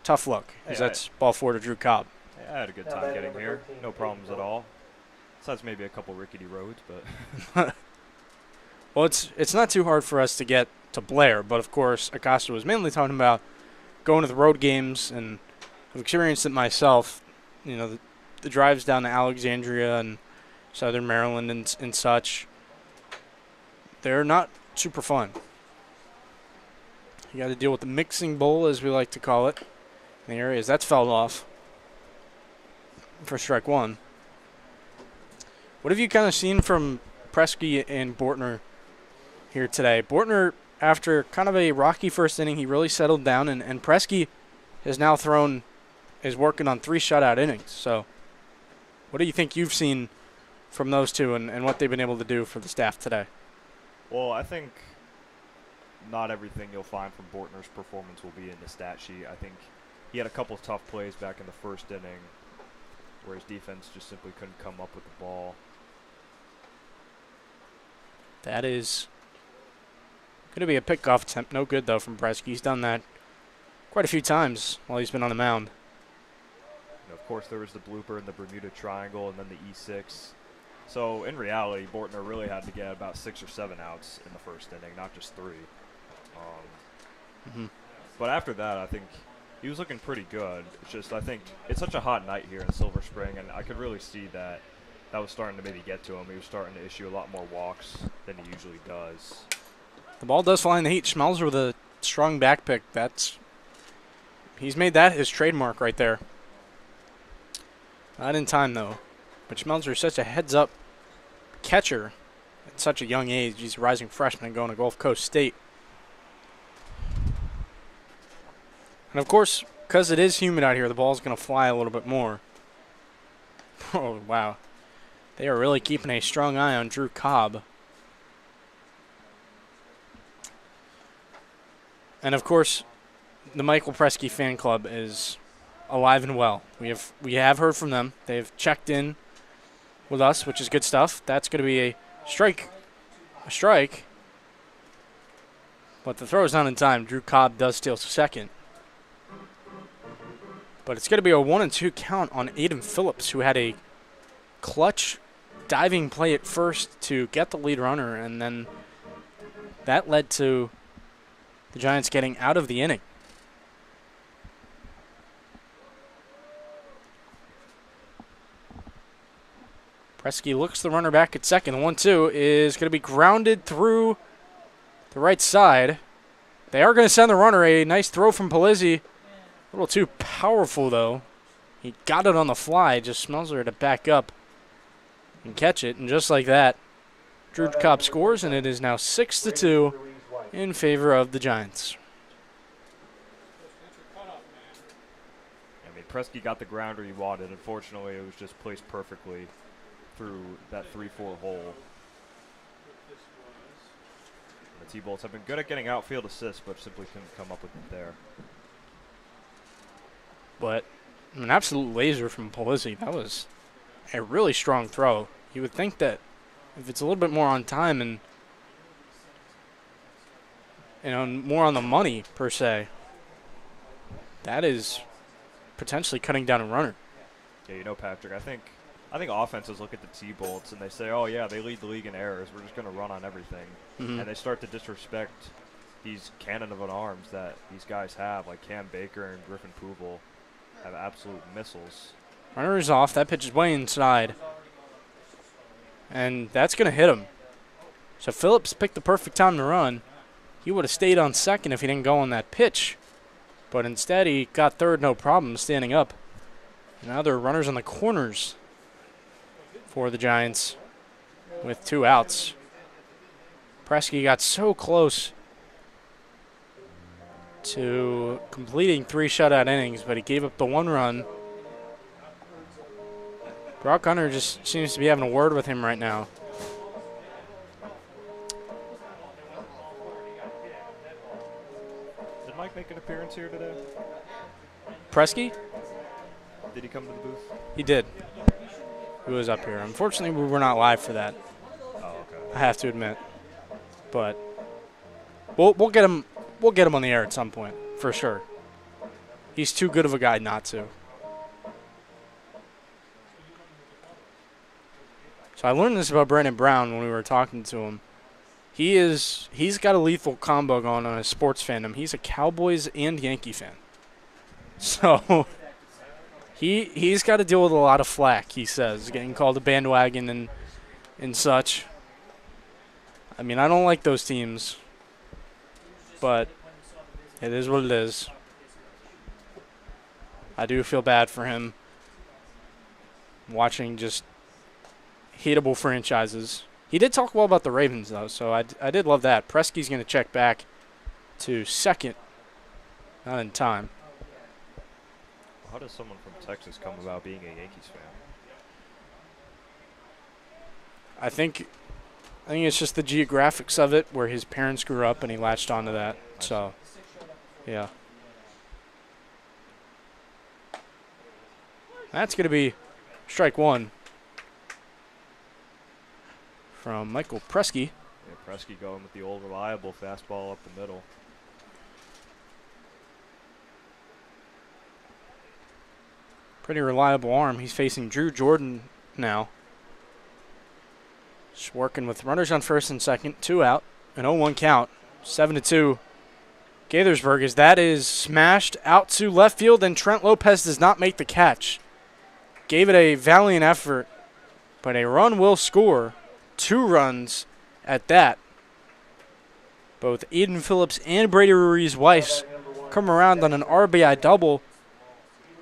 tough luck. Because that's ball 4 to Drew Cobb. Yeah, I had a good time getting here. No problems at all. Besides maybe a couple rickety roads, but well, it's not too hard for us to get to Blair, but of course Acosta was mainly talking about going to the road games, and I've experienced it myself. You know, the drives down to Alexandria and Southern Maryland and such. They're not super fun. You got to deal with the mixing bowl, as we like to call it, in the areas. That's fouled off for strike 1. What have you kind of seen from Presky and Bortner here today? Bortner, after kind of a rocky first inning, he really settled down, and Presky has now is working on 3 shutout innings. So what do you think you've seen from those two and what they've been able to do for the staff today? Well, I think not everything you'll find from Bortner's performance will be in the stat sheet. I think he had a couple of tough plays back in the first inning where his defense just simply couldn't come up with the ball. That is going to be a pickoff attempt. No good, though, from Presky. He's done that quite a few times while he's been on the mound. And of course, there was the blooper in the Bermuda Triangle and then the E6. So, in reality, Bortner really had to get about 6 or 7 outs in the first inning, not just 3. But after that, I think he was looking pretty good. It's just, I think it's such a hot night here in Silver Spring, and I could really see that was starting to maybe get to him. He was starting to issue a lot more walks than he usually does. The ball does fly in the heat. Schmelzer with a strong back pick. He's made that his trademark right there. Not in time, though. But Schmelzer is such a heads-up catcher at such a young age. He's a rising freshman going to Gulf Coast State. And, of course, because it is humid out here, the ball's going to fly a little bit more. Oh, wow. They are really keeping a strong eye on Drew Cobb. And, of course, the Michael Presky fan club is alive and well. We have heard from them. They've checked in with us, which is good stuff. That's going to be a strike. But the throw is not in time. Drew Cobb does steal second. But it's going to be a 1-2 count on Aiden Phillips, who had a clutch diving play at first to get the lead runner, and then that led to the Giants getting out of the inning. Presky looks the runner back at second. The 1-2 is going to be grounded through the right side. They are going to send the runner. A nice throw from Polizzi. A little too powerful, though. He got it on the fly. Just Schmelzer to back up and catch it. And just like that, Drew Cobb scores, and it is now 6-2 in favor of the Giants. I mean, Presky got the grounder he wanted. Unfortunately, it was just placed perfectly through that 3-4 hole. The T-Bolts have been good at getting outfield assists, but simply couldn't come up with it there. But an absolute laser from Polizzi. That was a really strong throw. You would think that if it's a little bit more on time and more on the money per se, that is potentially cutting down a runner. Yeah, Patrick, I think offenses look at the T-Bolts and they say, oh, yeah, they lead the league in errors. We're just going to run on everything. And they start to disrespect these cannon of an arms that these guys have, like Cam Baker and Griffin Poobel, have absolute missiles. Runner is off. That pitch is way inside. And that's going to hit him. So Phillips picked the perfect time to run. He would have stayed on second if he didn't go on that pitch. But instead he got third, no problem, standing up. And now there are runners on the corners for the Giants with 2 outs. Presky got so close to completing 3 shutout innings, but he gave up the 1 run. Brock Hunter just seems to be having a word with him right now. Did Mike Patrick make an appearance here today? Presky? Did he come to the booth? He did. He was up here. Unfortunately, we were not live for that. Oh, okay. I have to admit. But we'll get him. We'll get him on the air at some point for sure. He's too good of a guy not to. So I learned this about Brandon Brown when we were talking to him. He's got a lethal combo going on his sports fandom. He's a Cowboys and Yankee fan. So he's got to deal with a lot of flack, he says, getting called a bandwagon and such. I mean, I don't like those teams, but it is what it is. I do feel bad for him watching just hateable franchises. He did talk well about the Ravens, though, so I did love that. Presky's going to check back to second, not in time. How does someone from Texas come about being a Yankees fan? I think it's just the geographics of it, where his parents grew up and he latched onto that. So, yeah. That's going to be strike one from Michael Presky. Yeah, Presky going with the old reliable fastball up the middle. Pretty reliable arm. He's facing Drew Jordan now. Just working with runners on first and second. 2 out. An 0-1 count. 7-2. Gaithersburg, as that is smashed out to left field, and Trent Lopez does not make the catch. Gave it a valiant effort, but a run will score. 2 runs at that. Both Eden Phillips and Brady Ruiz-Weiss come around on an RBI double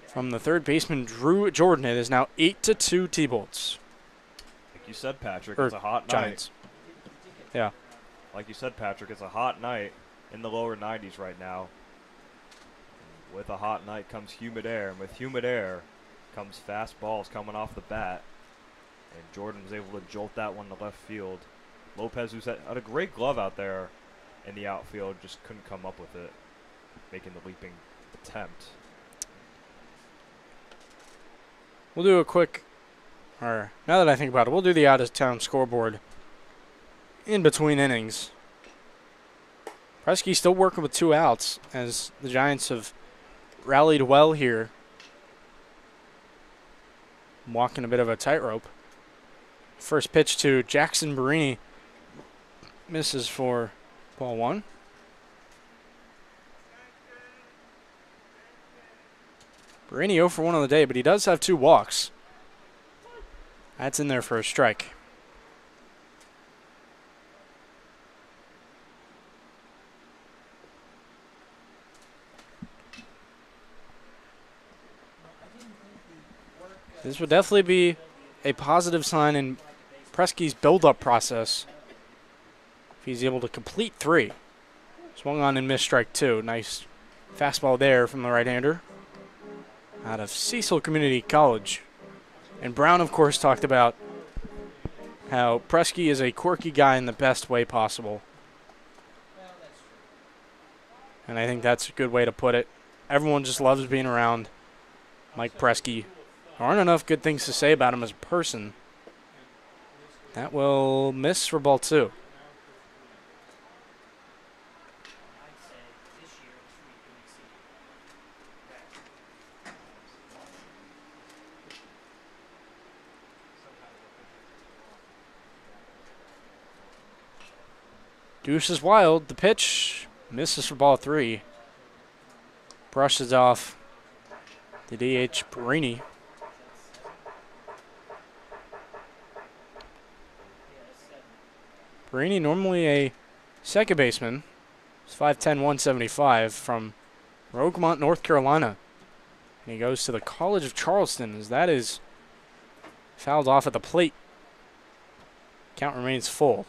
from the third baseman, Drew Jordan. It is now 8-2 T-Bolts. Like you said, Patrick, Or it's a hot Giants. night. Yeah. Like you said, Patrick, it's a hot night in the lower 90s right now. With a hot night comes humid air, and with humid air comes fast balls coming off the bat. And Jordan was able to jolt that one to left field. Lopez, who's had a great glove out there in the outfield, just couldn't come up with it, making the leaping attempt. We'll do a quick, or now that I think about it, we'll do the out-of-town scoreboard in between innings. Presky still working with 2 outs as the Giants have rallied well here. Walking a bit of a tightrope. First pitch to Jackson Barini. Misses for ball 1. Barini 0 for 1 on the day, but he does have 2 walks. That's in there for a strike. This would definitely be a positive sign in Presky's build-up process if he's able to complete 3. Swung on and missed strike 2. Nice fastball there from the right-hander out of Cecil Community College. And Brown, of course, talked about how Presky is a quirky guy in the best way possible. And I think that's a good way to put it. Everyone just loves being around Mike Presky. There aren't enough good things to say about him as a person. That will miss for ball 2. Deuce is wild. The pitch misses for ball 3. Brushes off the DH Barini. Barini, normally a second baseman. He's 5'10", 175 from Rogemont, North Carolina. And he goes to the College of Charleston as that is fouled off at the plate. Count remains full.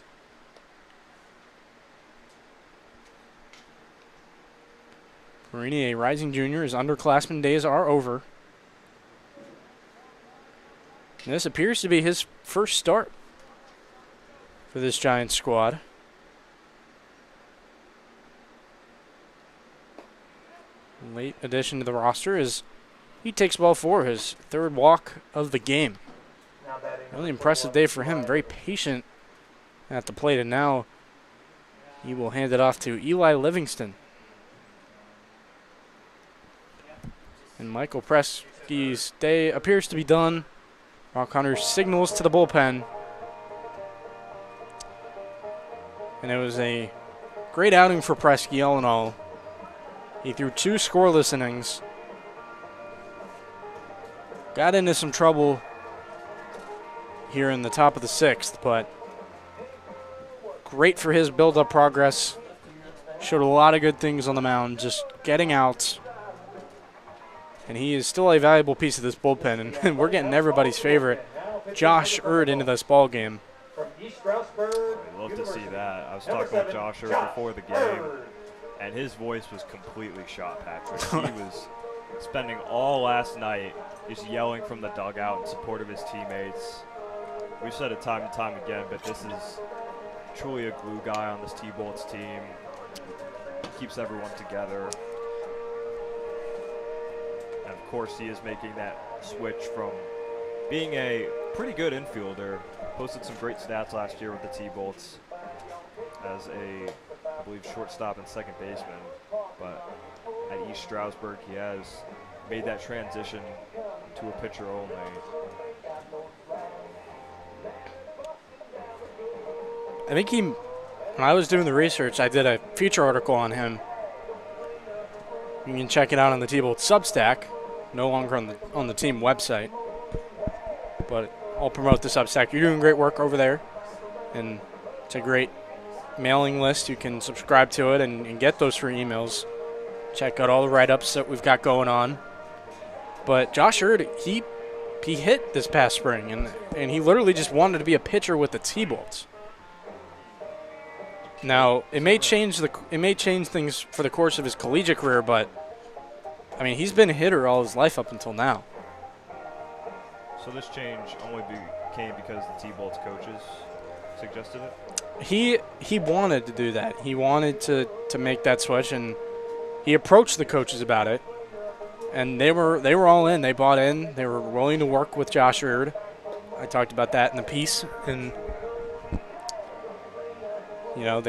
Barini, a rising junior. His underclassmen days are over. And this appears to be his first start for this Giants squad. late addition to the roster, as he takes ball 4, his 3rd walk of the game. Now batting Really impressive day for him. Very patient at the plate, and now he will hand it off to Eli Livingston. And Michael Preskey's day appears to be done. Rock Hunter signals to the bullpen. And it was a great outing for Preskey all in all. He threw 2 scoreless innings. Got into some trouble here in the top of the 6th, but great for his build-up progress. Showed a lot of good things on the mound, just getting outs. And he is still a valuable piece of this bullpen, and we're getting everybody's favorite, Josh Erd, into this ball game. from East Stroudsburg I'd love to see University. that. I was Number talking with 7, Josh Erd before the game, Erd. and his voice was completely shot, Patrick. He was spending all last night just yelling from the dugout in support of his teammates. We've said it time and time again, but this is truly a glue guy on this T-Bolts team. Keeps everyone together. And of course, he is making that switch from being a pretty good infielder. Posted some great stats last year with the T-Bolts as a, I believe, shortstop and second baseman. But at East Stroudsburg, he has made that transition to a pitcher only. I think when I was doing the research, I did a feature article on him. You can check it out on the T-Bolt Substack, no longer on the team website. But I'll promote the Substack. You're doing great work over there, and it's a great mailing list. You can subscribe to it and get those free emails. Check out all the write-ups that we've got going on. But Josh Erd, he hit this past spring, and he literally just wanted to be a pitcher with the T-Bolts. Now, it may change things for the course of his collegiate career, but I mean, he's been a hitter all his life up until now. So this change only came because the T-Bolts coaches suggested it? He wanted to do that. He wanted to make that switch, and he approached the coaches about it, and they were all in. They bought in. They were willing to work with Josh Erd. I talked about that in the piece, and you know,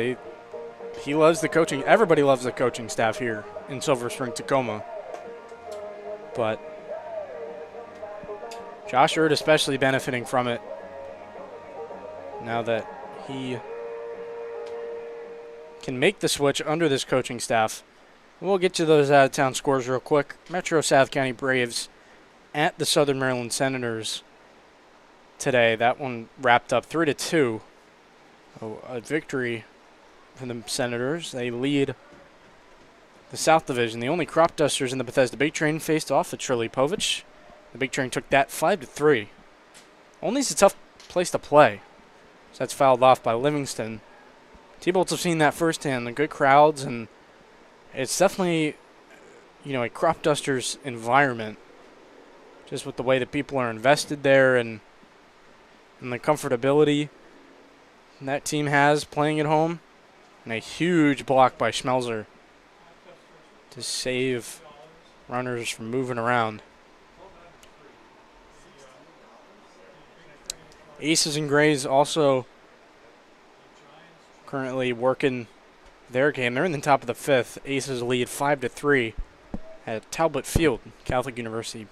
he loves the coaching. Everybody loves the coaching staff here in Silver Spring, Tacoma. But Josh Erd especially benefiting from it now that he can make the switch under this coaching staff. We'll get to those out-of-town scores real quick. Metro South County Braves at the Southern Maryland Senators today. That one wrapped up 3-2. A victory for the Senators. They lead the South Division. The only crop dusters in the Bethesda Big Train faced off at Shirley Povich. The Big Train took that 5-3. Only's a tough place to play. So that's fouled off by Livingston. T-Bolts have seen that firsthand. The good crowds, and it's definitely, you know, a crop dusters environment. Just with the way that people are invested there and the comfortability that team has playing at home. And a huge block by Schmelzer to save runners from moving around. Aces and Grays also currently working their game. They're in the top of the 5th. Aces lead 5-3 at Talbot Field, Catholic University.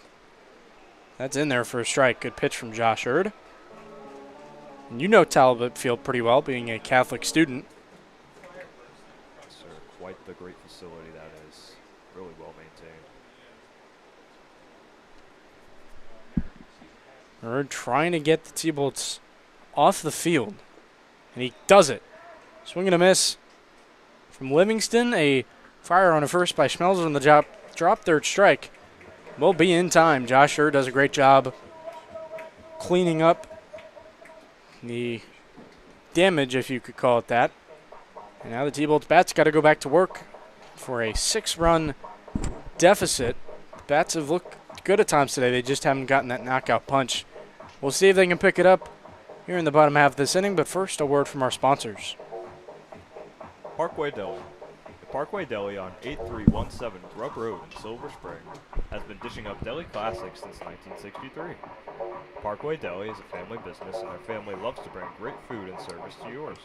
That's in there for a strike. Good pitch from Josh Erd. And you know Talbot Field pretty well, being a Catholic student. Yes, sir. Quite the great facility that is. Really well maintained. Erd trying to get the T-Bolts off the field. And he does it. Swing and a miss from Livingston. A fire on a first by Schmelzer on the drop, third strike. Will be in time. Josh Erd does a great job cleaning up the damage, if you could call it that. And now the T-Bolts bats got to go back to work for a 6-run deficit. The bats have looked good at times today. They just haven't gotten that knockout punch. We'll see if they can pick it up here in the bottom half of this inning, but first a word from our sponsors. Parkway Deli, the Parkway Deli on 8317 Grub Road in Silver Spring has been dishing up deli classics since 1963. Parkway Deli is a family business and their family loves to bring great food and service to yours.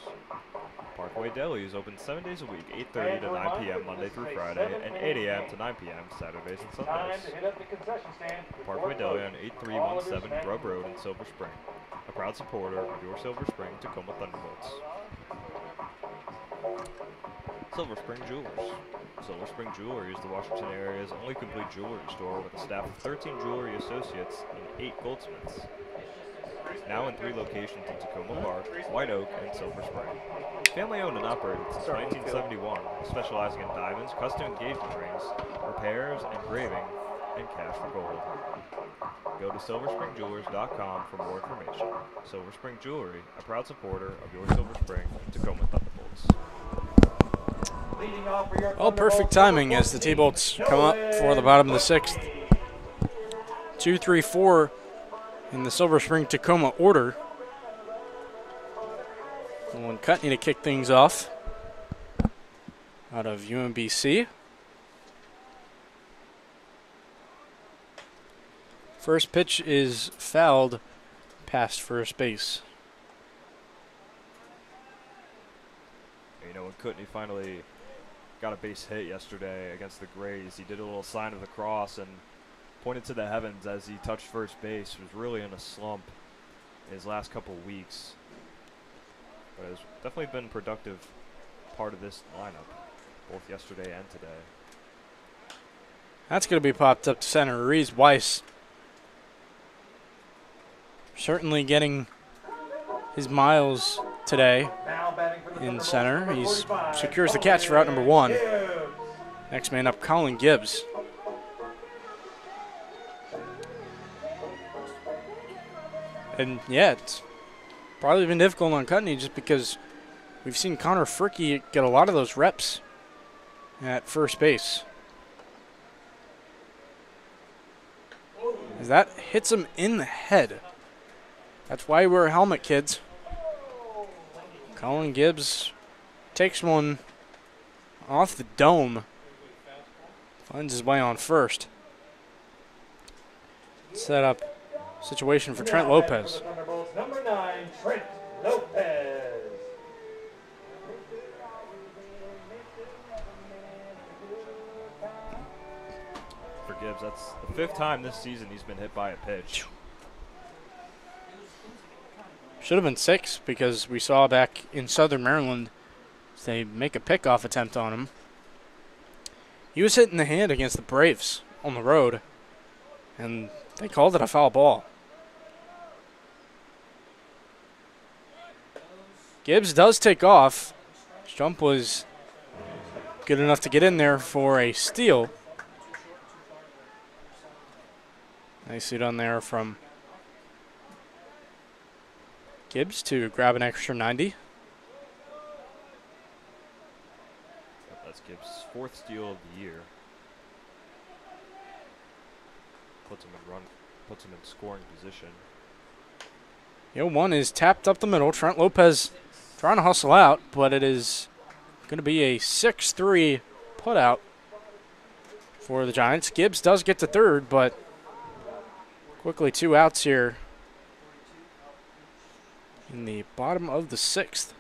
Parkway Deli is open 7 days a week, 8:30 to 9 p.m. Monday through Friday, and 8 a.m. to 9 p.m. Saturdays and Sundays. Parkway Deli on 8317 Grub Road in Silver Spring, a proud supporter of your Silver Spring Tacoma Thunderbolts. Silver Spring Jewelers. Silver Spring Jewelry is the Washington area's only complete jewelry store with a staff of 13 jewelry associates and 8 goldsmiths. Now in 3 locations in Tacoma Park, White Oak, and Silver Spring. Family owned and operated since 1971, specializing in diamonds, custom engagement rings, repairs, engraving, and cash for gold. Go to silverspringjewelers.com for more information. Silver Spring Jewelry, a proud supporter of your Silver Spring Tacoma Thunderbolts. Well, perfect timing as the T-Bolts come up for the bottom of the 6th. 2, 3, 4 in the Silver Spring Tacoma order. And Cutney to kick things off out of UMBC. First pitch is fouled past first base. You know, when Kutney finally got a base hit yesterday against the Grays, he did a little sign of the cross and pointed to the heavens as he touched first base. He was really in a slump in his last couple weeks. But it's definitely been a productive part of this lineup, both yesterday and today. That's going to be popped up to center. Reese Weiss certainly getting his miles today in center. He secures the catch for out number 1. Next man up, Colin Gibbs. And yeah, it's probably been difficult on Cutney just because we've seen Connor Fricke get a lot of those reps at first base. As that hits him in the head. That's why you wear a helmet, kids. Colin Gibbs takes one off the dome. Finds his way on first. Set up situation for Trent Lopez. Number 9, Trent Lopez. For Gibbs, that's the 5th time this season he's been hit by a pitch. Should have been 6 because we saw back in Southern Maryland they make a pickoff attempt on him. He was hit in the hand against the Braves on the road, and they called it a foul ball. Gibbs does take off. His jump was good enough to get in there for a steal. Nicely done there from Gibbs to grab an extra 90. That's Gibbs' 4th steal of the year. Puts him in scoring position. 1 is tapped up the middle. Trent Lopez trying to hustle out, but it is going to be a 6-3 putout for the Giants. Gibbs does get to third, but quickly 2 outs here in the bottom of the 6th.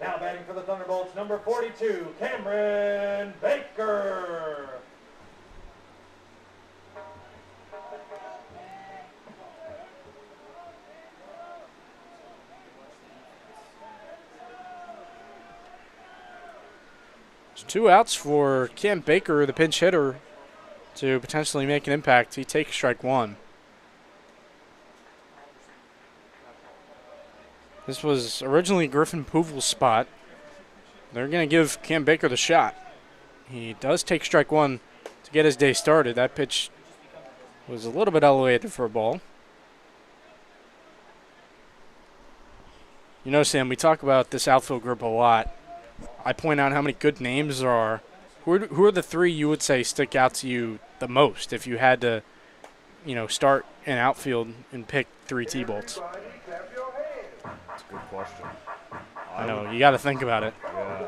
Now batting for the Thunderbolts, number 42, Cameron Baker. There's 2 outs for Cam Baker, the pinch hitter, to potentially make an impact. He takes strike 1. This was originally Griffin Puvel's spot. They're going to give Cam Baker the shot. He does take strike 1 to get his day started. That pitch was a little bit elevated for a ball. You know, Sam, we talk about this outfield group a lot. I point out how many good names there are. Who are the 3 you would say stick out to you the most if you had to, start an outfield and pick 3 T-Bolts? That's a good question. I know, you got to think about it. Yeah.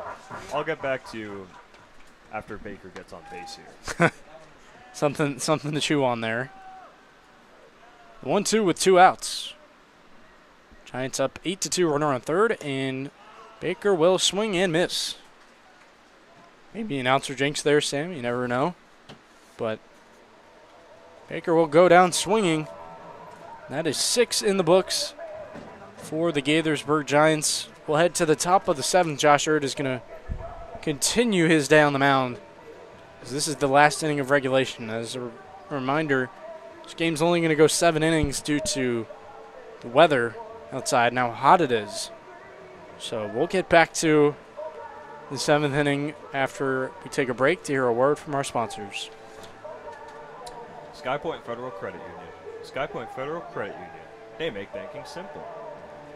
I'll get back to after Baker gets on base here. Something to chew on there. 1-2 with 2 outs. Giants up 8-2, runner on third, and Baker will swing and miss. Maybe announcer jinx there, Sam. You never know. But Baker will go down swinging. That is 6 in the books for the Gaithersburg Giants. We'll head to the top of the 7th. Josh Erd is going to continue his day on the mound, as this is the last inning of regulation. As a reminder, this game's only going to go 7 innings due to the weather outside and how hot it is. So we'll get back to the 7th inning after we take a break to hear a word from our sponsors. SkyPoint Federal Credit Union. SkyPoint Federal Credit Union. They make banking simple.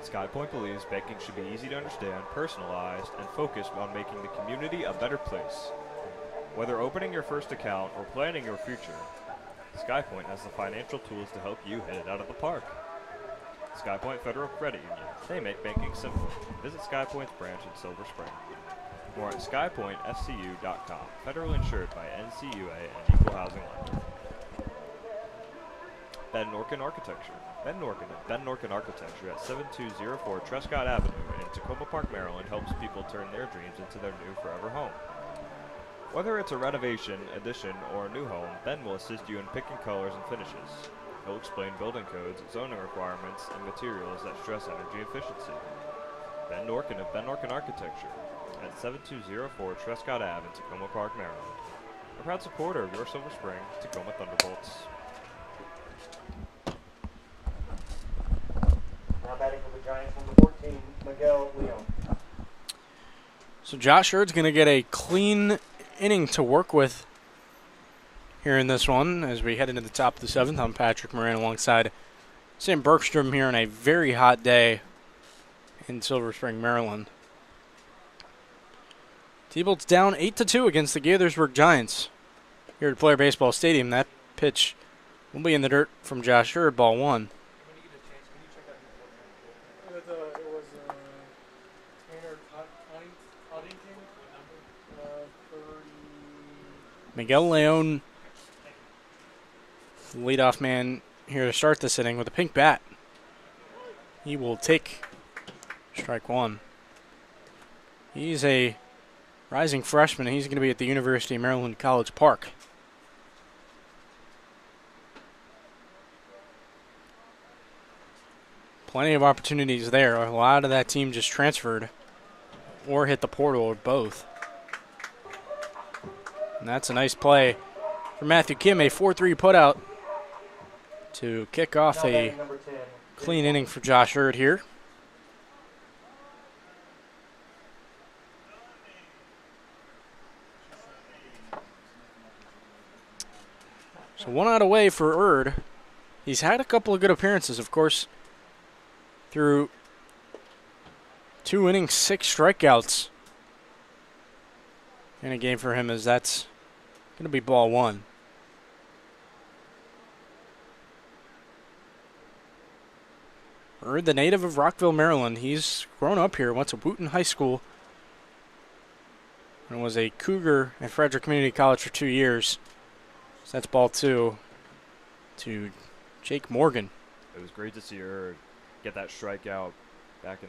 SkyPoint believes banking should be easy to understand, personalized, and focused on making the community a better place. Whether opening your first account or planning your future, SkyPoint has the financial tools to help you hit it out of the park. SkyPoint Federal Credit Union. They make banking simple. Visit SkyPoint's branch in Silver Spring. More at skypointfcu.com. Federally insured by NCUA and Equal Housing Lender. Ben Norkin Architecture. Ben Norkin Architecture at 7204 Trescott Avenue in Tacoma Park, Maryland helps people turn their dreams into their new forever home. Whether it's a renovation, addition, or a new home, Ben will assist you in picking colors and finishes. He'll explain building codes, zoning requirements, and materials that stress energy efficiency. Ben Norkin of Ben Norkin Architecture at 7204 Trescott Ave in Tacoma Park, Maryland. A proud supporter of your Silver Spring Tacoma Thunderbolts. Now batting for the Giants, number 14, Miguel Leon. So Josh Erd's going to get a clean inning to work with here in this one as we head into the top of the 7th. I'm Patrick Moran alongside Sam Bergstrom here on a very hot day in Silver Spring, Maryland. T-Bolt's down 8-2 against the Gaithersburg Giants here at Player Baseball Stadium. That pitch will be in the dirt from Josh Erd, ball 1. Miguel Leon, the leadoff man here to start this inning with a pink bat. He will take strike 1. He's a rising freshman. He's going to be at the University of Maryland College Park. Plenty of opportunities there. A lot of that team just transferred or hit the portal or both. And that's a nice play for Matthew Kim, a 4-3 putout to kick off a clean inning for Josh Erd here. So 1 out away for Erd. He's had a couple of good appearances, of course, through 2 innings, 6 strikeouts in a game for him, as that's going to be ball 1. Erd, the native of Rockville, Maryland. He's grown up here, went to Wooten High School, and was a Cougar at Frederick Community College for 2 years. So that's ball 2 to Jake Morgan. It was great to see Erd get that strikeout back in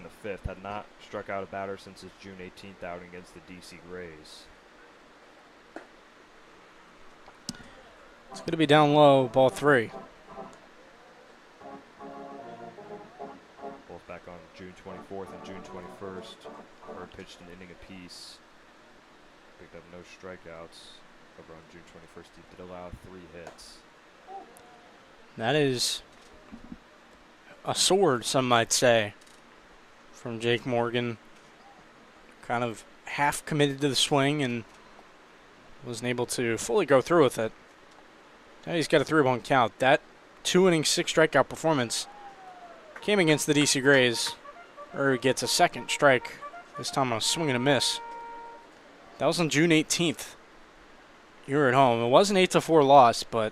the 5th. Had not struck out a batter since his June 18th outing against the DC Grays. It's going to be down low, ball 3. Both back on June 24th and June 21st. Erd pitched an inning apiece. Picked up no strikeouts. Over on June 21st, he did allow 3 hits. That is a sword, some might say, from Jake Morgan. Kind of half committed to the swing and wasn't able to fully go through with it. Now he's got a 3-1 count. That 2 inning, 6 strikeout performance came against the DC Grays. Erd gets a second strike, this time on a swing and a miss. That was on June 18th. You were at home. It was an 8-4 loss, but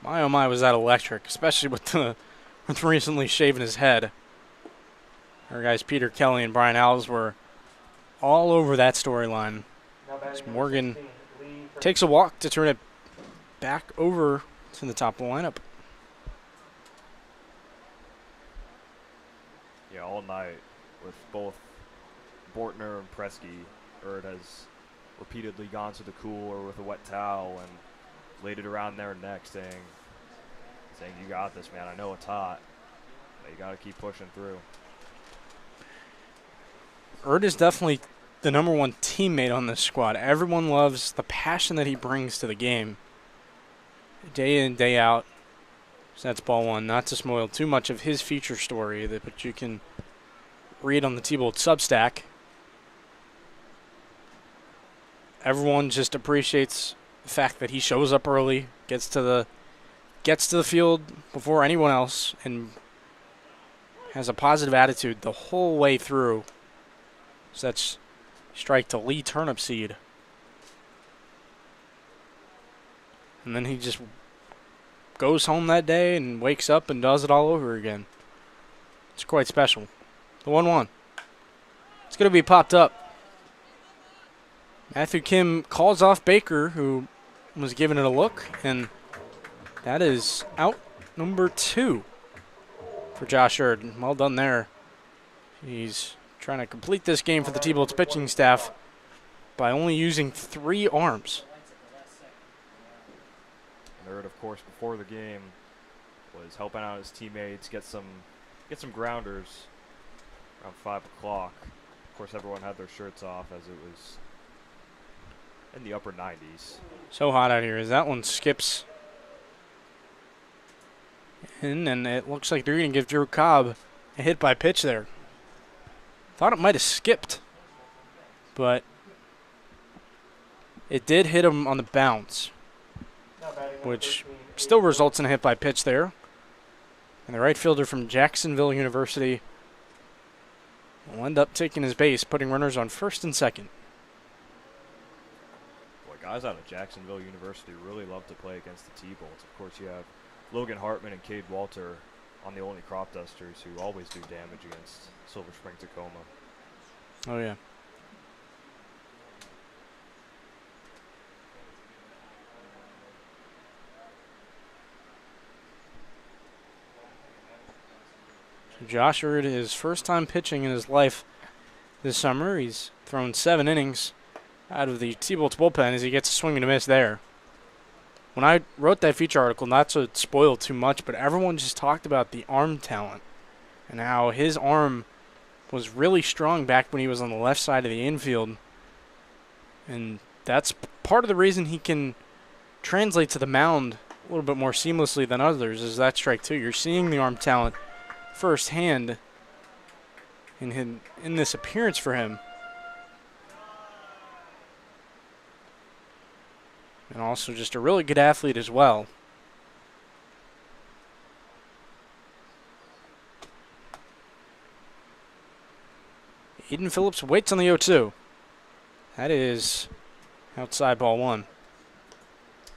my oh my was that electric, especially with recently shaving his head. Our guys Peter Kelly and Brian Alves were all over that storyline. As Morgan takes a walk to turn it back over to the top of the lineup. Yeah, all night with both Bortner and Presky, Erd has repeatedly gone to the cooler with a wet towel and laid it around their neck saying, you got this, man. I know it's hot, but you got to keep pushing through. Erd is definitely the #1 teammate on this squad. Everyone loves the passion that he brings to the game. Day in, day out. So that's ball one. Not to spoil too much of his feature story, but you can read on the T-Bolt Substack. Everyone just appreciates the fact that he shows up early, gets to the field before anyone else, and has a positive attitude the whole way through. So that's strike to Lee Turnipseed. And then he just goes home that day and wakes up and does it all over again. It's quite special. The 1-1. It's going to be popped up. Matthew Kim calls off Baker, who was giving it a look, and that is out number 2 for Josh Erd. Well done there. He's trying to complete this game for the T-Bolts pitching staff by only using 3 arms. Erd, of course, before the game was helping out his teammates get some grounders around 5 o'clock. Of course, everyone had their shirts off as it was in the upper 90s. So hot out here as that one skips in, and it looks like they're going to give Drew Cobb a hit by pitch there. Thought it might have skipped, but it did hit him on the bounce, which still results in a hit by pitch there. And the right fielder from Jacksonville University will end up taking his base, putting runners on first and second. Boy, guys out of Jacksonville University really love to play against the T-Bolts. Of course, you have Logan Hartman and Cade Walter on the only crop dusters who always do damage against Silver Spring Tacoma. Oh, yeah. So Josh Erd, his first time pitching in his life this summer. He's thrown 7 innings out of the T-Bolts bullpen as he gets a swing and a miss there. When I wrote that feature article, not to spoil too much, but everyone just talked about the arm talent and how his arm was really strong back when he was on the left side of the infield. And that's part of the reason he can translate to the mound a little bit more seamlessly than others is that strike two. You're seeing the arm talent firsthand in this appearance for him. And also just a really good athlete as well. Eden Phillips waits on the 0-2. That is outside ball 1.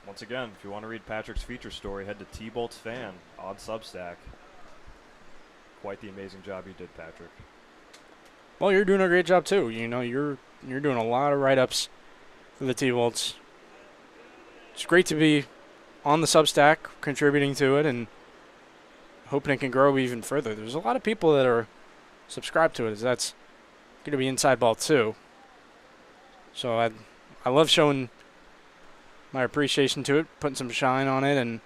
Once again, if you want to read Patrick's feature story, head to T-Bolts Fan on Substack. Quite the amazing job you did, Patrick. Well, you're doing a great job too. You know, you're doing a lot of write-ups for the T-Bolts. It's great to be on the Substack, contributing to it, and hoping it can grow even further. There's a lot of people that are subscribed to it, as that's going to be inside ball 2. So I love showing my appreciation to it, putting some shine on it, and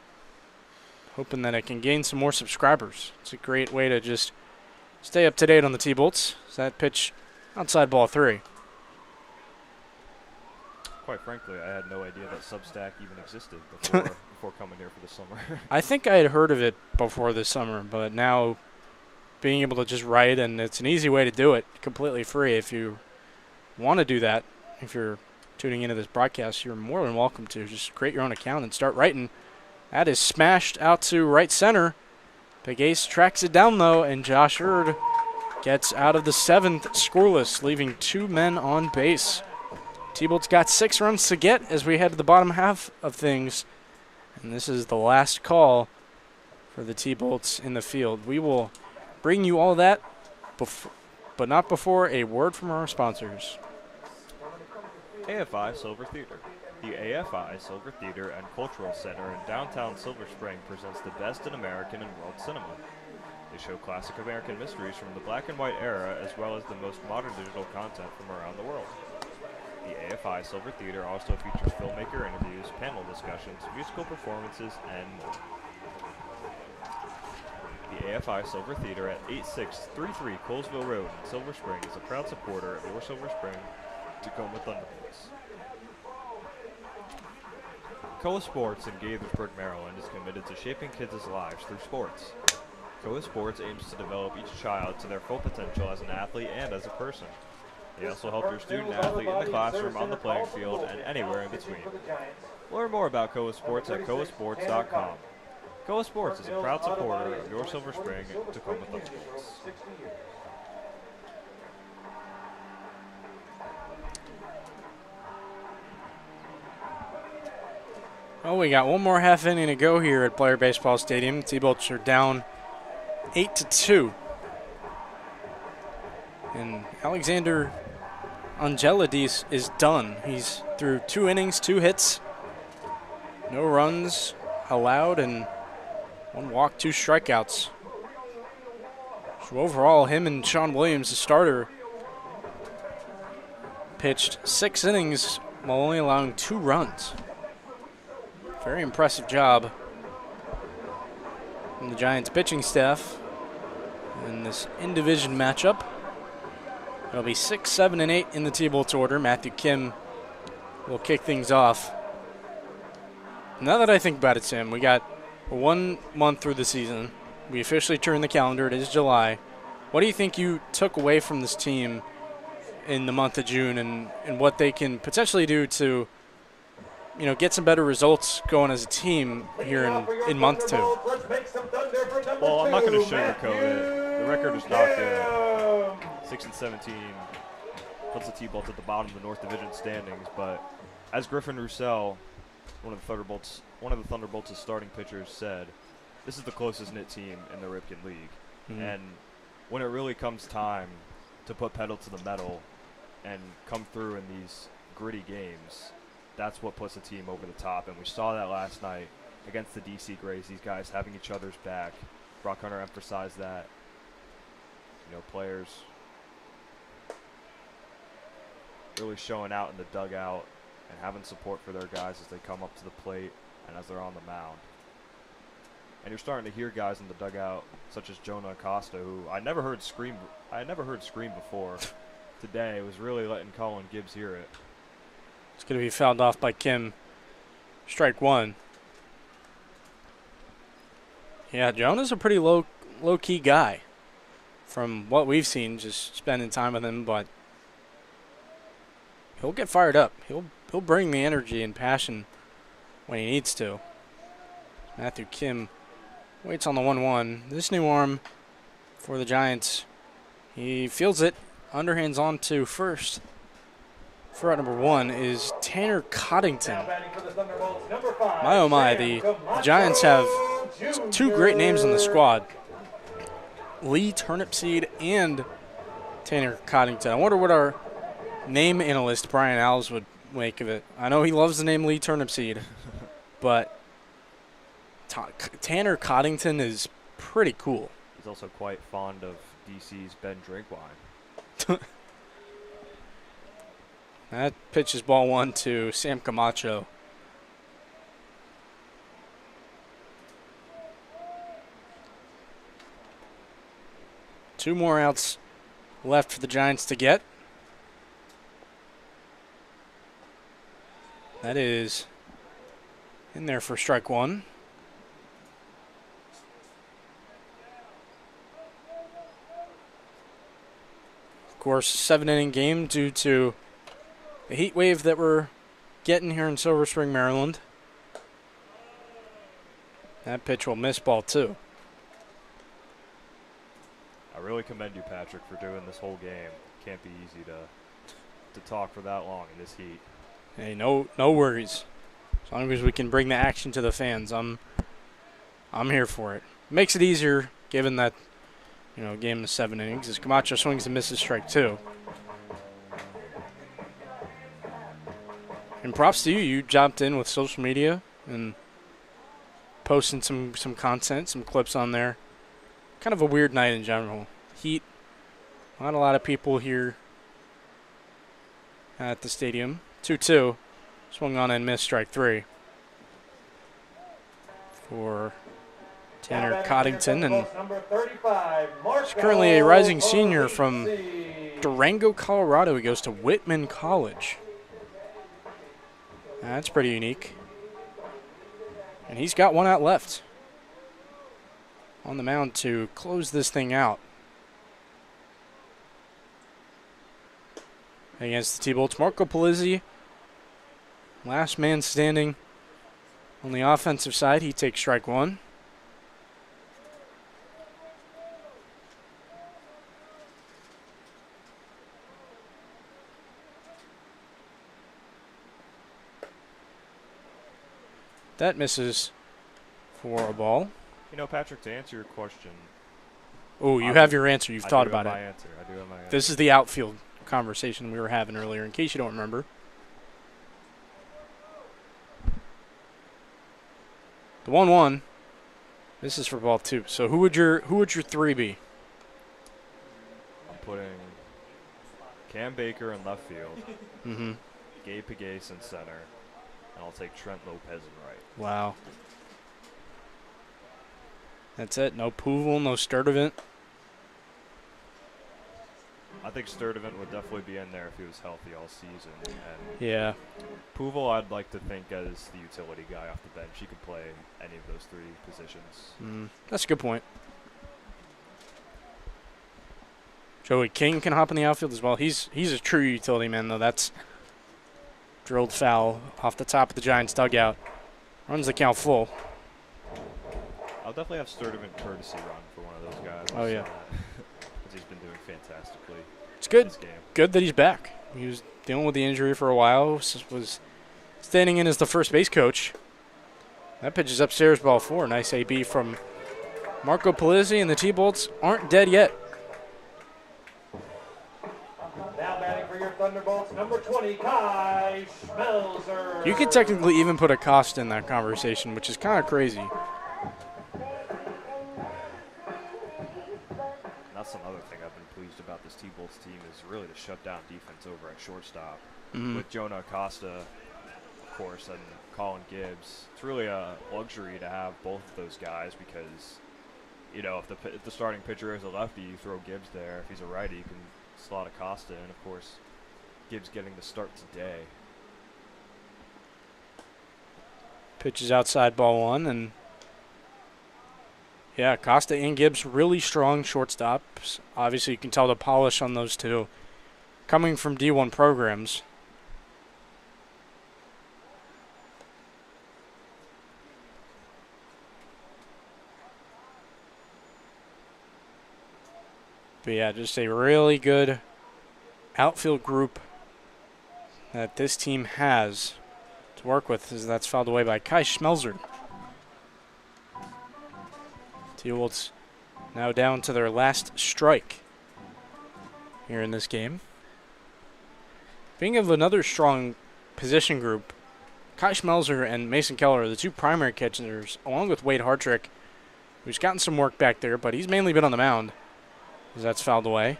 hoping that it can gain some more subscribers. It's a great way to just stay up to date on the T-Bolts. That pitch outside ball 3. Quite frankly, I had no idea that Substack even existed before coming here for the summer. I think I had heard of it before this summer, but now being able to just write, and it's an easy way to do it, completely free. If you want to do that, if you're tuning into this broadcast, you're more than welcome to. Just create your own account and start writing. That is smashed out to right center. Big Ace tracks it down, though, and Josh Erd gets out of the 7th scoreless, leaving 2 men on base. T-Bolts got 6 runs to get as we head to the bottom half of things. And this is the last call for the T-Bolts in the field. We will bring you all that, but not before a word from our sponsors. AFI Silver Theater. The AFI Silver Theater and Cultural Center in downtown Silver Spring presents the best in American and world cinema. They show classic American mysteries from the black and white era as well as the most modern digital content from around the world. The AFI Silver Theater also features filmmaker interviews, panel discussions, musical performances, and more. The AFI Silver Theater at 8633 Colesville Road in Silver Spring is a proud supporter of your Silver Spring Tacoma Thunderbolts. Koa Sports in Gaithersburg, Maryland is committed to shaping kids' lives through sports. Koa Sports aims to develop each child to their full potential as an athlete and as a person. They also help your student athlete in the classroom, on the playing field, and anywhere in between. Learn more about Koa Sports at koasports.com. Koa Sports is a proud supporter of your Silver Spring Tacoma Thunderbolts. Well, we got one more half inning to go here at Blair Baseball Stadium. T-Bolts are down 8-2. And Alexander Angelidis is done. He's through 2 innings, 2 hits, no runs allowed, and 1 walk, 2 strikeouts. So overall, him and Sean Williams, the starter, pitched 6 innings while only allowing 2 runs. Very impressive job from the Giants pitching staff in this in-division matchup. It'll be 6, 7, and 8 in the T-Bolts order. Matthew Kim will kick things off. Now that I think about it, Sam, we got 1 month through the season. We officially turned the calendar. It is July. What do you think you took away from this team in the month of June, and what they can potentially do to, you know, get some better results going as a team here in month 2? Well, I'm not going to sugarcoat it. The record is not good. 6-17 puts the T-Bolts at the bottom of the North Division standings, but as Griffin Roussel, one of the Thunderbolts' starting pitchers, said, this is the closest knit team in the Ripken League. Mm-hmm. And when it really comes time to put pedal to the metal and come through in these gritty games, that's what puts the team over the top. And we saw that last night against the DC Grays, these guys having each other's back. Brock Hunter emphasized that. You know, players really showing out in the dugout and having support for their guys as they come up to the plate and as they're on the mound. And you're starting to hear guys in the dugout, such as Jonah Acosta, who I never heard scream before. Today was really letting Colin Gibbs hear it. It's going to be fouled off by Kim. Strike 1. Yeah, Jonah's a pretty low-key guy from what we've seen, just spending time with him, but he'll get fired up. He'll bring the energy and passion when he needs to. Matthew Kim waits on the 1-1. This new arm for the Giants, he feels it. Underhands on to first. For out number 1 is Tanner Coddington. My oh my, the Giants have 2 great names in the squad. Lee Turnipseed and Tanner Coddington. I wonder what our name analyst Brian Alves would make of it. I know he loves the name Lee Turnipseed, but Tanner Coddington is pretty cool. He's also quite fond of DC's Ben Drinkwine. That pitch is ball 1 to Sam Camacho. Two more outs left for the Giants to get. That is in there for strike 1. Of course, 7-inning game due to the heat wave that we're getting here in Silver Spring, Maryland. That pitch will miss ball 2. I really commend you, Patrick, for doing this whole game. Can't be easy to talk for that long in this heat. Hey, no worries. As long as we can bring the action to the fans, I'm here for it. Makes it easier given that, you know, game is 7 innings. As Camacho swings and misses strike 2. And props to you. You jumped in with social media and posting some content, some clips on there. Kind of a weird night in general. Heat. Not a lot of people here at the stadium. 2-2. Swung on and missed strike 3 for Tanner Coddington. And he's currently a rising senior from Durango, Colorado. He goes to Whitman College. That's pretty unique. And he's got one out left on the mound to close this thing out. Against the T-Bolts, Marco Polizzi, last man standing on the offensive side. He takes strike 1. That misses for a ball. You know, Patrick, to answer your question. Oh, you have your answer. You've thought about it. I do have my answer. This is the outfield conversation we were having earlier, in case you don't remember. The 1-1. This is for ball 2. So who would your 3 be? I'm putting Cam Baker in left field. Mm-hmm. Gabe Pegues in center. And I'll take Trent Lopez in right. Wow. That's it. No Puval, no Sturdivant. I think Sturdivant would definitely be in there if he was healthy all season. And Yeah. Puval, I'd like to think as the utility guy off the bench. He could play any of those 3 positions. That's a good point. Joey King can hop in the outfield as well. He's a true utility man, though. That's drilled foul off the top of the Giants' dugout. Runs the count full. I'll definitely have Sturdivant courtesy run for one of those guys. Oh, yeah. Because he's been doing fantastically. It's good. This game. Good that he's back. He was dealing with the injury for a while. Was standing in as the first base coach. That pitch is upstairs, ball 4. Nice AB from Marco Polizzi, and the T-Bolts aren't dead yet. Now batting for your Thunderbolts, number 20, Kai Schmelzer. You could technically even put a cost in that conversation, which is kind of crazy. That's another thing I've been pleased about this T-Bolts team is really the shutdown defense over at shortstop. With Jonah Acosta, of course, and Colin Gibbs. It's really a luxury to have both of those guys because, you know, if the starting pitcher is a lefty, you throw Gibbs there. If he's a righty, you can slot Acosta in. Of course, Gibbs getting the start today. Pitch is outside, ball 1, and yeah, Costa and Gibbs really strong shortstops. Obviously, you can tell the polish on those two coming from D1 programs. But yeah, just a really good outfield group that this team has to work with, as that's fouled away by Kai Schmelzer. T-Wolves now down to their last strike here in this game. Being of another strong position group, Kai Schmelzer and Mason Keller are the 2 primary catchers, along with Wade Hartrick, who's gotten some work back there, but he's mainly been on the mound, as that's fouled away.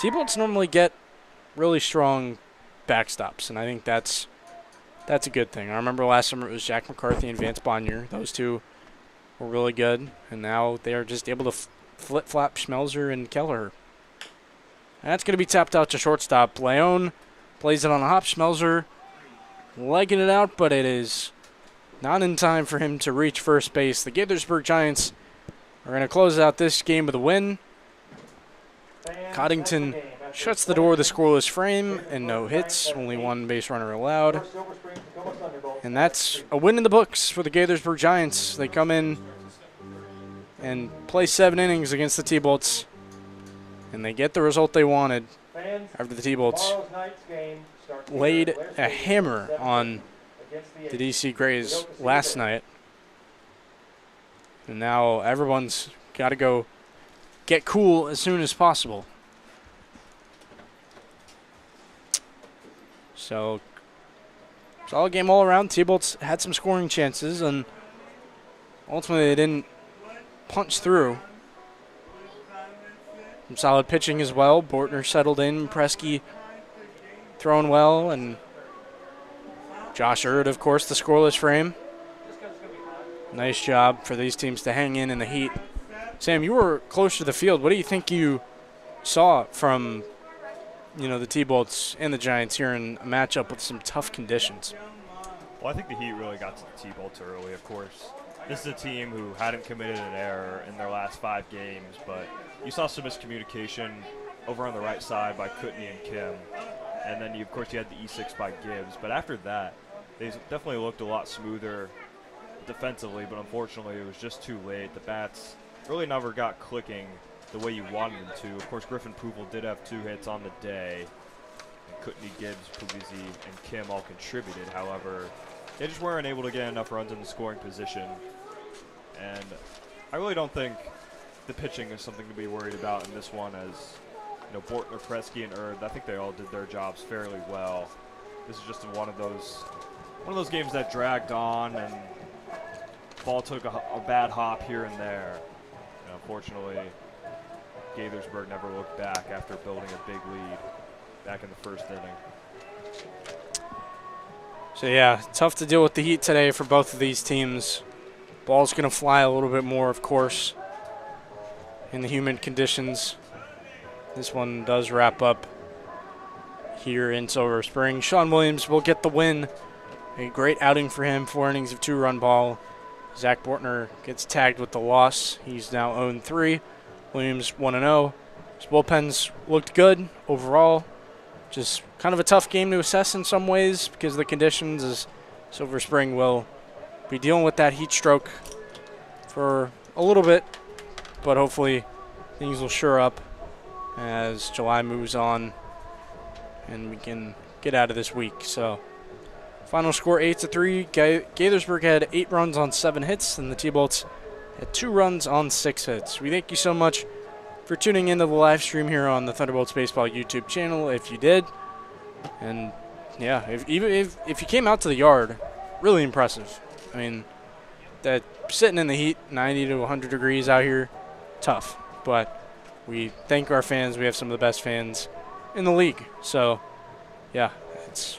T-Bolts normally get really strong backstops, and I think that's a good thing. I remember last summer it was Jack McCarthy and Vance Bonnier. Those 2 were really good, and now they are just able to flip-flop Schmelzer and Keller. And that's going to be tapped out to shortstop. Leone plays it on the hop. Schmelzer legging it out, but it is not in time for him to reach first base. The Gaithersburg Giants are going to close out this game with a win. Coddington shuts the door of the scoreless frame and no hits, only 1 base runner allowed. And that's a win in the books for the Gaithersburg Giants. They come in and play 7 innings against the T-Bolts, and they get the result they wanted after the T-Bolts laid a hammer on the DC Grays last night. And now everyone's got to go get cool as soon as possible. So, solid game all around. T-Bolts had some scoring chances, and ultimately they didn't punch through. Some solid pitching as well. Bortner settled in. Presky throwing well, and Josh Erd, of course, the scoreless frame. Nice job for these teams to hang in the heat. Sam, you were close to the field. What do you think you saw from, the T-Bolts and the Giants here in a matchup with some tough conditions? Well, I think the Heat really got to the T-Bolts early, of course. This is a team who hadn't committed an error in their last 5 games, but you saw some miscommunication over on the right side by Kutney and Kim. And then, of course, you had the E6 by Gibbs. But after that, they definitely looked a lot smoother defensively, but unfortunately it was just too late. The bats really never got clicking the way you wanted them to. Of course, Griffin Poopel did have 2 hits on the day. And Kutney, Gibbs, Puglisi, and Kim all contributed. However, they just weren't able to get enough runs in the scoring position. And I really don't think the pitching is something to be worried about in this one, as Bortner, Presky, and Erd, I think they all did their jobs fairly well. This is just one of those games that dragged on, and ball took a bad hop here and there. And unfortunately, Gaithersburg never looked back after building a big lead back in the first inning. So yeah, tough to deal with the heat today for both of these teams. Ball's going to fly a little bit more, of course, in the humid conditions. This one does wrap up here in Silver Spring. Sean Williams will get the win. A great outing for him, 4 innings of 2-run ball. Zach Bortner gets tagged with the loss. He's now 0-3. Williams 1-0. His bullpens looked good overall. Just kind of a tough game to assess in some ways because of the conditions, as Silver Spring will be dealing with that heat stroke for a little bit, but hopefully things will sure up as July moves on and we can get out of this week. So final score 8-3. Gaithersburg had 8 runs on 7 hits, and the T-Bolts had 2 runs on 6 hits. We thank you so much for tuning into the live stream here on the Thunderbolts Baseball YouTube channel, if you did. And yeah, if you came out to the yard, really impressive. I mean, that sitting in the heat, 90 to 100 degrees out here, tough. But we thank our fans. We have some of the best fans in the league. So, yeah, it's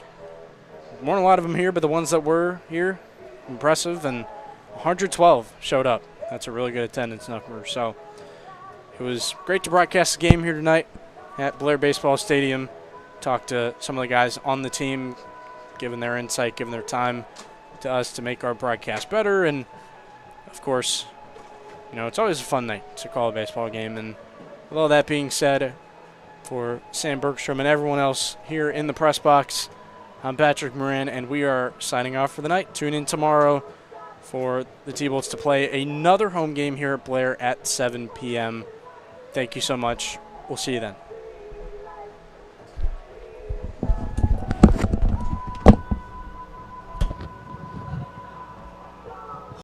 weren't a lot of them here, but the ones that were here, impressive. And 112 showed up. That's a really good attendance number. So it was great to broadcast the game here tonight at Blair Baseball Stadium. Talk to some of the guys on the team, giving their insight, giving their time to us to make our broadcast better. And, of course, it's always a fun night to call a baseball game. And with all that being said, for Sam Bergstrom and everyone else here in the press box, I'm Patrick Moran, and we are signing off for the night. Tune in tomorrow for the T-Bolts to play another home game here at Blair at 7 p.m. Thank you so much. We'll see you then.